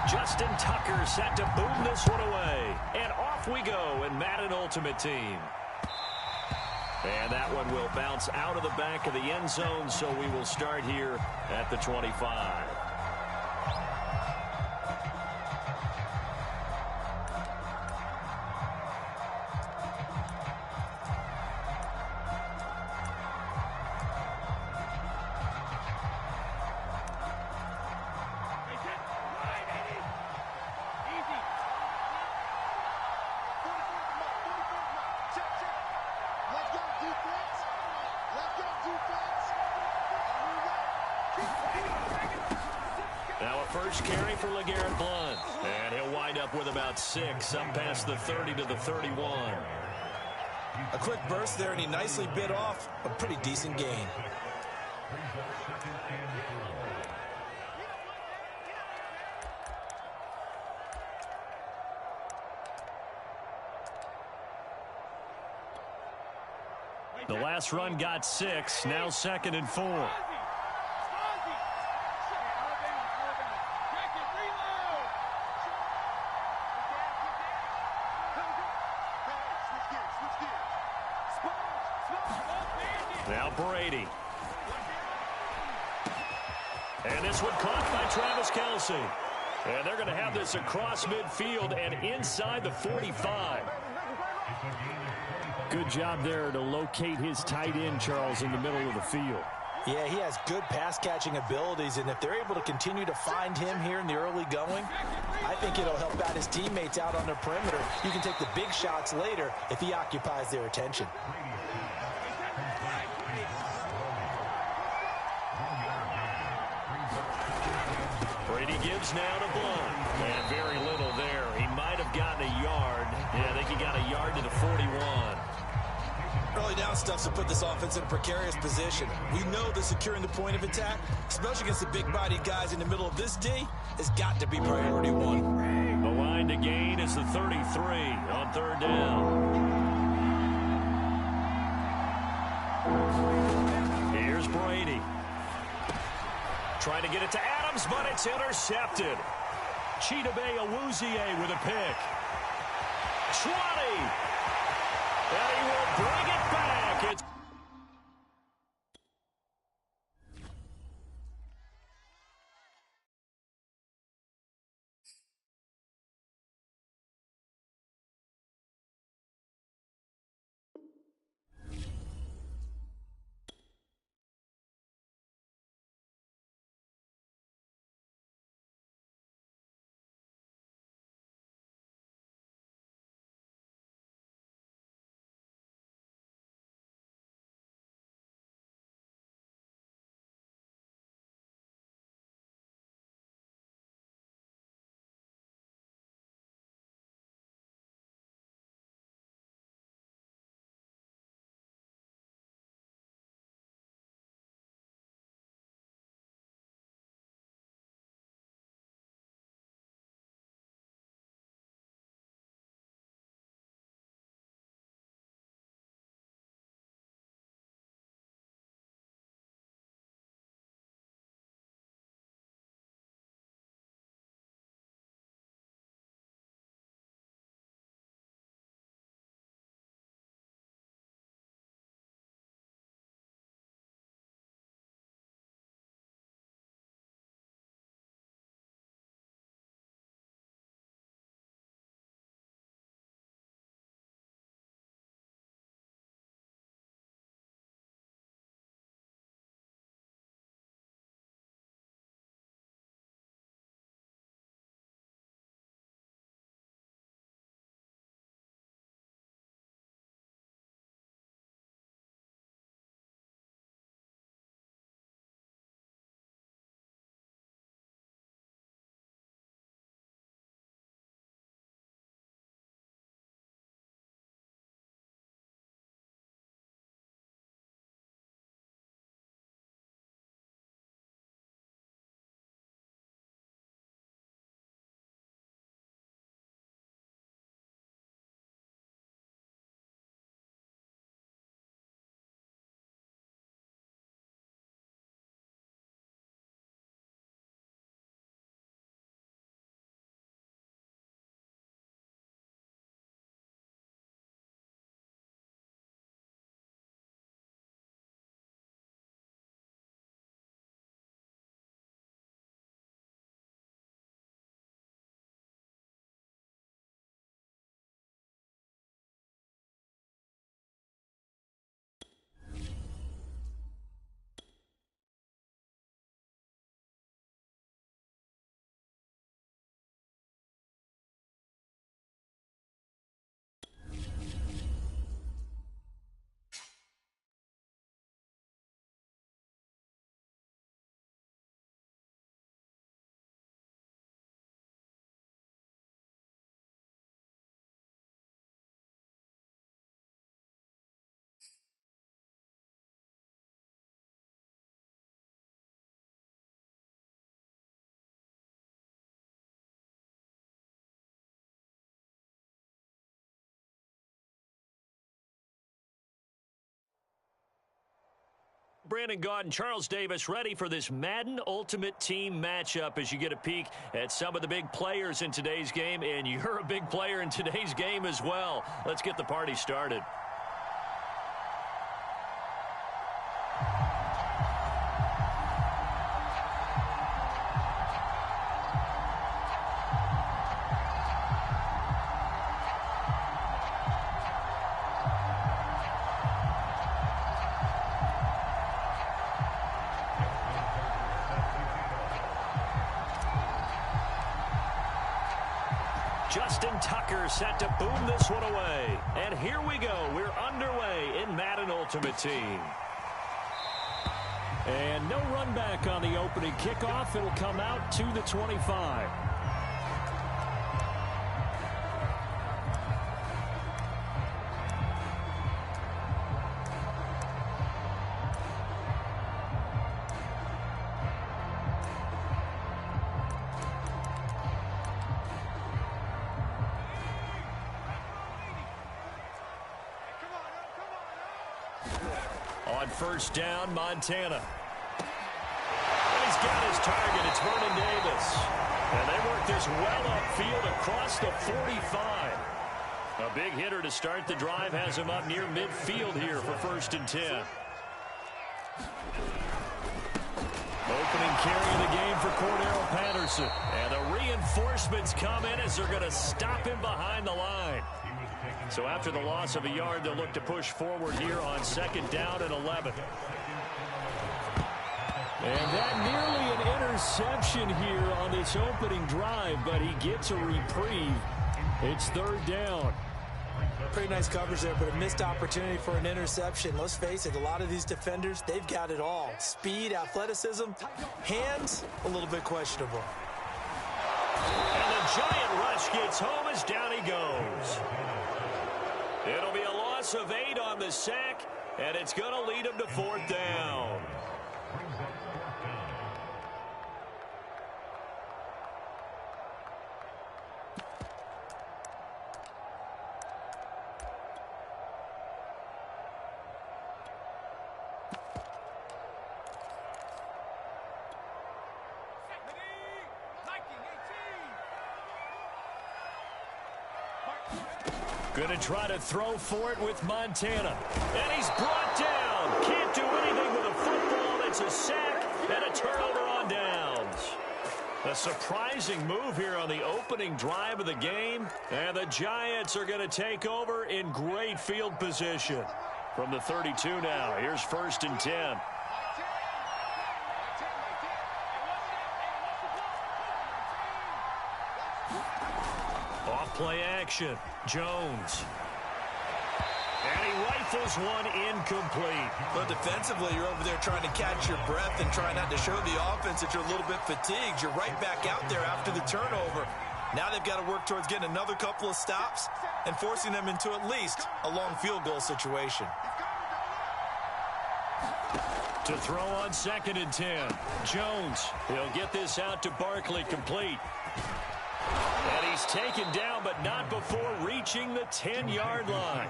Justin Tucker set to boom this one away. And off we go in Madden Ultimate Team. And that one will bounce out of the back of the end zone, so we will start here at the 25. Now a first carry for LeGarrette Blount. And he'll wind up with about 6, up past the 30 to the 31. A quick burst there, and he nicely bit off a pretty decent gain. The last run got 6, now 2nd and 4. Now Brady. And this one caught by Travis Kelce. And they're going to have this across midfield and inside the 45. Good job there to locate his tight end, Charles, in the middle of the field. Yeah, he has good pass-catching abilities, and if they're able to continue to find him here in the early going, I think it'll help out his teammates out on their perimeter. You can take the big shots later if he occupies their attention. Brady gives now to Blount. And very little there. He might have gotten a yard. Yeah, I think he got a yard to the 41. Early down stuff's to put this offense in a precarious position. We know that securing the point of attack, especially against the big-bodied guys in the middle of this D, has got to be priority one. The line to gain is the 33 on 3rd down. Here's Brady. Trying to get it to Adams, but it's intercepted. Chidobe Awuzie with a pick. 20. And he will bring it back. It's Brandon Gaud and Charles Davis ready for this Madden Ultimate Team matchup as you get a peek at some of the big players in today's game, and you're a big player in today's game as well. Let's get the party started. Justin Tucker set to boom this one away. And here we go. We're underway in Madden Ultimate Team. And no run back on the opening kickoff. It'll come out to the 25. On first down, Montana. And he's got his target. It's Vernon Davis. And they work this well upfield across the 45. A big hitter to start the drive has him up near midfield here for 1st and 10. Opening carry of the game for Cordero Patterson. And the reinforcements come in as they're going to stop him behind the line. So after the loss of a yard, they'll look to push forward here on 2nd down and 11. And that nearly an interception here on this opening drive, but he gets a reprieve. It's 3rd down. Pretty nice coverage there, but a missed opportunity for an interception. Let's face it, a lot of these defenders, they've got it all. Speed, athleticism, hands, a little bit questionable. And the giant rush gets home as down he goes. It'll be a loss of 8 on the sack, and it's going to lead him to 4th down. Going to try to throw for it with Montana. And he's brought down. Can't do anything with a football. It's a sack and a turnover on downs. A surprising move here on the opening drive of the game. And the Giants are going to take over in great field position. From the 32 now, here's 1st and 10. Play action. Jones. And he rifles one incomplete. But defensively, you're over there trying to catch your breath and trying not to show the offense that you're a little bit fatigued. You're right back out there after the turnover. Now they've got to work towards getting another couple of stops and forcing them into at least a long field goal situation. To throw on 2nd and 10. Jones. He'll get this out to Barkley complete. And he's taken down, but not before reaching the 10-yard line.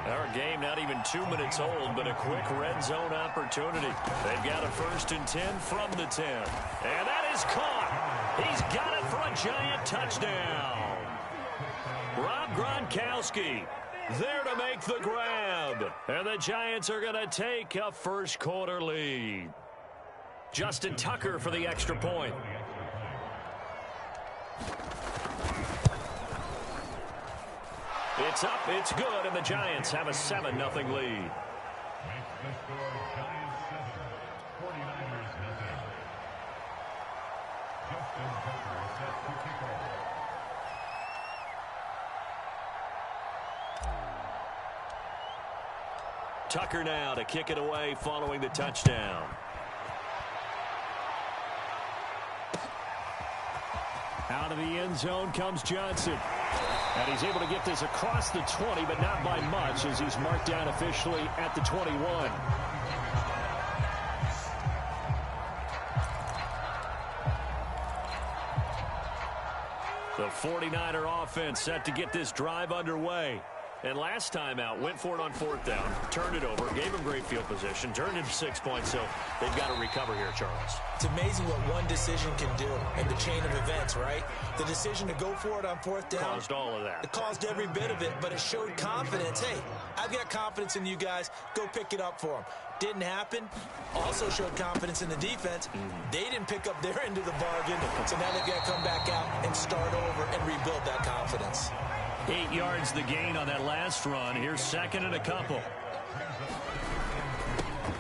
Our game not even 2 minutes old, but a quick red zone opportunity. They've got a 1st and 10 from the 10. And that is caught. He's got it for a giant touchdown. Rob Gronkowski there to make the grab. And the Giants are going to take a first-quarter lead. Justin Tucker for the extra point. It's up, it's good, and the Giants have a 7-0 lead. Tucker now to kick it away following the touchdown. Out of the end zone comes Johnson. And he's able to get this across the 20, but not by much as he's marked down officially at the 21. The 49er offense set to get this drive underway. And last time out, went for it on 4th down, turned it over, gave him great field position, turned it 6 points, so they've got to recover here, Charles. It's amazing what one decision can do in the chain of events, right? The decision to go for it on 4th down. Caused all of that. It caused every bit of it, but it showed confidence. Hey, I've got confidence in you guys. Go pick it up for them. Didn't happen. Also showed confidence in the defense. They didn't pick up their end of the bargain, so now they've got to come back out and start over and rebuild that confidence. 8 yards the gain on that last run. Here's 2nd and a couple.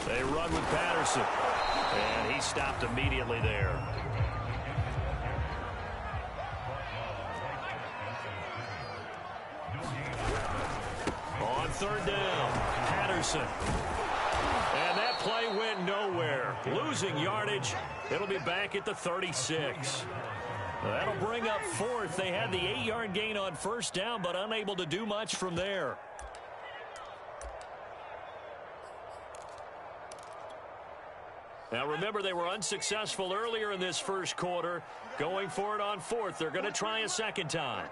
They run with Patterson, and he stopped immediately there. On 3rd down, Patterson. And that play went nowhere. Losing yardage. It'll be back at the 36. That'll bring up 4th. They had the 8-yard gain on 1st down, but unable to do much from there. Now remember, they were unsuccessful earlier in this first quarter. Going for it on 4th. They're going to try a second time.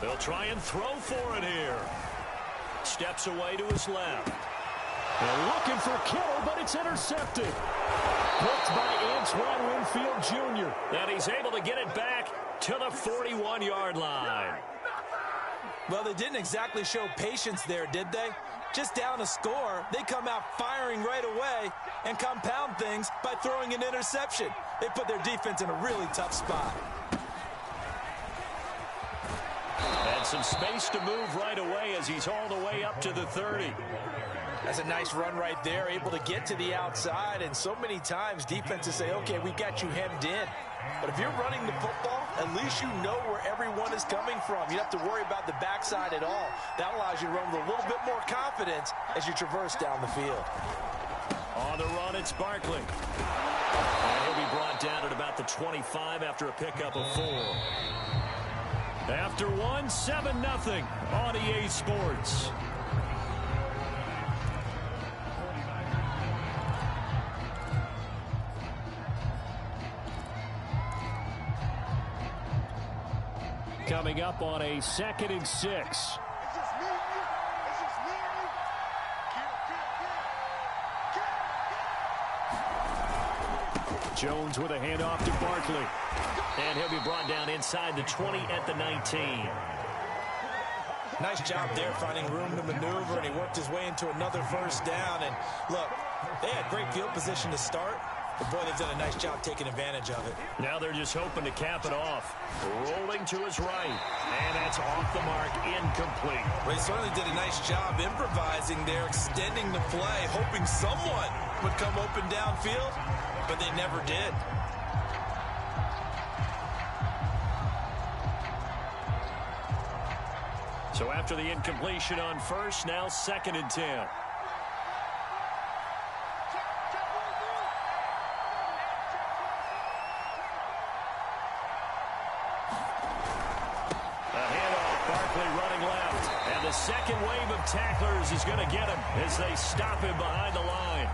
They'll try and throw for it here. Steps away to his left. They're looking for Kittle, but it's intercepted. Picked by Antoine Winfield Jr. And he's able to get it back to the 41-yard line. Well, they didn't exactly show patience there, did they? Just down a score, they come out firing right away and compound things by throwing an interception. They put their defense in a really tough spot. And some space to move right away as he's all the way up to the 30. That's a nice run right there, able to get to the outside. And so many times defenses say, okay, we got you hemmed in. But if you're running the football, at least you know where everyone is coming from. You don't have to worry about the backside at all. That allows you to run with a little bit more confidence as you traverse down the field. On the run, it's Barkley. And he'll be brought down at about the 25 after a pickup of 4. After one, 7-0 on EA Sports. Coming up on a 2nd and 6. Jones with a handoff to Barkley. And he'll be brought down inside the 20 at the 19. Nice job there finding room to maneuver, and he worked his way into another 1st down. And look, they had great field position to start. But boy, they've done a nice job taking advantage of it. Now they're just hoping to cap it off. Rolling to his right. And that's off the mark, incomplete. Well, he certainly did a nice job improvising there, extending the play, hoping someone would come open downfield, but they never did. So after the incompletion on 1st, now 2nd and 10. The second wave of tacklers is going to get him as they stop him behind the line.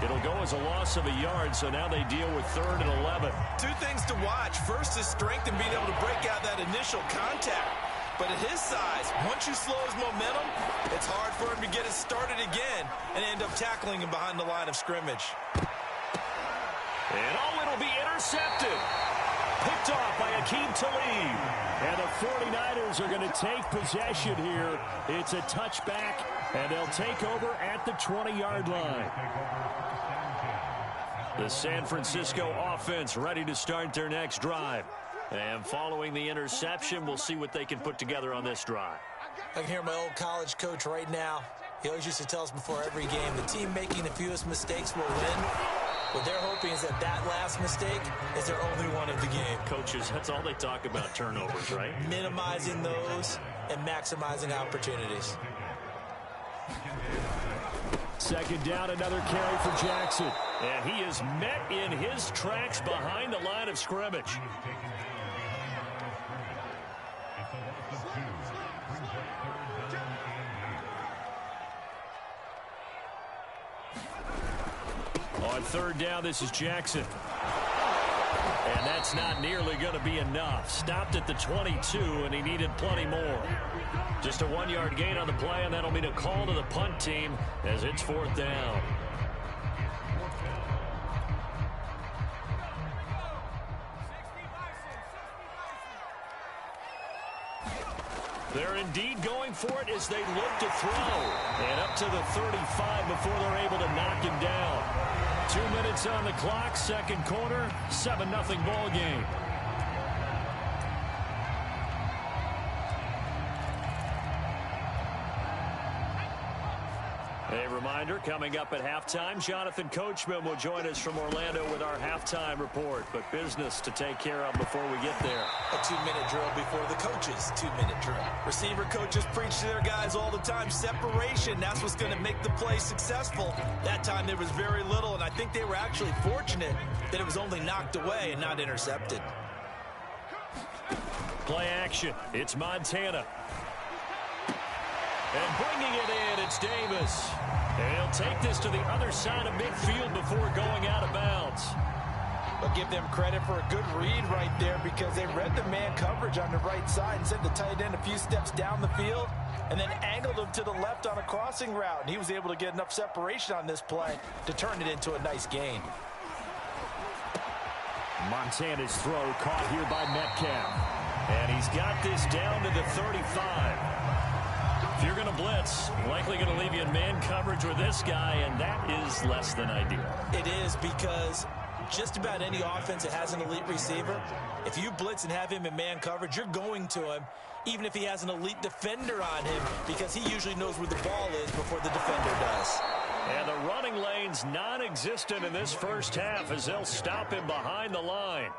It'll go as a loss of a yard, so now they deal with 3rd and 11. 2 things to watch. First is strength and being able to break out that initial contact. But at his size, once you slow his momentum, it's hard for him to get it started again and end up tackling him behind the line of scrimmage. And it'll be intercepted. Picked off by Akeem Talib. And the 49ers are going to take possession here. It's a touchback, and they'll take over at the 20-yard line. The San Francisco offense ready to start their next drive. And following the interception, we'll see what they can put together on this drive. I can hear my old college coach right now. He always used to tell us before every game, the team making the fewest mistakes will win. What they're hoping is that last mistake is their only one of the game. Coaches, that's all they talk about, turnovers, right? Minimizing those and maximizing opportunities. 2nd down, another carry for Jackson. And he is met in his tracks behind the line of scrimmage. On 3rd down, this is Jackson. And that's not nearly going to be enough. Stopped at the 22, and he needed plenty more. Just a 1-yard gain on the play, and that'll mean a call to the punt team as it's 4th down. They're indeed going for it as they look to throw. And up to the 35 before they're able to knock him down. 2 minutes on the clock, second quarter, 7-0 ball game. A reminder, coming up at halftime, Jonathan Coachman will join us from Orlando with our halftime report. But business to take care of before we get there. A 2-minute drill before the coaches' 2-minute drill. Receiver coaches preach to their guys all the time. Separation, that's what's going to make the play successful. That time there was very little, and I think they were actually fortunate that it was only knocked away and not intercepted. Play action. It's Montana. And bringing it in, it's Davis. And he'll take this to the other side of midfield before going out of bounds. But give them credit for a good read right there because they read the man coverage on the right side and sent the tight end a few steps down the field and then angled him to the left on a crossing route. And he was able to get enough separation on this play to turn it into a nice gain. Montana's throw caught here by Metcalf. And he's got this down to the 35. If you're going to blitz, likely going to leave you in man coverage with this guy, and that is less than ideal. It is because just about any offense that has an elite receiver, if you blitz and have him in man coverage, you're going to him, even if he has an elite defender on him, because he usually knows where the ball is before the defender does. And the running lane's non-existent in this first half as they'll stop him behind the line.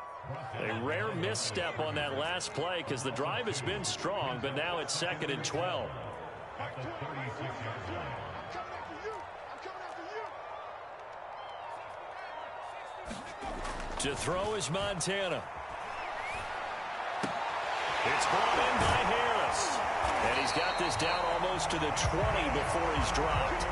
A rare misstep on that last play because the drive has been strong, but now it's 2nd and 12. To throw is Montana. It's brought in by Harris. And he's got this down almost to the 20 before he's dropped.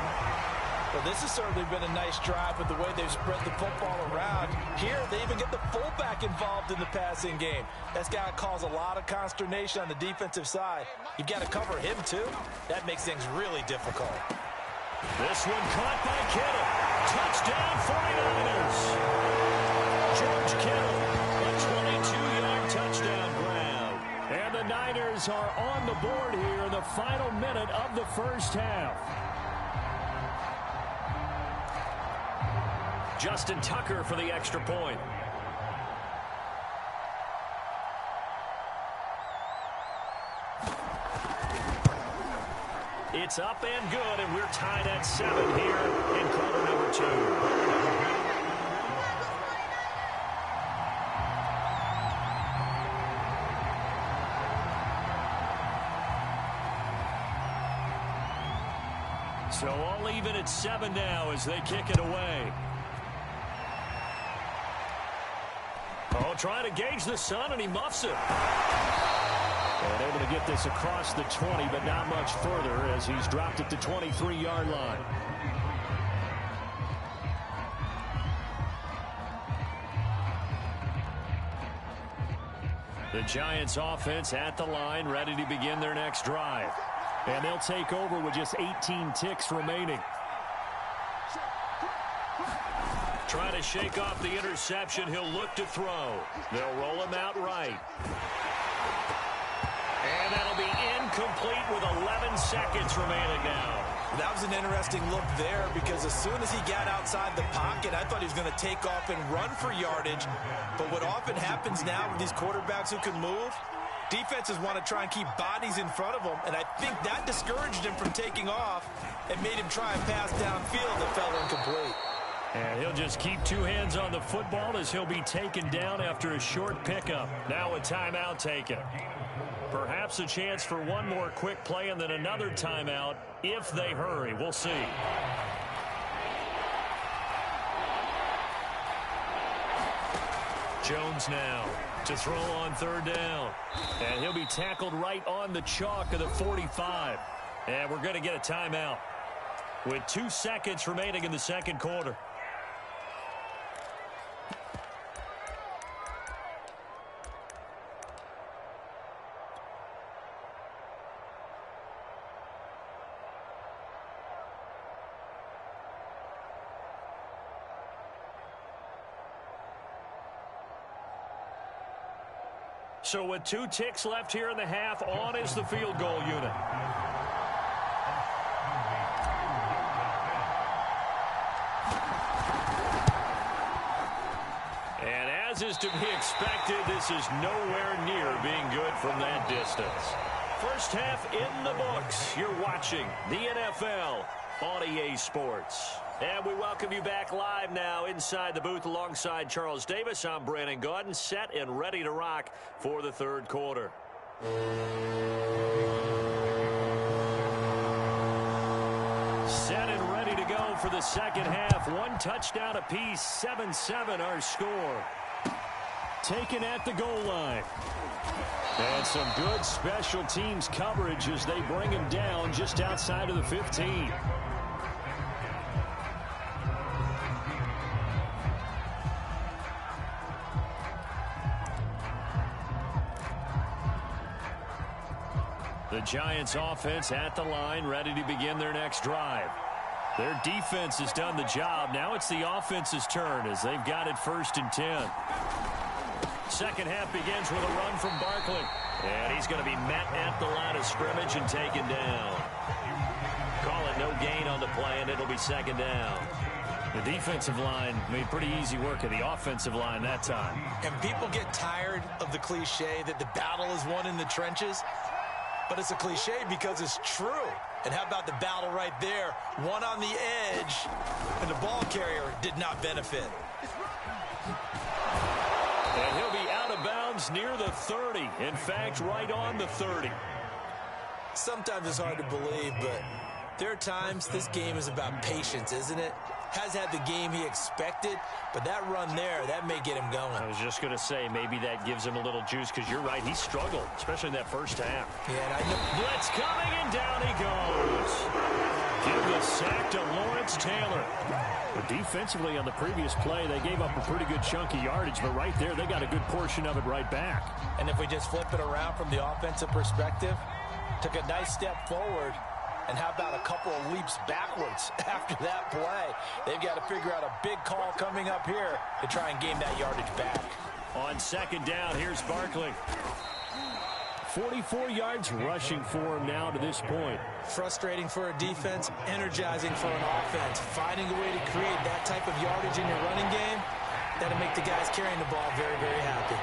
Well, this has certainly been a nice drive with the way they've spread the football around. Here, they even get the fullback involved in the passing game. That's got to cause a lot of consternation on the defensive side. You've got to cover him, too. That makes things really difficult. This one caught by Kittle. Touchdown, 49ers. George Kittle, a 22-yard touchdown grab. And the Niners are on the board here in the final minute of the first half. Justin Tucker for the extra point. It's up and good, and we're tied at 7 here in quarter number 2. So all even at 7 now as they kick it away. Oh, trying to gauge the sun, and he muffs it. And able to get this across the 20, but not much further as he's dropped at the 23-yard line. The Giants offense at the line, ready to begin their next drive. And they'll take over with just 18 ticks remaining. Trying to shake off the interception. He'll look to throw. They'll roll him out right. And that'll be incomplete with 11 seconds remaining now. That was an interesting look there because as soon as he got outside the pocket, I thought he was going to take off and run for yardage. But what often happens now with these quarterbacks who can move, defenses want to try and keep bodies in front of them, and I think that discouraged him from taking off and made him try and pass downfield that fell incomplete. And he'll just keep 2 hands on the football as he'll be taken down after a short pickup. Now a timeout taken. Perhaps a chance for one more quick play and then another timeout if they hurry. We'll see. Jones now to throw on 3rd down. And he'll be tackled right on the chalk of the 45. And we're going to get a timeout with 2 seconds remaining in the second quarter. So with 2 ticks left here in the half, on is the field goal unit. And as is to be expected, this is nowhere near being good from that distance. First half in the books. You're watching the NFL on EA Sports. And we welcome you back live now inside the booth alongside Charles Davis. I'm Brandon Gaudin, set and ready to rock for the third quarter. Set and ready to go for the second half. 1 touchdown apiece, 7-7 our score. Taken at the goal line. And some good special teams coverage as they bring him down just outside of the 15. The Giants offense at the line, ready to begin their next drive. Their defense has done the job. Now it's the offense's turn as they've got it 1st and 10. Second half begins with a run from Barkley. And he's going to be met at the line of scrimmage and taken down. Call it no gain on the play, and it'll be second down. The defensive line made pretty easy work of the offensive line that time. And people get tired of the cliche that the battle is won in the trenches. But it's a cliche because it's true. And how about the battle right there? One on the edge, and the ball carrier did not benefit. And he'll be out of bounds near the 30. In fact, right on the 30. Sometimes it's hard to believe, but there are times this game is about patience, isn't it? Has had the game he expected, but that run there, that may get him going. I was just going to say, maybe that gives him a little juice, because you're right, he struggled, especially in that first half. Yeah, and I know. Blitz coming, and down he goes. Give the sack to Lawrence Taylor. But defensively on the previous play, they gave up a pretty good chunk of yardage, but right there, they got a good portion of it right back. And if we just flip it around from the offensive perspective, took a nice step forward. And how about a couple of leaps backwards after that play? They've got to figure out a big call coming up here to try and gain that yardage back. On second down, here's Barkley. 44 yards rushing for him now to this point. Frustrating for a defense, energizing for an offense. Finding a way to create that type of yardage in your running game, that'll make the guys carrying the ball very, very happy.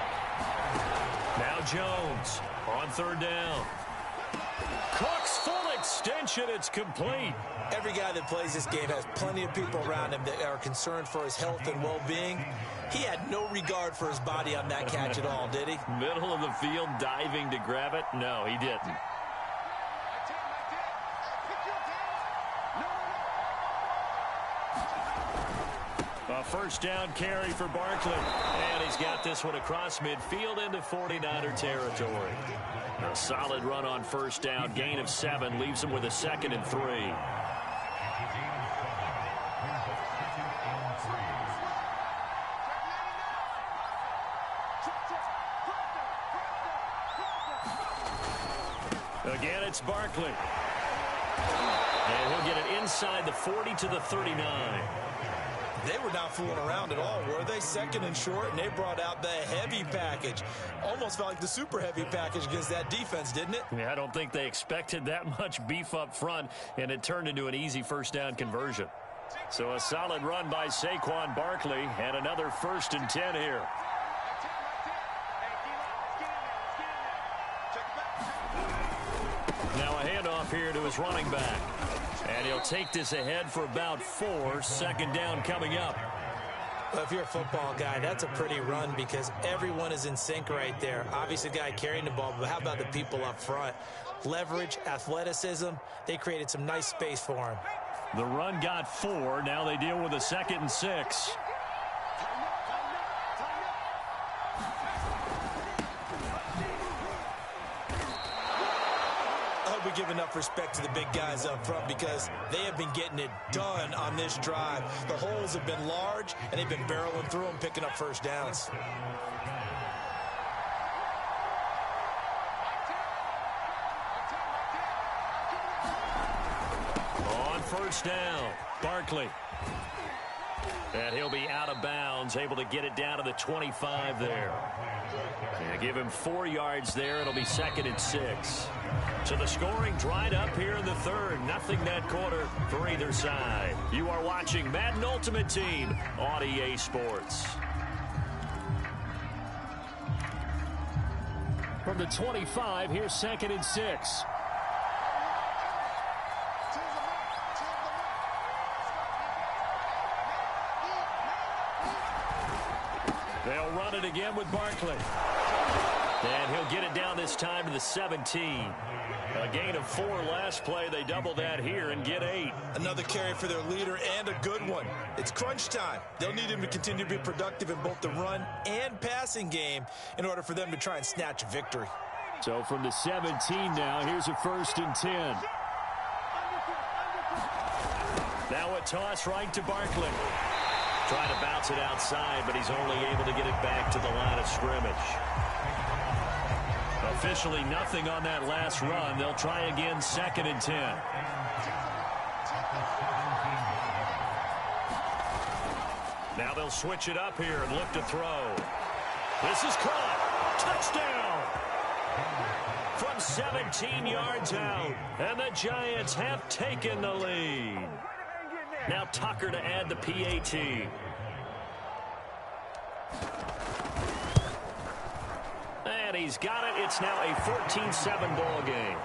Now Jones on third down. Cook's full extension, it's complete. Every guy that plays this game has plenty of people around him that are concerned for his health and well-being. He had no regard for his body on that catch at all, did he? Middle of the field, diving to grab it? No, he didn't. A first down carry for Barkley. And he's got this one across midfield into 49er territory. A solid run on first down. Gain of 7 leaves him with a 2nd and 3. Again, it's Barkley. And he'll get it inside the 40 to the 39. They were not fooling around at all, were they? 2nd and short, and they brought out the heavy package. Almost felt like the super heavy package against that defense, didn't it? Yeah, I don't think they expected that much beef up front, and it turned into an easy first down conversion. So a solid run by Saquon Barkley, and another 1st and 10 here. Now a handoff here to his running back. And he'll take this ahead for about 4. 2nd down coming up. Well, if you're a football guy, that's a pretty run because everyone is in sync right there. Obviously, the guy carrying the ball, but how about the people up front? Leverage, athleticism, they created some nice space for him. The run got 4. Now they deal with a 2nd and 6. We give enough respect to the big guys up front because they have been getting it done on this drive. The holes have been large, and they've been barreling through them, picking up first downs. On first down, Barkley. And he'll be out of bounds, able to get it down to the 25 there. And give him 4 yards there. It'll be 2nd and 6. So the scoring dried up here in the third. Nothing that quarter for either side. You are watching Madden Ultimate Team on EA Sports. From the 25, here's 2nd and 6. They'll run it again with Barkley. And he'll get it down this time to the 17. A gain of 4 last play. They double that here and get 8. Another carry for their leader and a good one. It's crunch time. They'll need him to continue to be productive in both the run and passing game in order for them to try and snatch a victory. So from the 17 now, here's a 1st and 10. Now a toss right to Barkley. Trying to bounce it outside, but he's only able to get it back to the line of scrimmage. Officially nothing on that last run. They'll try again, 2nd and 10. Now they'll switch it up here and look to throw. This is caught. Touchdown! From 17 yards out. And the Giants have taken the lead. Now Tucker to add the PAT. And he's got it. It's now a 14-7 ball game.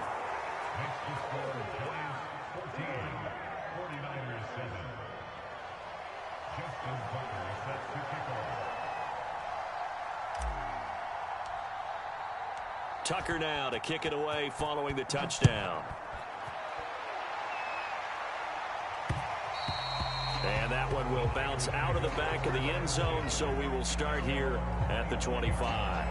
Tucker now to kick it away following the touchdown. And that one will bounce out of the back of the end zone, so we will start here at the 25.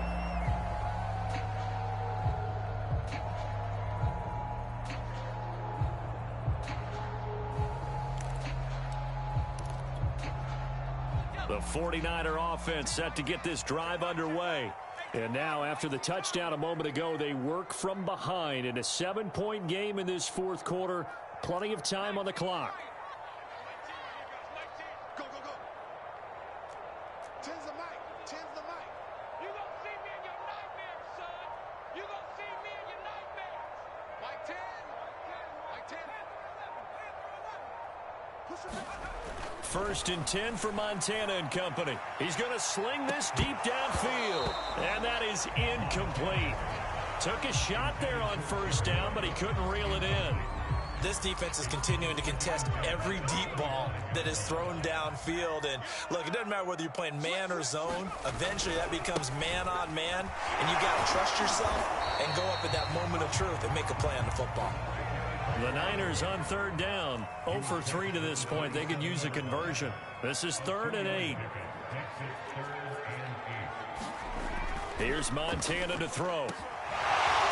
The 49er offense set to get this drive underway. And now, after the touchdown a moment ago, they work from behind in a 7-point game in this 4th quarter. Plenty of time on the clock. Go, go, go. Tens the mic. Tens the mic. You gonna see me in your nightmares, son. You gonna see me in your nightmares. Mike 10. Mike 10. Push it back. 1st and 10 for Montana and company. He's going to sling this deep downfield. And that is incomplete. Took a shot there on 1st down, but he couldn't reel it in. This defense is continuing to contest every deep ball that is thrown downfield. And look, it doesn't matter whether you're playing man or zone. Eventually that becomes man on man. And you've got to trust yourself and go up at that moment of truth and make a play on the football. The Niners on 3rd down. 0 for 3 to this point. They could use a conversion. This is 3rd and 8. Here's Montana to throw.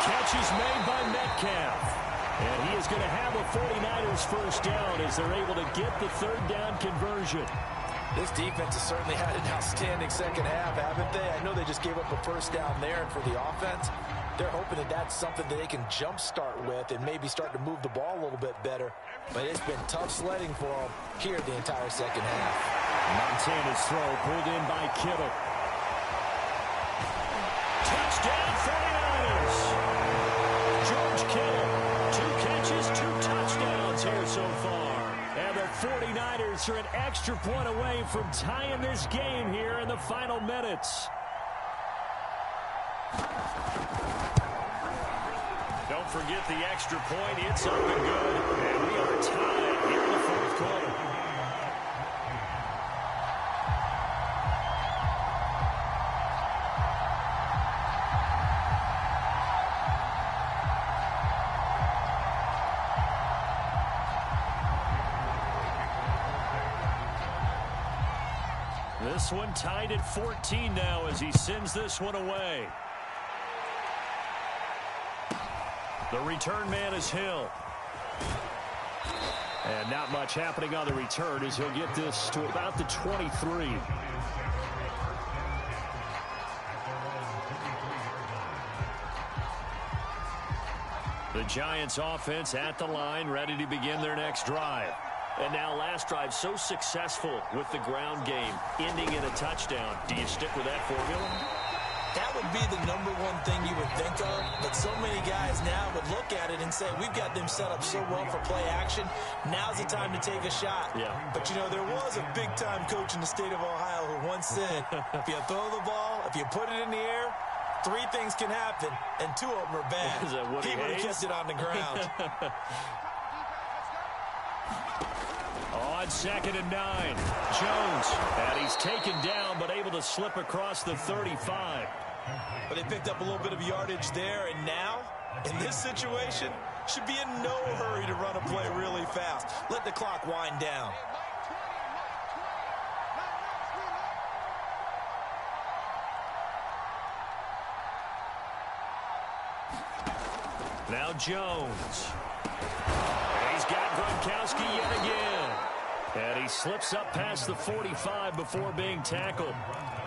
Catch is made by Metcalf. And he is going to have a 49ers 1st down as they're able to get the 3rd down conversion. This defense has certainly had an outstanding second half, haven't they? I know they just gave up a 1st down there, and for the offense, they're hoping that that's something that they can jumpstart with and maybe start to move the ball a little bit better. But it's been tough sledding for them here the entire second half. Montana's throw pulled in by Kittle. Touchdown 49ers! George Kittle, 2 catches, 2 touchdowns here so far. And the 49ers are an extra point away from tying this game here in the final minutes. Don't forget the extra point. It's up and good. And we are tied here in the 4th quarter. This one tied at 14 now as he sends this one away. The return man is Hill. And not much happening on the return as he'll get this to about the 23. The Giants offense at the line, ready to begin their next drive. And now last drive so successful with the ground game, ending in a touchdown. Do you stick with that formula? That would be the number one thing you would think of, but so many guys now would look at it and say, we've got them set up so well for play action. Now's the time to take a shot. Yeah. But, you know, there was a big-time coach in the state of Ohio who once said, if you throw the ball, if you put it in the air, 3 things can happen, and 2 of them are bad. Is that Woody he would have Hayes? kept it on the ground. On 2nd and 9, Jones. And he's taken down, but able to slip across the 35. But they picked up a little bit of yardage there, and now, in this situation, should be in no hurry to run a play really fast. Let the clock wind down. Now Jones. And he's got Gronkowski yet again. And he slips up past the 45 before being tackled.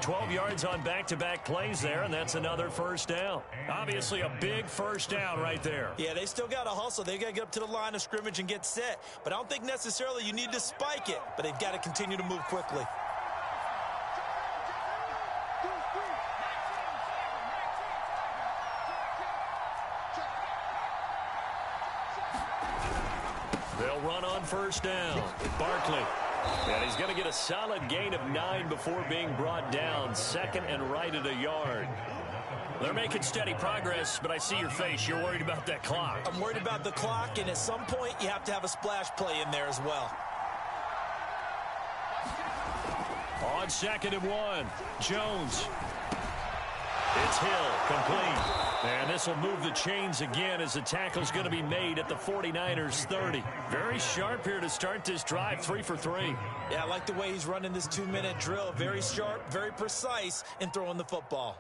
12 yards on back-to-back plays there, and that's another first down. Obviously a big first down right there. Yeah, they still got to hustle. They got to get up to the line of scrimmage and get set. But I don't think necessarily you need to spike it, but they've got to continue to move quickly. They'll run on first down. Barkley. And he's going to get a solid gain of 9 before being brought down. 2nd and right at a yard. They're making steady progress, but I see your face. You're worried about that clock. I'm worried about the clock, and at some point you have to have a splash play in there as well. On 2nd and 1, Jones. It's Hill, complete. And this will move the chains again as the tackle's going to be made at the 49ers 30. Very sharp here to start this drive, 3 for 3. Yeah, I like the way he's running this 2-minute drill. Very sharp, very precise in throwing the football.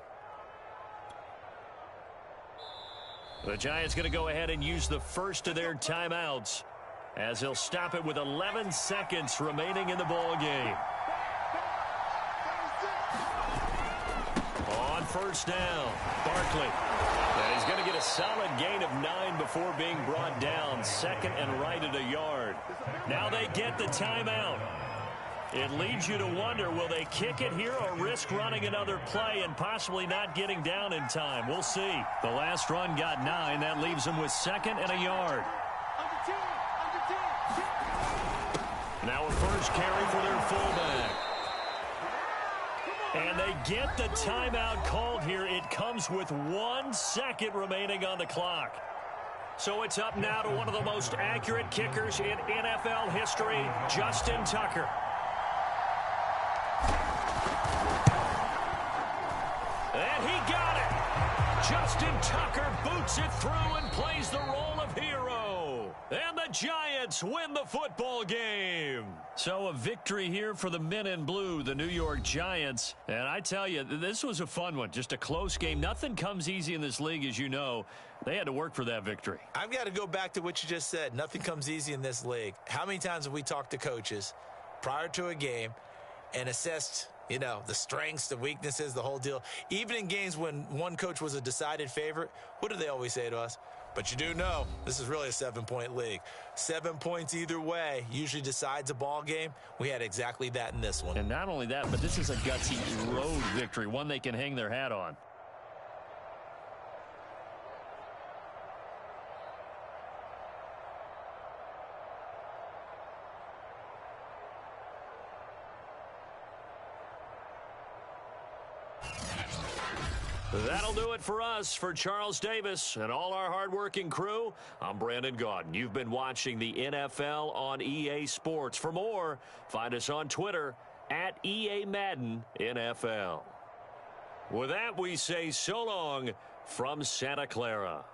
The Giants going to go ahead and use the first of their timeouts as they'll stop it with 11 seconds remaining in the ball game. On first down, Barkley. And he's going to get a solid gain of 9 before being brought down. 2nd and right at a yard. Now they get the timeout. It leads you to wonder, will they kick it here or risk running another play and possibly not getting down in time? We'll see. The last run got 9. That leaves them with 2nd and a yard. Now a first carry for their fullback. And they get the timeout called here. It comes with 1 second remaining on the clock. So it's up now to one of the most accurate kickers in NFL history, Justin Tucker. And he got it. Justin Tucker boots it through and plays the role of hero. And the Giants win the football game. So a victory here for the men in blue, the New York Giants. And I tell you, this was a fun one. Just a close game. Nothing comes easy in this league, as you know. They had to work for that victory. I've got to go back to what you just said. Nothing comes easy in this league. How many times have we talked to coaches prior to a game and assessed, you know, the strengths, the weaknesses, the whole deal? Even in games when one coach was a decided favorite, what do they always say to us? But you do know this is really a 7-point league. 7 points either way usually decides a ball game. We had exactly that in this one. And not only that, but this is a gutsy road victory, one they can hang their hat on. That'll do it for us. For Charles Davis and all our hardworking crew, I'm Brandon Gaudin. You've been watching the NFL on EA Sports. For more, find us on Twitter at EA Madden NFL. With that, we say so long from Santa Clara.